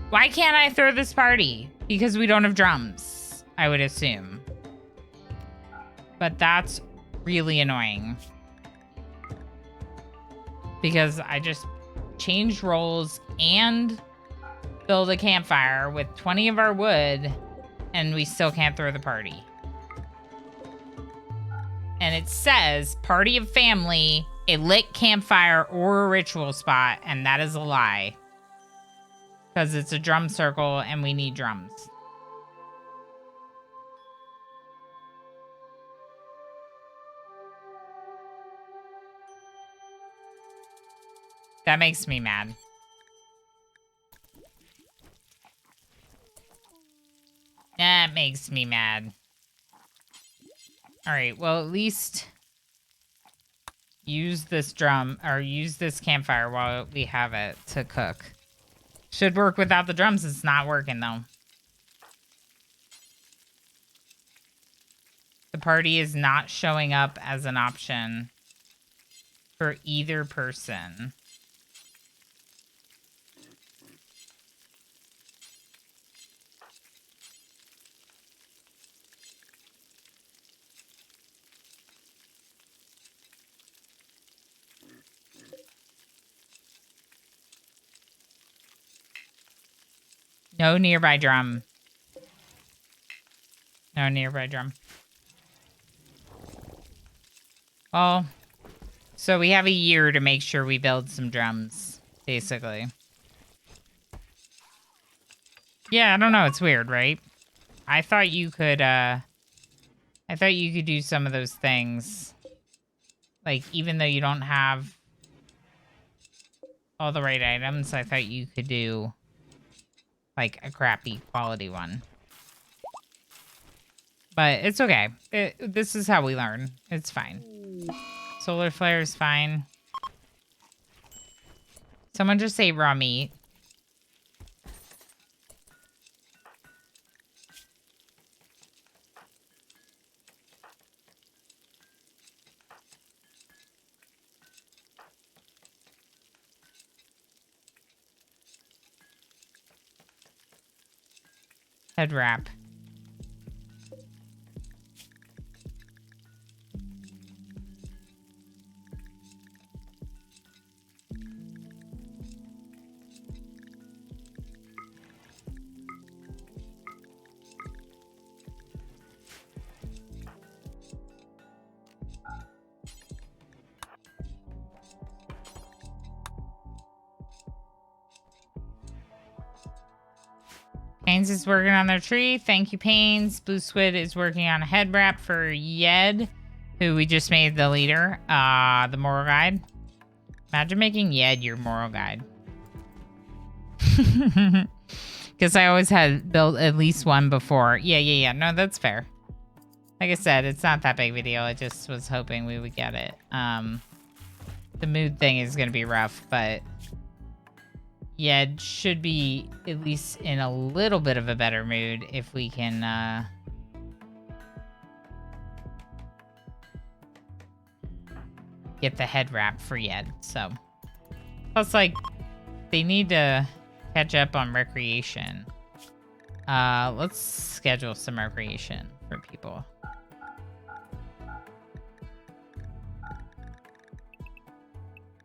S1: Why can't I throw this party? Because we don't have drums, I would assume. But that's really annoying. Because I just changed roles and build a campfire with 20 of our wood, and we still can't throw the party. And it says party of family, a lit campfire, or a ritual spot, and that is a lie. Because it's a drum circle and we need drums. That makes me mad. That makes me mad. Alright, well, at least use this drum, or use this campfire while we have it to cook. Should work without the drums. It's not working, though. The party is not showing up as an option for either person. No nearby drum. No nearby drum. Well, so we have a year to make sure we build some drums, basically. Yeah, I don't know. It's weird, right? I thought you could do some of those things. Like, even though you don't have all the right items, I thought you could do like a crappy quality one. But it's okay. This is how we learn. It's fine. Solar flare is fine. Someone just ate raw meat. head wrap. Pains is working on their tree. Thank you, Pains. Blue Squid is working on a head wrap for Yed, who we just made the leader, the moral guide. Imagine making Yed your moral guide. Because I always had built at least one before. Yeah. No, that's fair. Like I said, it's not that big of a deal. I just was hoping we would get it. The mood thing is going to be rough, but Yed should be at least in a little bit of a better mood if we can get the head wrap for Yed. So, plus, like, they need to catch up on recreation. Let's schedule some recreation for people.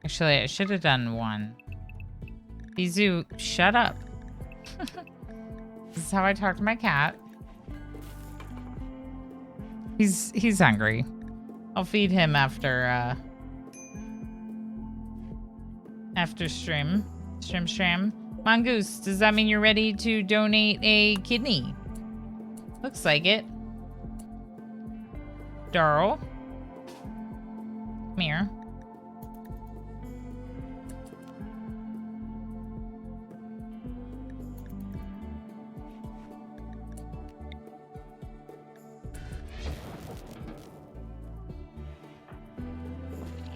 S1: Actually, I should have done one. Bizu, shut up. This is how I talk to my cat. He's hungry. I'll feed him after stream. Stream. Mongoose, does that mean you're ready to donate a kidney? Looks like it. Darl. Come here.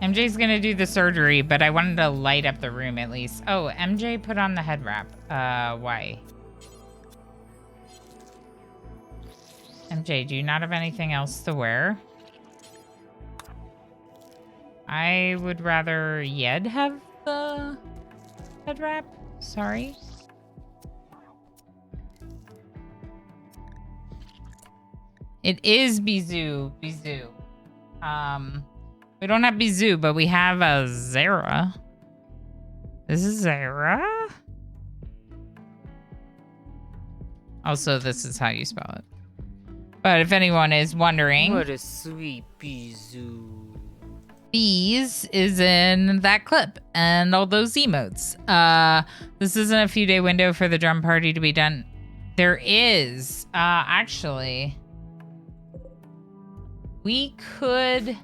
S1: MJ's gonna do the surgery, but I wanted to light up the room at least. Oh, MJ put on the head wrap. Why? MJ, do you not have anything else to wear? I would rather Yed have the head wrap. Sorry. It is Bizu. We don't have Bizu, but we have a Zara. This is Zara? Also, this is how you spell it. But if anyone is wondering,
S2: What a sweet Bizu.
S1: Bees is in that clip and all those emotes. This isn't a few day window for the drum party to be done. There is, actually, we could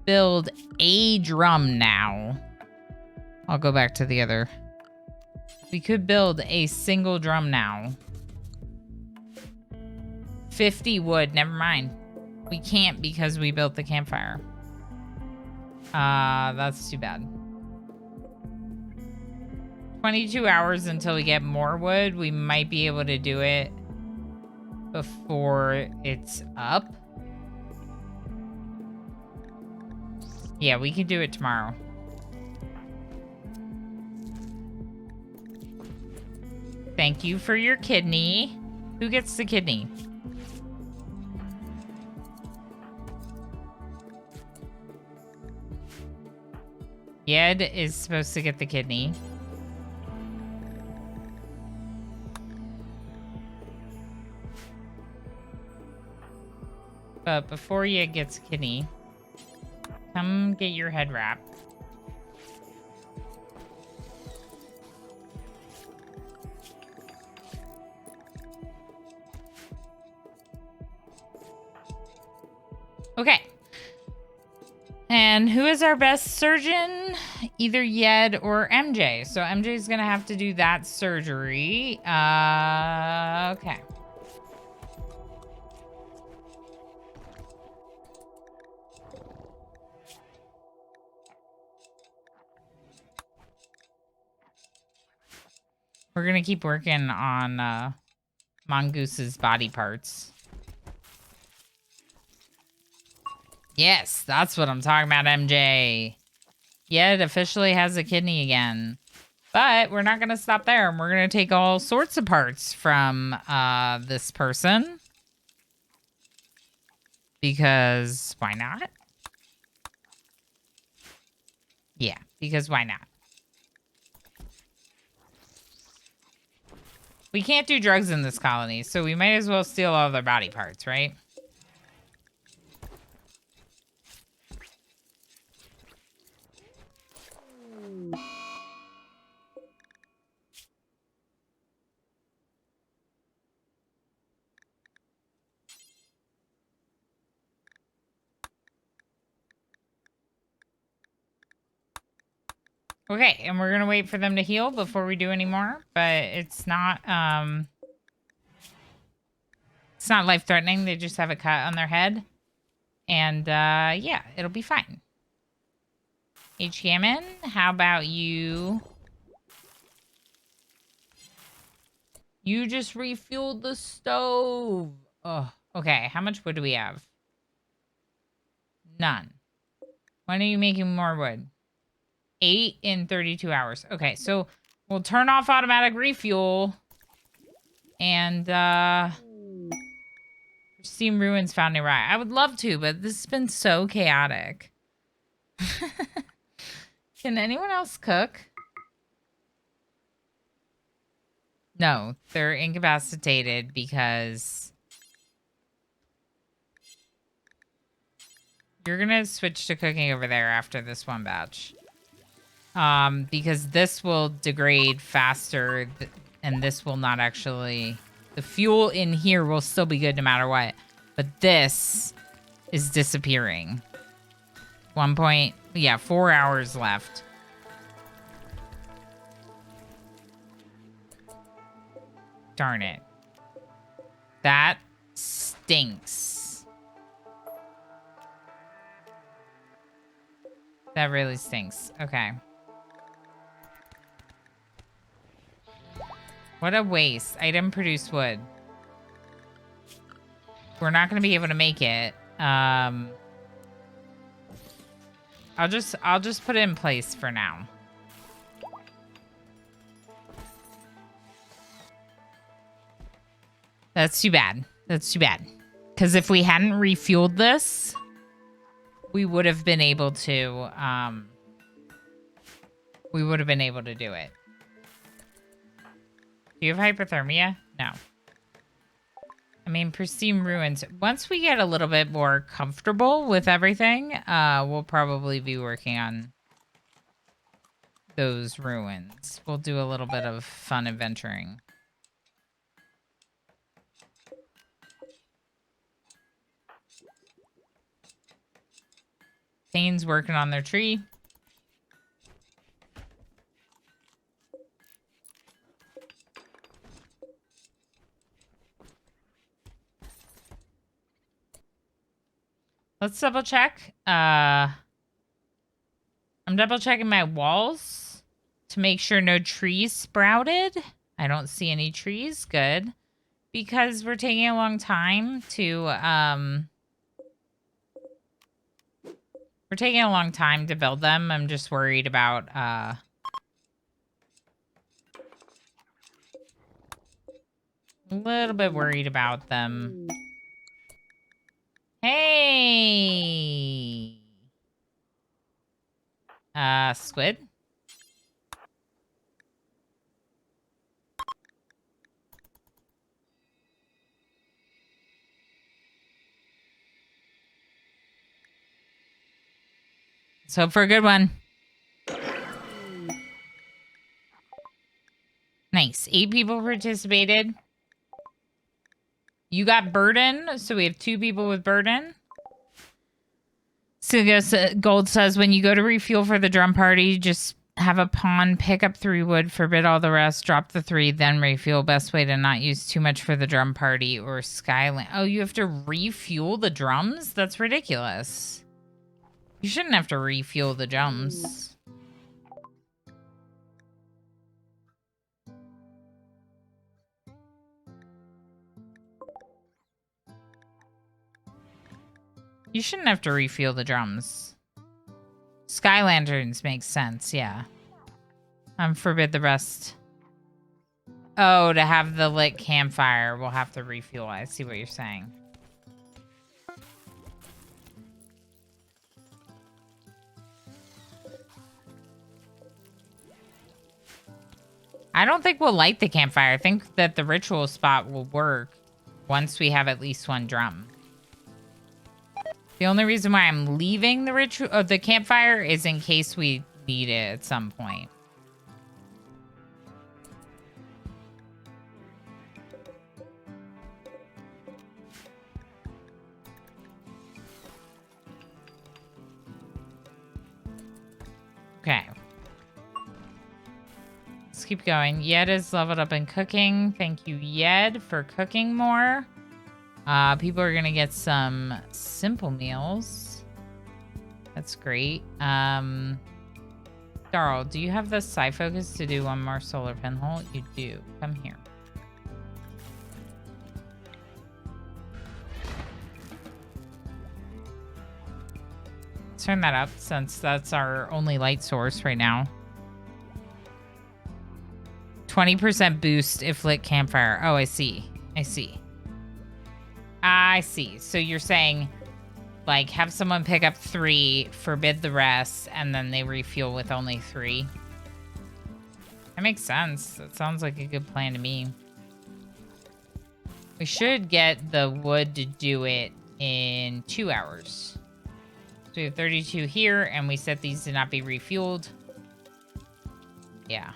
S1: build a drum now. I'll go back to the other. We could build a single drum now. 50 wood, never mind. We can't because we built the campfire. That's too bad. 22 hours until we get more wood. We might be able to do it before it's up. Yeah, we can do it tomorrow. Thank you for your kidney. Who gets the kidney? Yed is supposed to get the kidney. But before Yed gets a kidney, come get your head wrap. Okay. And who is our best surgeon? Either Yed or MJ. So MJ's gonna have to do that surgery. Okay. We're gonna keep working on Mongoose's body parts. Yes, that's what I'm talking about, MJ. Yeah, it officially has a kidney again. But we're not going to stop there. And we're going to take all sorts of parts from this person. Because why not? Yeah, because why not? We can't do drugs in this colony, so we might as well steal all their body parts, right? Okay, and we're gonna wait for them to heal before we do any more, but it's not life-threatening. They just have a cut on their head. And yeah, it'll be fine. H. Gammon, how about you? You just refueled the stove. Oh, okay. How much wood do we have? None. When are you making more wood? 8 in 32 hours. Okay, so we'll turn off automatic refuel. And, Steam Ruins found a riot. I would love to, but this has been so chaotic. Can anyone else cook? No, they're incapacitated because... You're gonna switch to cooking over there after this one batch. Because this will degrade faster, and this will not actually... The fuel in here will still be good no matter what. But this is disappearing. 4 hours left. Darn it. That stinks. That really stinks. Okay. What a waste. Item produced wood. We're not going to be able to make it. I'll just put it in place for now. That's too bad. That's too bad. Because if we hadn't refueled this, we would have been able to, do it. Do you have hypothermia? No. I mean, pristine ruins. Once we get a little bit more comfortable with everything, we'll probably be working on those ruins. We'll do a little bit of fun adventuring. Thane's working on their tree. Let's double check. I'm double checking my walls to make sure no trees sprouted. I don't see any trees. Good. Because we're taking a long time to, we're taking a long time to build them. I'm just worried about, a little bit worried about them. Hey! Squid? Let's hope for a good one. Nice. 8 people participated. You got burden, so we have 2 people with burden. So Gold says, when you go to refuel for the drum party, just have a pawn pick up 3 wood, forbid all the rest, drop the 3, then refuel. Best way to not use too much for the drum party or Skyland. Oh, you have to refuel the drums? That's ridiculous. You shouldn't have to refuel the drums. You shouldn't have to refuel the drums. Sky lanterns makes sense, yeah. Forbid the rest. Oh, to have the lit campfire, we'll have to refuel. I see what you're saying. I don't think we'll light the campfire. I think that the ritual spot will work once we have at least one drum. The only reason why I'm leaving the campfire is in case we need it at some point. Okay. Let's keep going. Yed is leveled up in cooking. Thank you, Yed, for cooking more. People are gonna get some simple meals. That's great. Darl, do you have the psi focus to do one more solar pinhole? You do. Come here. Turn that up since that's our only light source right now. 20% boost if lit campfire. Oh, I see. I see. I see. So you're saying, like, have someone pick up 3, forbid the rest, and then they refuel with only 3. That makes sense. That sounds like a good plan to me. We should get the wood to do it in 2 hours. So we have 32 here, and we set these to not be refueled. Yeah.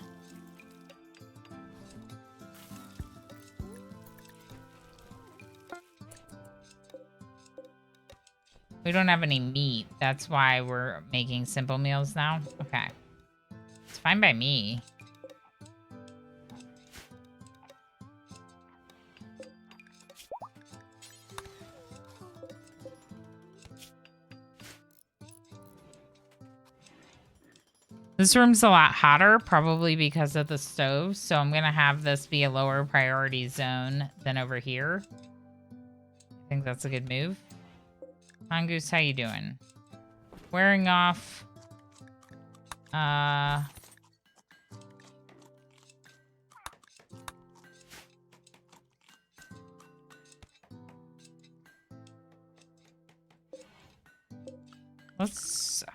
S1: We don't have any meat. That's why we're making simple meals now. Okay. It's fine by me. This room's a lot hotter, probably because of the stove. So I'm going to have this be a lower priority zone than over here. I think that's a good move. Mongoose, how you doing? Wearing off.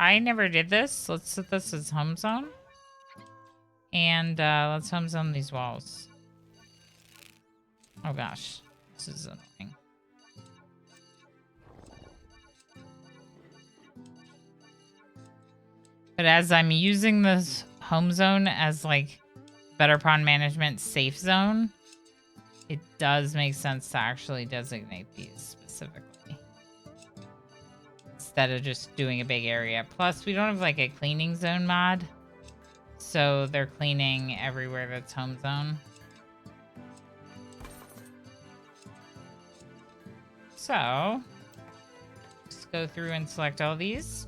S1: I never did this. Let's set this as home zone. And let's home zone these walls. Oh gosh, this is annoying. But as I'm using this home zone as like better pawn management safe zone, it does make sense to actually designate these specifically. Instead of just doing a big area. Plus, we don't have like a cleaning zone mod. So they're cleaning everywhere that's home zone. So, just go through and select all these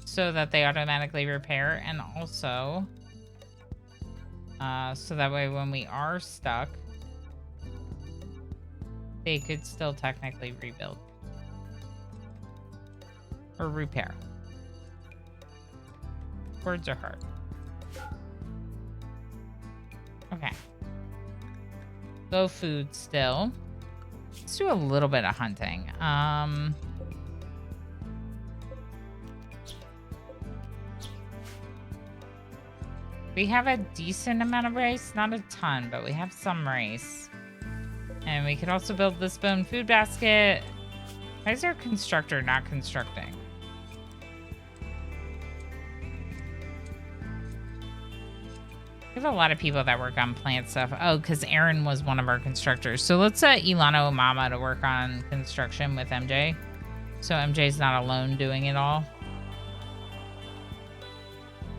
S1: so that they automatically repair, and also so that way when we are stuck, they could still technically rebuild or repair. Words are hard. Okay. Go food still. Let's do a little bit of hunting. We have a decent amount of rice, not a ton, but we have some rice. And we could also build this bone food basket. Why is our constructor not constructing? We have a lot of people that work on plant stuff. Oh, because Aaron was one of our constructors. So let's Ilana Omama to work on construction with MJ. So MJ's not alone doing it all.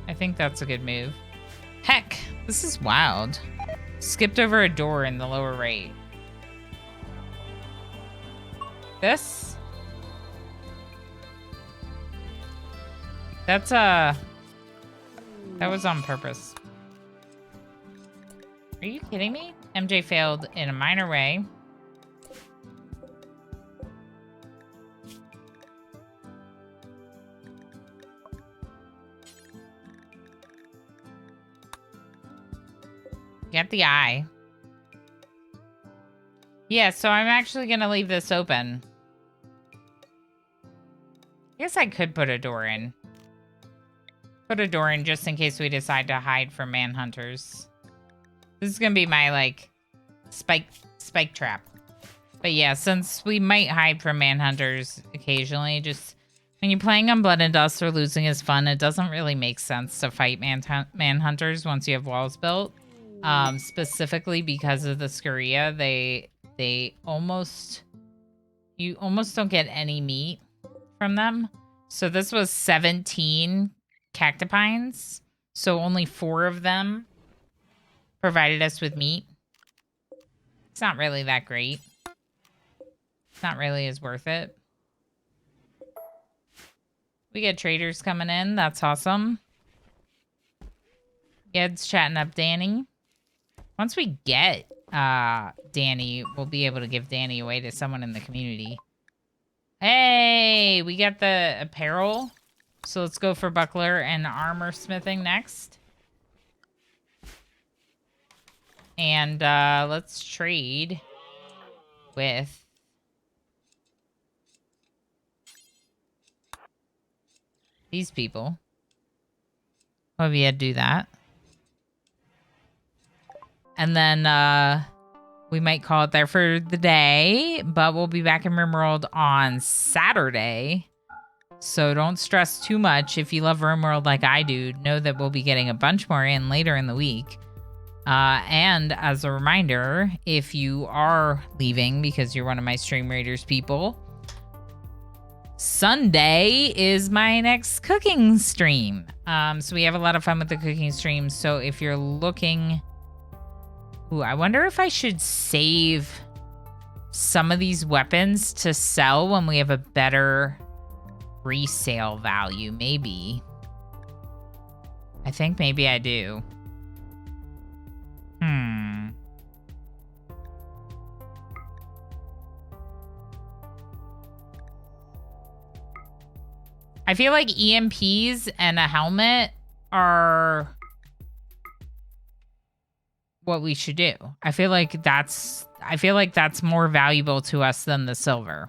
S1: I think that's a good move. Heck, this is wild. Skipped over a door in the lower right. This? That's that was on purpose. Are you kidding me? MJ failed in a minor way. Get the eye. Yeah, so I'm actually going to leave this open. I guess I could put a door in. Put a door in just in case we decide to hide from manhunters. This is going to be my, like, spike trap. But yeah, since we might hide from manhunters occasionally, just when you're playing on Blood and Dust or losing is fun, it doesn't really make sense to fight manhunters once you have walls built. Specifically because of the Scuria, you almost don't get any meat from them. So this was 17 cactipines. So only 4 of them provided us with meat. It's not really that great. It's not really as worth it. We get traders coming in. That's awesome. Ged's chatting up Danny. Once we get Danny, we'll be able to give Danny away to someone in the community. Hey, we got the apparel. So let's go for buckler and armor smithing next. And let's trade with these people. Well, we had to do that. And then we might call it there for the day, but we'll be back in Rimworld on Saturday. So don't stress too much. If you love Rimworld like I do, know that we'll be getting a bunch more in later in the week. And as a reminder, if you are leaving because you're one of my Stream Raiders people, Sunday is my next cooking stream. So we have a lot of fun with the cooking streams. So if you're looking... Ooh, I wonder if I should save some of these weapons to sell when we have a better resale value. Maybe. I think maybe I do. I feel like EMPs and a helmet are what we should do. I feel like that's more valuable to us than the silver.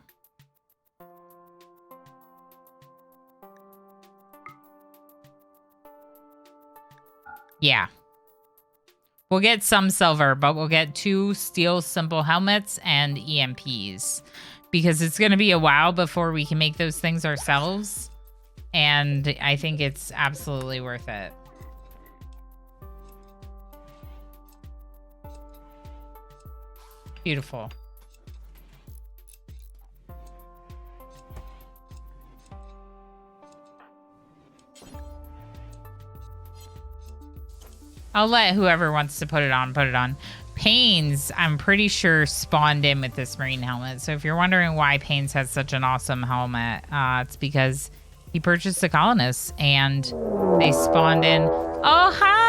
S1: Yeah. We'll get some silver, but we'll get 2 steel simple helmets and EMPs because it's going to be a while before we can make those things ourselves. And I think it's absolutely worth it. Beautiful. I'll let whoever wants to put it on, put it on. Pains, I'm pretty sure, spawned in with this marine helmet. So if you're wondering why Pains has such an awesome helmet, it's because he purchased the colonists and they spawned in. Oh, hi!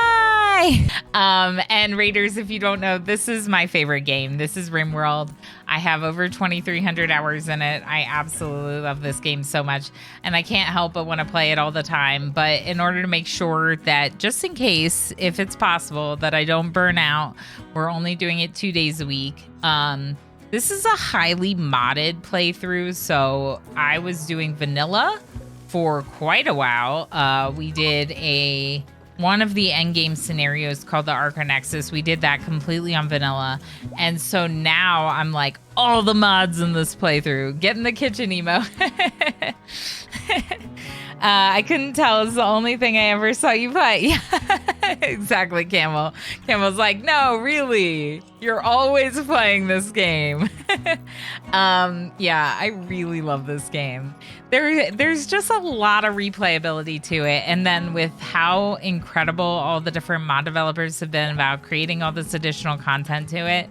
S1: And Raiders, if you don't know, this is my favorite game. This is Rimworld. I have over 2,300 hours in it. I absolutely love this game so much. And I can't help but want to play it all the time. But in order to make sure that, just in case, if it's possible, that I don't burn out, we're only doing it 2 days a week. This is a highly modded playthrough. So I was doing vanilla for quite a while. We did one of the endgame scenarios called the Arcanexus. We did that completely on vanilla. And so now I'm like, all the mods in this playthrough. Get in the kitchen, emo. I couldn't tell. It's the only thing I ever saw you play. Yeah, exactly, Camel. Camel's like, no, really? You're always playing this game. Yeah, I really love this game. There's just a lot of replayability to it. And then with how incredible all the different mod developers have been about creating all this additional content to it,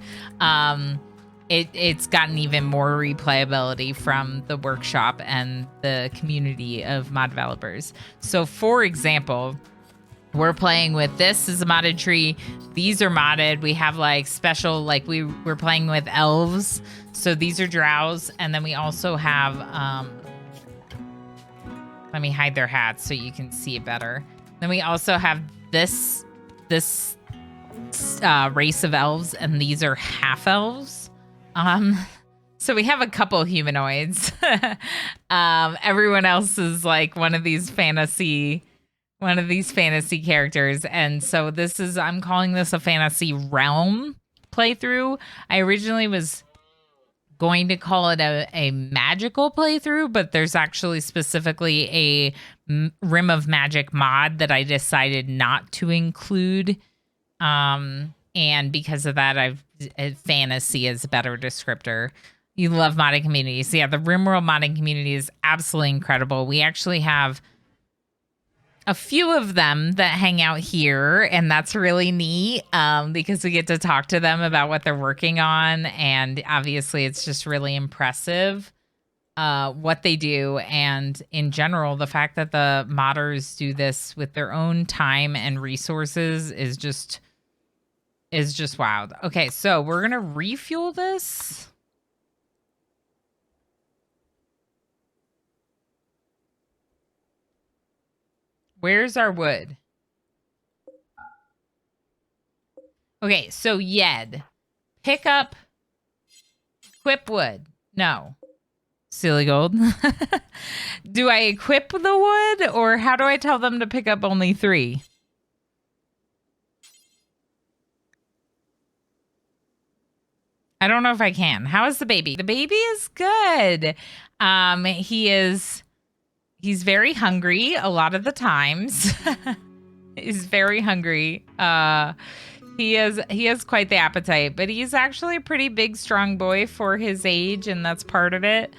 S1: it's gotten even more replayability from the workshop and the community of mod developers. So for example, we're playing with this is a modded tree. These are modded. We have like special, like we're playing with elves. So these are drows. And then we also have, let me hide their hats so you can see it better. Then we also have this race of elves, and these are half elves. So we have a couple humanoids. Everyone else is like one of these fantasy characters. And so I'm calling this a fantasy realm playthrough. I originally was going to call it a magical playthrough, but there's actually specifically a Rim of Magic mod that I decided not to include. And because of that, fantasy is a better descriptor. You love modding communities. So yeah, the Rimworld modding community is absolutely incredible. We actually have a few of them that hang out here, and that's really neat because we get to talk to them about what they're working on, and obviously it's just really impressive what they do, and in general, the fact that the modders do this with their own time and resources is just wild. Okay, so we're gonna refuel this. Where's our wood? Okay, so Yed, pick up, equip wood. No. Silly gold. Do I equip the wood, or how do I tell them to pick up only 3? I don't know if I can. How is the baby? The baby is good. He's very hungry a lot of the times. He's very hungry. He has quite the appetite, but he's actually a pretty big, strong boy for his age, and that's part of it.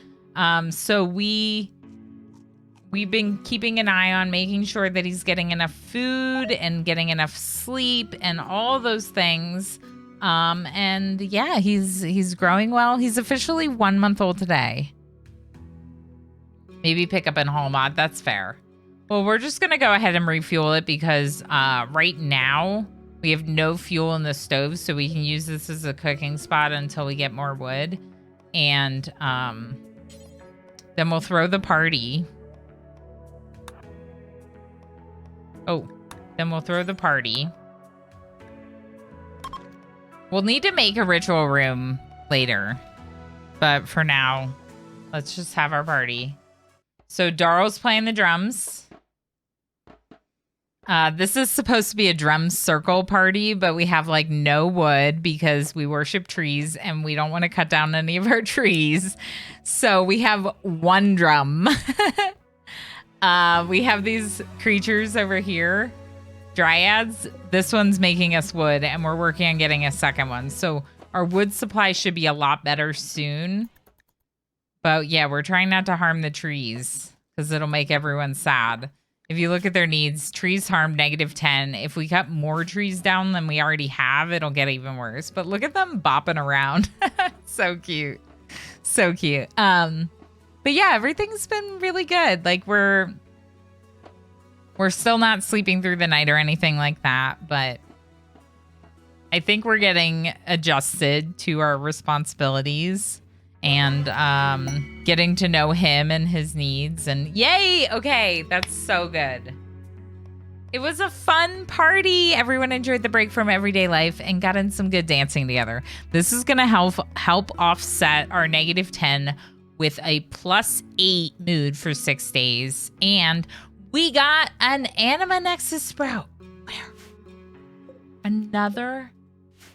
S1: So we've been keeping an eye on making sure that he's getting enough food and getting enough sleep and all those things. And yeah, he's growing well. He's officially 1 month old today. Maybe pick up and haul mod. That's fair. Well, we're just going to go ahead and refuel it because right now we have no fuel in the stove, so we can use this as a cooking spot until we get more wood. And then we'll throw the party. Then we'll throw the party. We'll need to make a ritual room later. But for now, let's just have our party. So Darl's playing the drums. This is supposed to be a drum circle party, but we have like no wood because we worship trees and we don't want to cut down any of our trees. So we have one drum. We have these creatures over here. Dryads. This one's making us wood and we're working on getting a second one. So our wood supply should be a lot better soon. But yeah, we're trying not to harm the trees because it'll make everyone sad. If you look at their needs, trees harm -10. If we cut more trees down than we already have, it'll get even worse. But look at them bopping around. So cute. So cute. But yeah, everything's been really good. Like we're still not sleeping through the night or anything like that, but I think we're getting adjusted to our responsibilities and getting to know him and his needs. And yay! Okay, that's so good. It was a fun party. Everyone enjoyed the break from everyday life and got in some good dancing together. This is going to help offset our -10 with a +8 mood for 6 days. And we got an Anima Nexus sprout. Where? Another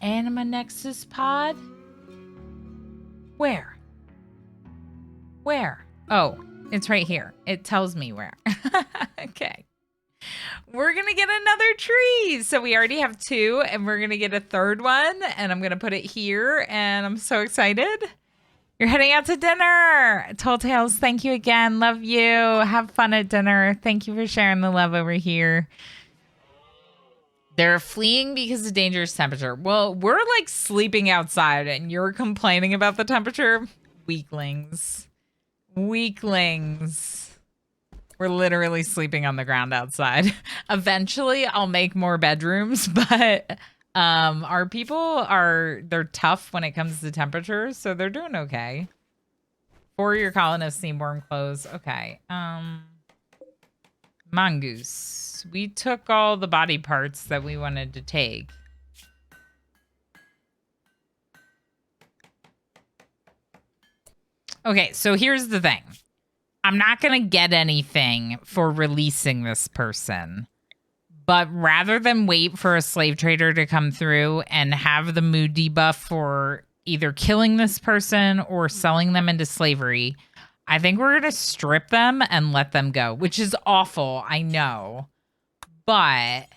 S1: Anima Nexus pod? Where? Where? Oh, it's right here. It tells me where. Okay. We're going to get another tree. So we already have 2 and we're going to get a third one and I'm going to put it here and I'm so excited. You're heading out to dinner. Tall Tales, thank you again. Love you. Have fun at dinner. Thank you for sharing the love over here. They're fleeing because of dangerous temperature. Well, we're like sleeping outside and you're complaining about the temperature. Weaklings. Weaklings. We're literally sleeping on the ground outside. Eventually, I'll make more bedrooms, but our people they're tough when it comes to temperature, so they're doing okay. 4 of your colonists need warm clothes. Okay. Mongoose. We took all the body parts that we wanted to take. Okay, so here's the thing. I'm not going to get anything for releasing this person. But rather than wait for a slave trader to come through and have the mood debuff for either killing this person or selling them into slavery, I think we're going to strip them and let them go, which is awful, I know. But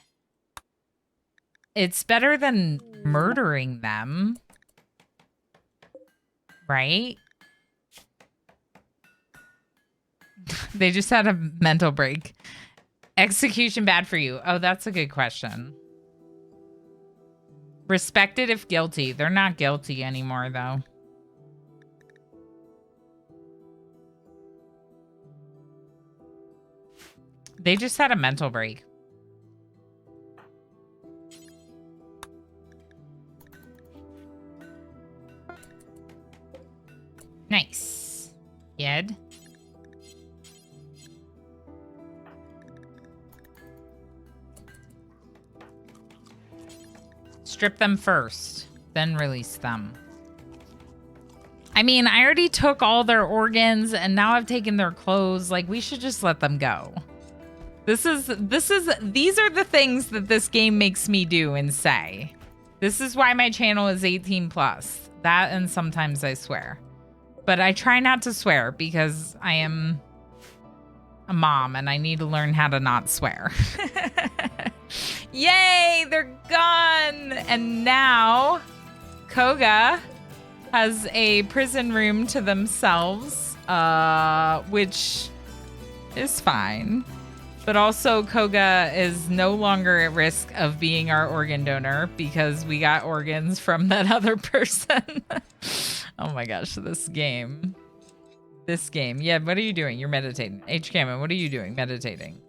S1: it's better than murdering them, right? They just had a mental break. Execution bad for you? Oh, that's a good question. Respected if guilty. They're not guilty anymore, though. They just had a mental break. Nice. Yed. Strip them first, then release them. I mean, I already took all their organs and now I've taken their clothes. Like, we should just let them go. These are the things that this game makes me do and say. This is why my channel is 18 plus. That and sometimes I swear. But I try not to swear because I am a mom and I need to learn how to not swear. Yay, they're gone. And now Koga has a prison room to themselves, which is fine. But also Koga is no longer at risk of being our organ donor because we got organs from that other person. Oh my gosh, this game. This game. Yeah, what are you doing? You're meditating. H. Cameron, what are you doing? Meditating.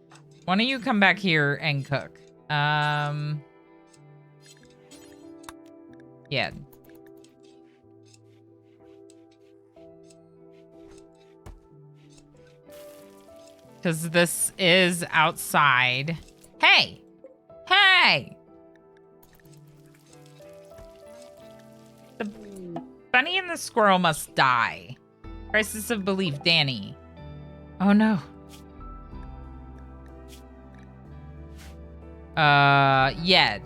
S1: Why don't you come back here and cook? Yeah. Because this is outside. Hey! Hey! The bunny and the squirrel must die. Crisis of belief, Danny. Oh no. Yed.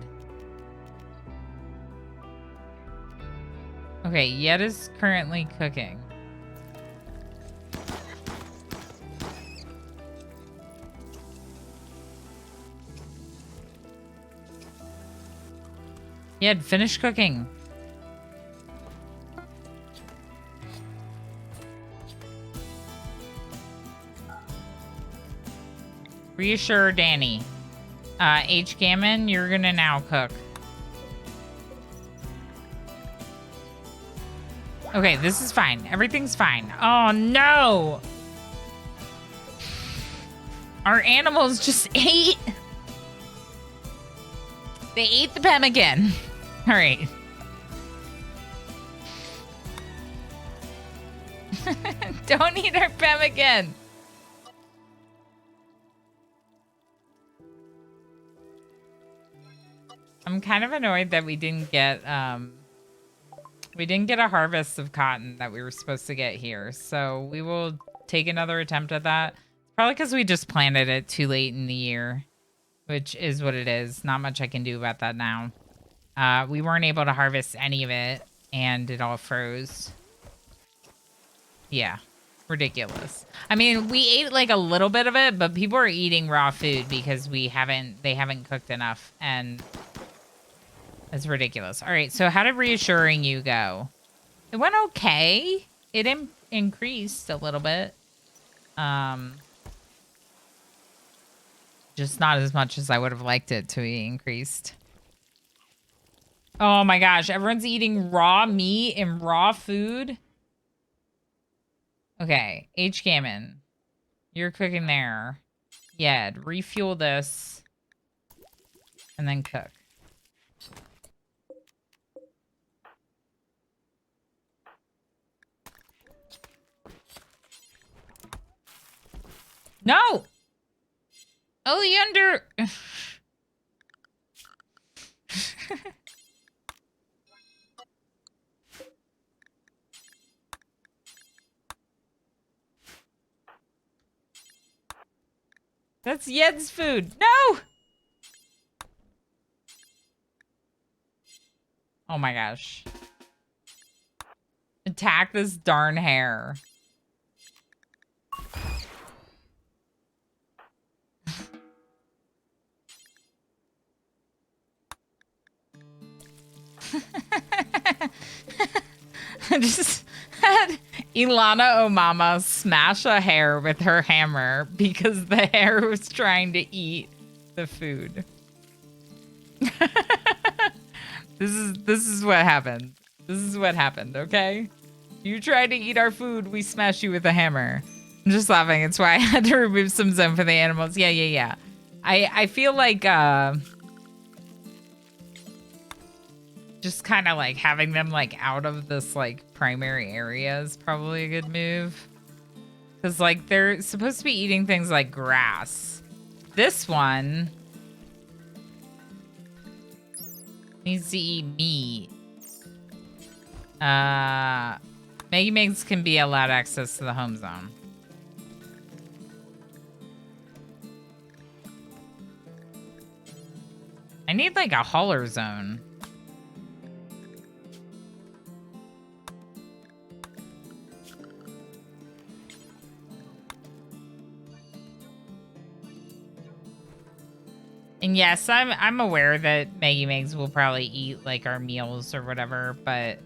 S1: Okay, Yed is currently cooking. Yed, finish cooking. Reassure Danny. H. Gammon, you're gonna now cook. Okay, this is fine. Everything's fine. Oh, no! Our animals just ate. They ate the pemmican. All right. Don't eat our pemmican. I'm kind of annoyed that we didn't get a harvest of cotton that we were supposed to get here. So we will take another attempt at that. Probably because we just planted it too late in the year, which is what it is. Not much I can do about that now. We weren't able to harvest any of it, and it all froze. Yeah, ridiculous. I mean, we ate like a little bit of it, but people are eating raw food because they haven't cooked enough, and it's ridiculous. All right, so how did reassuring you go? It went okay. It increased a little bit. Just not as much as I would have liked it to be increased. Oh my gosh, everyone's eating raw meat and raw food. Okay, H. Gammon, you're cooking there. Yeah, refuel this and then cook. No! Oleander! That's Yed's food. No! Oh my gosh. Attack this darn hare. I just had Ilana Omama smash a hare with her hammer because the hare was trying to eat the food. This is what happened. This is what happened, okay? You tried to eat our food, we smashed you with a hammer. I'm just laughing. It's why I had to remove some zone for the animals. Yeah. I feel like just kind of like having them like out of this like primary area is probably a good move. Because like they're supposed to be eating things like grass. This one needs to eat meat. Maggie Megs can be allowed access to the home zone. I need like a hauler zone. And yes, I'm aware that Maggie Megs will probably eat like our meals or whatever, but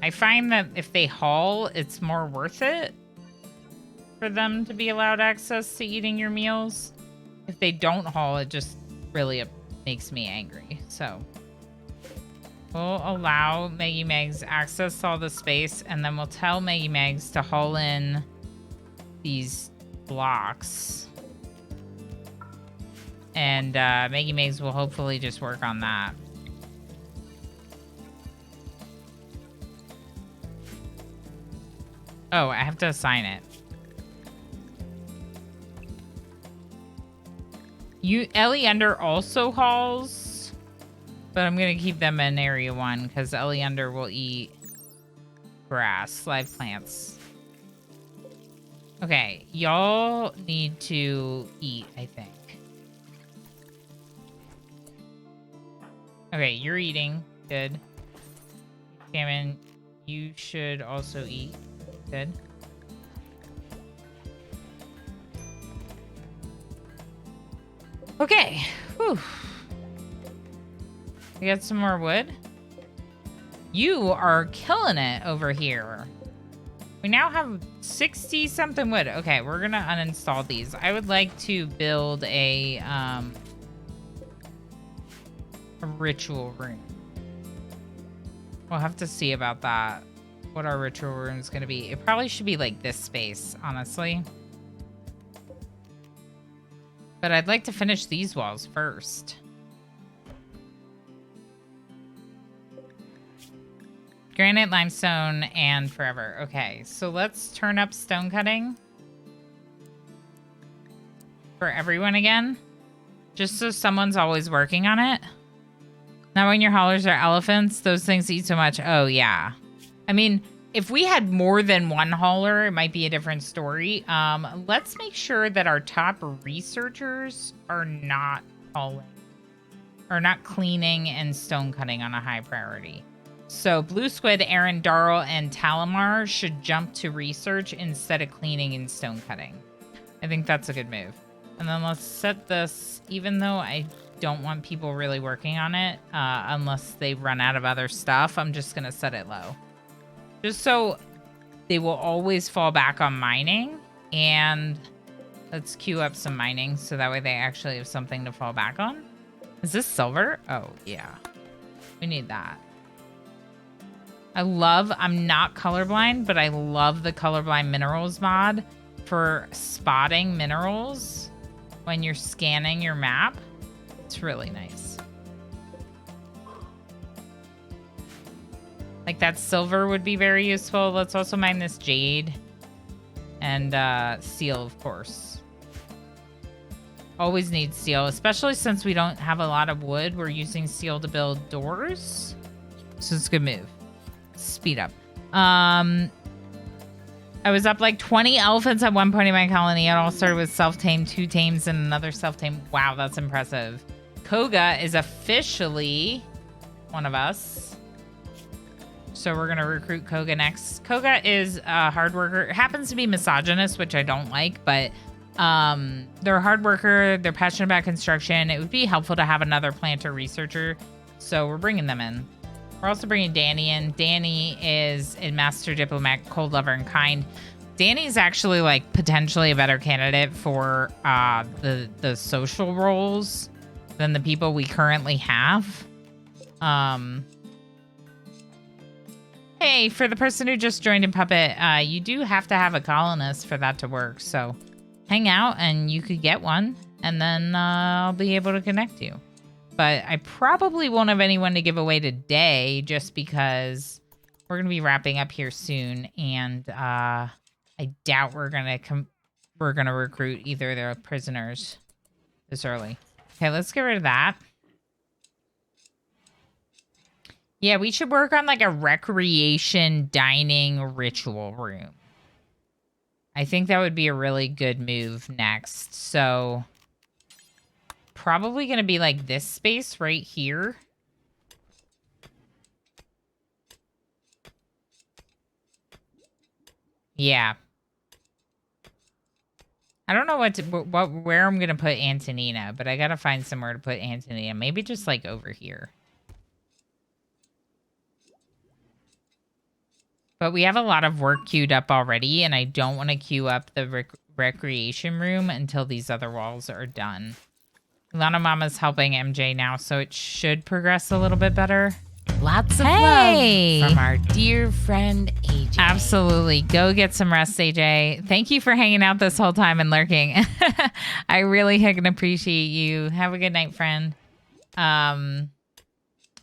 S1: I find that if they haul, it's more worth it for them to be allowed access to eating your meals. If they don't haul, it just really makes me angry. So we'll allow Maggie Megs access to all the space, and then we'll tell Maggie Megs to haul in these blocks. And Maggie Megs will hopefully just work on that. Oh, I have to assign it. Ellie Under also hauls, but I'm gonna keep them in area 1 because Ellie Under will eat grass, live plants. Okay, y'all need to eat, I think. Okay, you're eating. Good. Cameron, you should also eat. Good. Okay. Whew. We got some more wood. You are killing it over here. We now have 60-something wood. Okay, we're gonna uninstall these. I would like to build a ritual room. We'll have to see about that. What our ritual room is going to be. It probably should be like this space, honestly. But I'd like to finish these walls first. Granite, limestone, and forever. Okay, so let's turn up stone cutting for everyone again. Just so someone's always working on it. Now when your haulers are elephants, those things eat so much. Oh, yeah. I mean, if we had more than one hauler, it might be a different story. Let's make sure that our top researchers are not hauling, or not cleaning and stone cutting on a high priority. So Blue Squid, Aaron, Darl, and Talamar should jump to research instead of cleaning and stone cutting. I think that's a good move. And then let's set this, even though I don't want people really working on it, unless they run out of other stuff, I'm just going to set it low. Just so they will always fall back on mining. And let's queue up some mining so that way they actually have something to fall back on. Is this silver? Oh, yeah. We need that. I'm not colorblind, but I love the colorblind minerals mod for spotting minerals when you're scanning your map. It's really nice. Like that silver would be very useful. Let's also mine this jade and steel, of course. Always need steel, especially since we don't have a lot of wood. We're using steel to build doors. So it's a good move. Speed up. I was up like 20 elephants at one point in my colony. It all started with self-tame, 2 tames, and another self-tame. Wow, that's impressive. Koga is officially one of us. So we're going to recruit Koga next. Koga is a hard worker. It happens to be misogynist, which I don't like, but they're a hard worker. They're passionate about construction. It would be helpful to have another planter researcher. So we're bringing them in. We're also bringing Danny in. Danny is a master diplomat, cold lover, and kind. Danny's actually like potentially a better candidate for the social roles than the people we currently have. Hey, for the person who just joined in Puppet, you do have to have a colonist for that to work. So hang out and you could get one, and then I'll be able to connect you. But I probably won't have anyone to give away today just because we're going to be wrapping up here soon. And I doubt we're going to recruit either of their prisoners this early. Okay, let's get rid of that. Yeah, we should work on like a recreation dining ritual room. I think that would be a really good move next. So probably going to be like this space right here. Yeah. I don't know where I'm going to put Antonina, but I got to find somewhere to put Antonina. Maybe just like over here. But we have a lot of work queued up already, and I don't want to queue up the recreation room until these other walls are done. Lana Mama's helping MJ now, so it should progress a little bit better.
S2: Lots of
S1: Hey!
S2: love from our dear friend AJ.
S1: Absolutely. Go get some rest, AJ. Thank you for hanging out this whole time and lurking. I really can appreciate you. Have a good night, friend.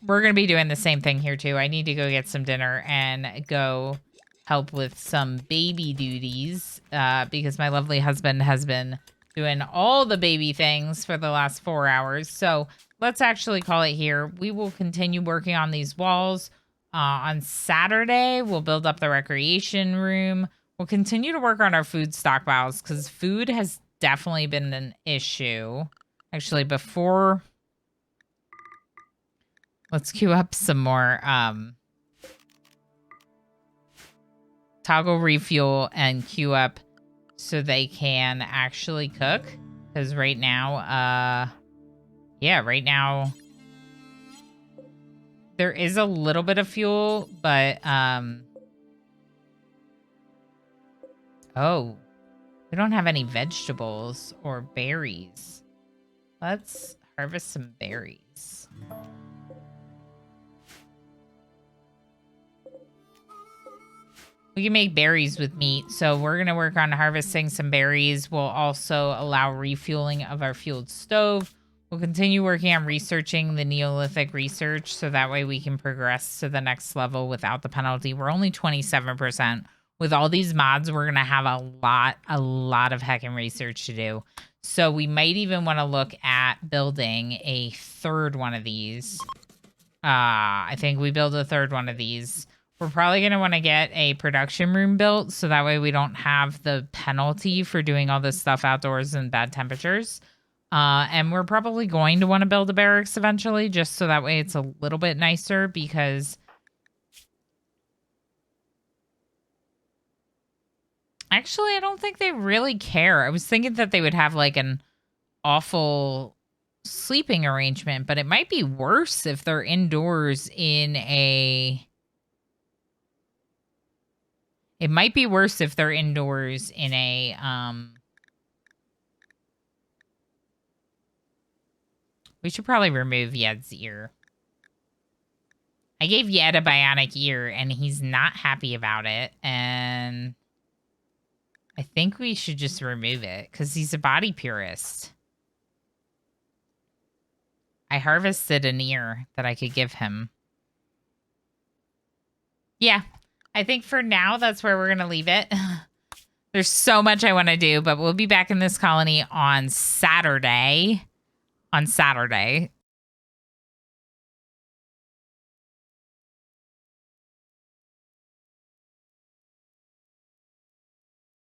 S1: We're going to be doing the same thing here, too. I need to go get some dinner and go help with some baby duties because my lovely husband has been doing all the baby things for the last 4 hours. So let's actually call it here. We will continue working on these walls. On Saturday, we'll build up the recreation room. We'll continue to work on our food stockpiles because food has definitely been an issue. Actually, before... Let's queue up some more toggle refuel and queue up so they can actually cook. Because right now, right now there is a little bit of fuel, but oh, we don't have any vegetables or berries. Let's harvest some berries. We can make berries with meat, so we're going to work on harvesting some berries. We'll also allow refueling of our fueled stove. We'll continue working on researching the Neolithic research, so that way we can progress to the next level without the penalty. We're only 27%. With all these mods, we're going to have a lot of heckin' research to do. So we might even want to look at building a third one of these. I think we build a third one of these. We're probably going to want to get a production room built so that way we don't have the penalty for doing all this stuff outdoors in bad temperatures. And we're probably going to want to build a barracks eventually just so that way it's a little bit nicer because... Actually, I don't think they really care. I was thinking that they would have like an awful sleeping arrangement, but it might be worse if they're indoors in a... It might be worse if they're indoors in a, we should probably remove Yed's ear. I gave Yed a bionic ear, and he's not happy about it, and I think we should just remove it, because he's a body purist. I harvested an ear that I could give him. Yeah. I think for now, that's where we're going to leave it. There's so much I want to do, but we'll be back in this colony on Saturday.